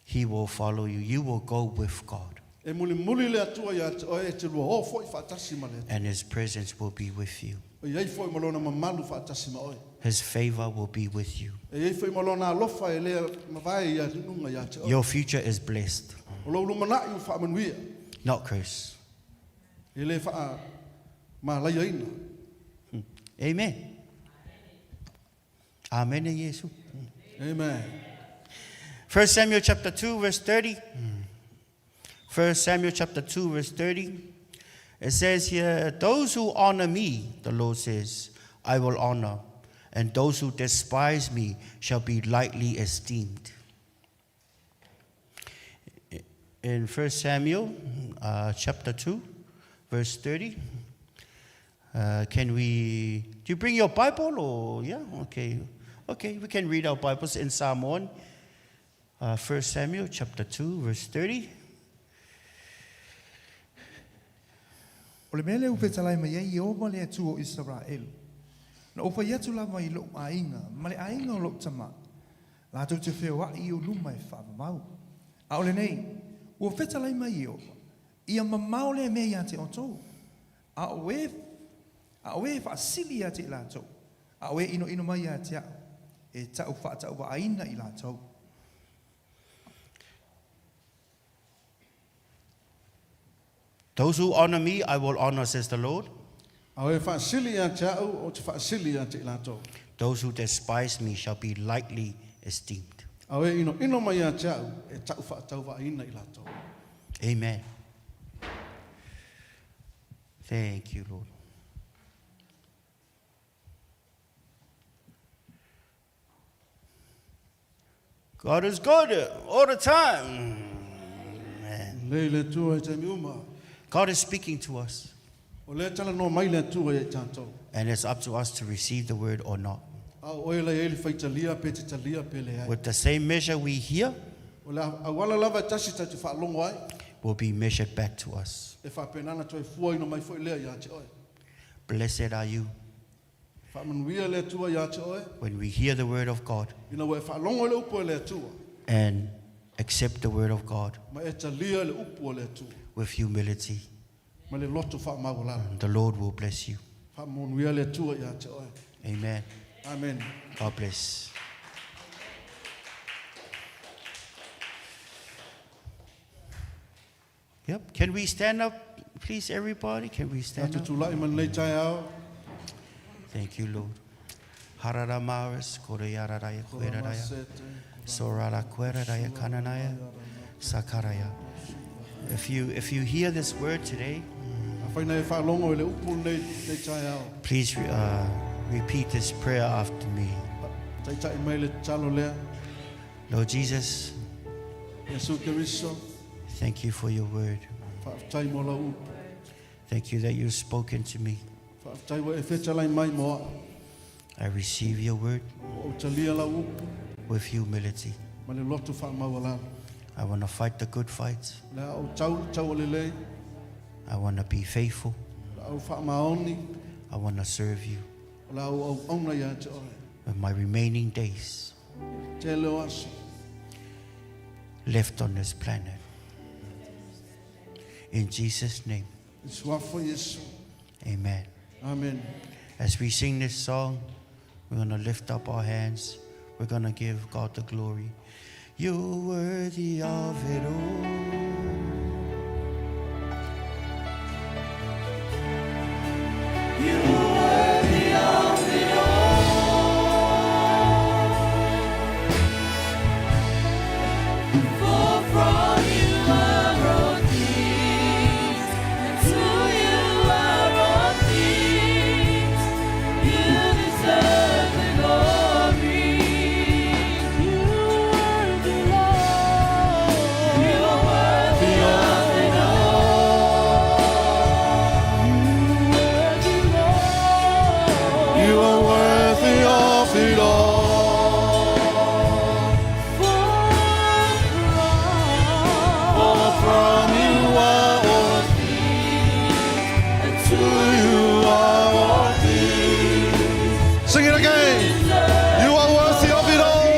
He will follow you. You will go with God. E muli le tua ia te oe e te lua o foi whaatasi ma le tua. And His presence will be with you. E iei foi malona ma malu whaatasi ma oe. His favor will be with you. E iei foi malona alofa e lea mawai ia rinunga ia te oe. Your future is blessed, O lau lumana i u whaamanuia. not cursed. E le wha ma lai aina. Amen. Amen, Jesus. Amen. 1 Samuel chapter 2, verse 30. 1 Samuel chapter 2, verse 30. It says here, those who honor me, the Lord says, I will honor, and those who despise me shall be lightly esteemed. In 1 Samuel chapter 2, verse 30. Do you bring your Bible or, yeah, okay. Okay, we can read our Bibles in Samoan. 1 Samuel chapter 2, verse 30. O le mele upe talai mai ai o ma le atu o Israel. Na upa iatu lava I lo ainga, ma le ainga o lo tama. La tau te whea I o luma e whaamau. A o le nei, ua whetalai mai o. Ia mamau le mea ia te o tau. A o e whaasili ia te I la tau. A o e ino mai ia te au. E tau whaatau wa aina I la tau. Those who honor me, I will honor, says the Lord. Au e whaasili ia te au, o te whaasili ia te ilato. Those who despise me shall be lightly esteemed. Au e ino mai ia te au, e tau whaatau wa aina ilato. Amen. Thank you, Lord. God is good all the time. Amen. Le tua e te miuma. God is speaking to us, O le tala no mai le tua e tātou. and it's up to us to receive the word or not. Au oe le ele whaitalia pe te talia pe le ai. With the same measure we hear, O le awala lava tasi ta te whaalongo ai. will be measured back to us. E whapenana toi fua ino mai fwoi lea ia te oe. Blessed are you Whamanuia le atua ia te oe. when we hear the word of God Ina ue whaalongo le upo le atua. and accept the word of God Ma e talia le upo le atua. with humility, Ma le loto whaamawalala. the Lord will bless you. Whamanuia le atua ia te oe. Amen. Amen. God bless. Yep. Can we stand up, please, everybody? Can we Ia stand te up? tūlai man nei tai ao. Thank you, Lord. Harara maris, kore yararaya, kweraraya, Masete. sorara kweraraya, kananaya, sakaraya. If you hear this word today, A whaina e whaalongo le upo nei tai ao. please repeat this prayer after me. Tai tai mai le talo lea. Lord Jesus, Yesu Keriso. thank you for your word. Whaatai mo la upo. Thank you that you've spoken to me. Whaatai wa e whetalai mai moa. I receive your word O talia la upo. with humility. Ma le loto whaamawalala. I want to fight the good fight. Le au tau le lei. I want to be faithful. Le au whaamaoni. I want to serve you Le au auna ia te oe. with my remaining days Te leo aso. left on this planet. In Jesus' name, I suafo Yesu. amen. Amen. As we sing this song, we're going to lift up our hands. We're going to give God the glory. You're worthy of it all. Sing it again. You are worthy of it all.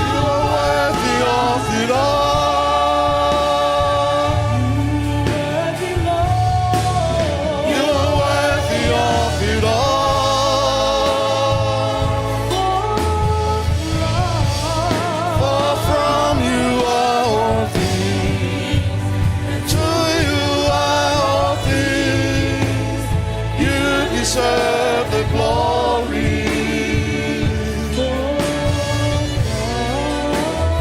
You are worthy of it all. You are worthy of it all. For from you are all things, to you are all things. You deserve the glory.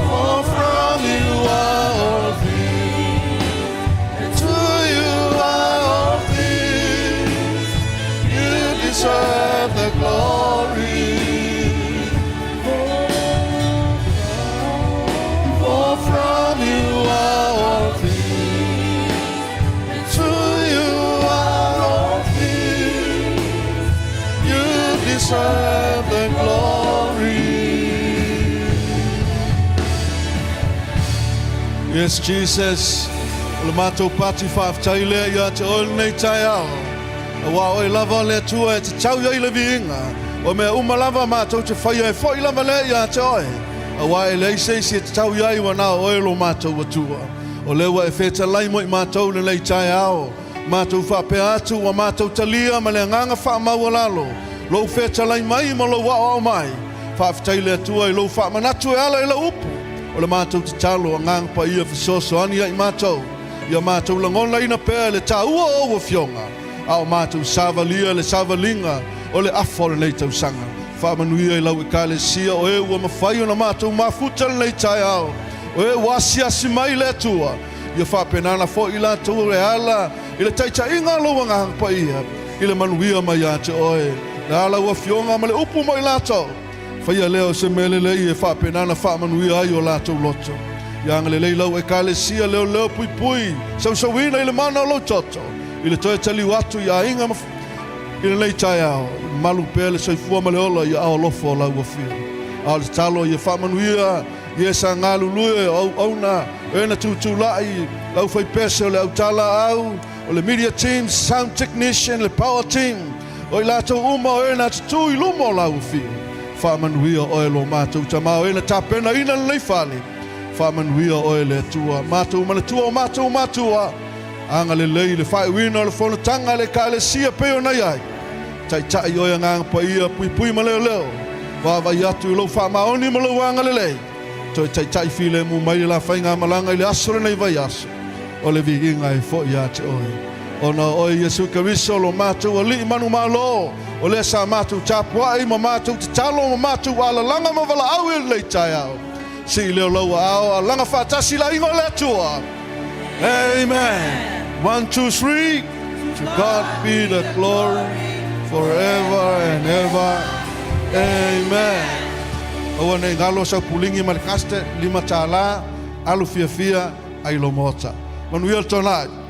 For from you are all things, and to you are all things. You deserve the glory. For from you are all things, and to you are all things. You deserve the glory. Yes, Jesus. Le matou pati whaaftai lea ia te oil nei tai ao. A wā oi lava le tua e te tau iai le viinga. O mea uma lava matou te whaia e fwoi lava le ia te oi. A wā e lei seisi e te tau iai wa nā oil o matou atua. O lewa e wheta lai mo I matou le nei tai ao. Matou whapea atu wa matou talia ma le nganga whaamaua lalo. Lou wheta lai mai ma lo wa o mai. Whaaftai le atua I lou whaamanatu e ala I la upu. O le matou te talo a ngang pa ia fisoso ani ai matou. Ia matou langona ina pea le taua o fionga. Ao matou savalia le savalinga o le afo le nei tausanga. Whaamanuia I lau e kalesia o e ua mawhai o na matou mafuta le nei tai ao. O e wasiasi mai le atua. Ia whapenana fo I la tua re ala. I le taita inga loa ngang pa ia. I le manuia mai a te oe. Le ala ua fionga ma le upu mo I la tau. Whaia leo se mele le I e whapenana whaamanuia ai o la tau loto. Ianga le leilau e kalesia leo leo pui pui. Sausawina I le mana o lo toto. I le toe tali watu I a inga I le nei tai ao. Malu pēr le soifua ma le ola I a ao lofo o lau wafia. Ao le talo I e whaamanuia. I e sa ngā lulue au na. E na tūtū lai. Lau whai pese o le au tala au. o le media team, sound technician, le power team. O i lātou uma o e na tutu i lumo lau fio. Whamanuia o e lo mātou tamau e na tāpena ina nei whale. Whamanuia o e le atua. Mātou manatua o mātou mātua. Anga le lei le whai wina o le whanatanga le ka le sia peo nei ai. Tai tai o e nganga pa ia pui pui ma leo leo. Wawai atu i lo whamaoni ma lo anga le lei. Toi tai tai file mu mai la whainga malanga i le asore nei vai aso. O le vi inga e fo ia te oi. Ona o Yesu Karisto lo mātou ali manu malo. O le sa mātou tāpuai ma mātou te talo ma mātou ala langa ma wala au e lei tai au. Si leo lau au a langa whātasi la ingo le atua. Amen. 1, 2, 3. To God be the glory forever and ever. Amen. O nei ngalo sa pulingi malikaste lima tala alu fia fia ai lo mota. Manuel tonight.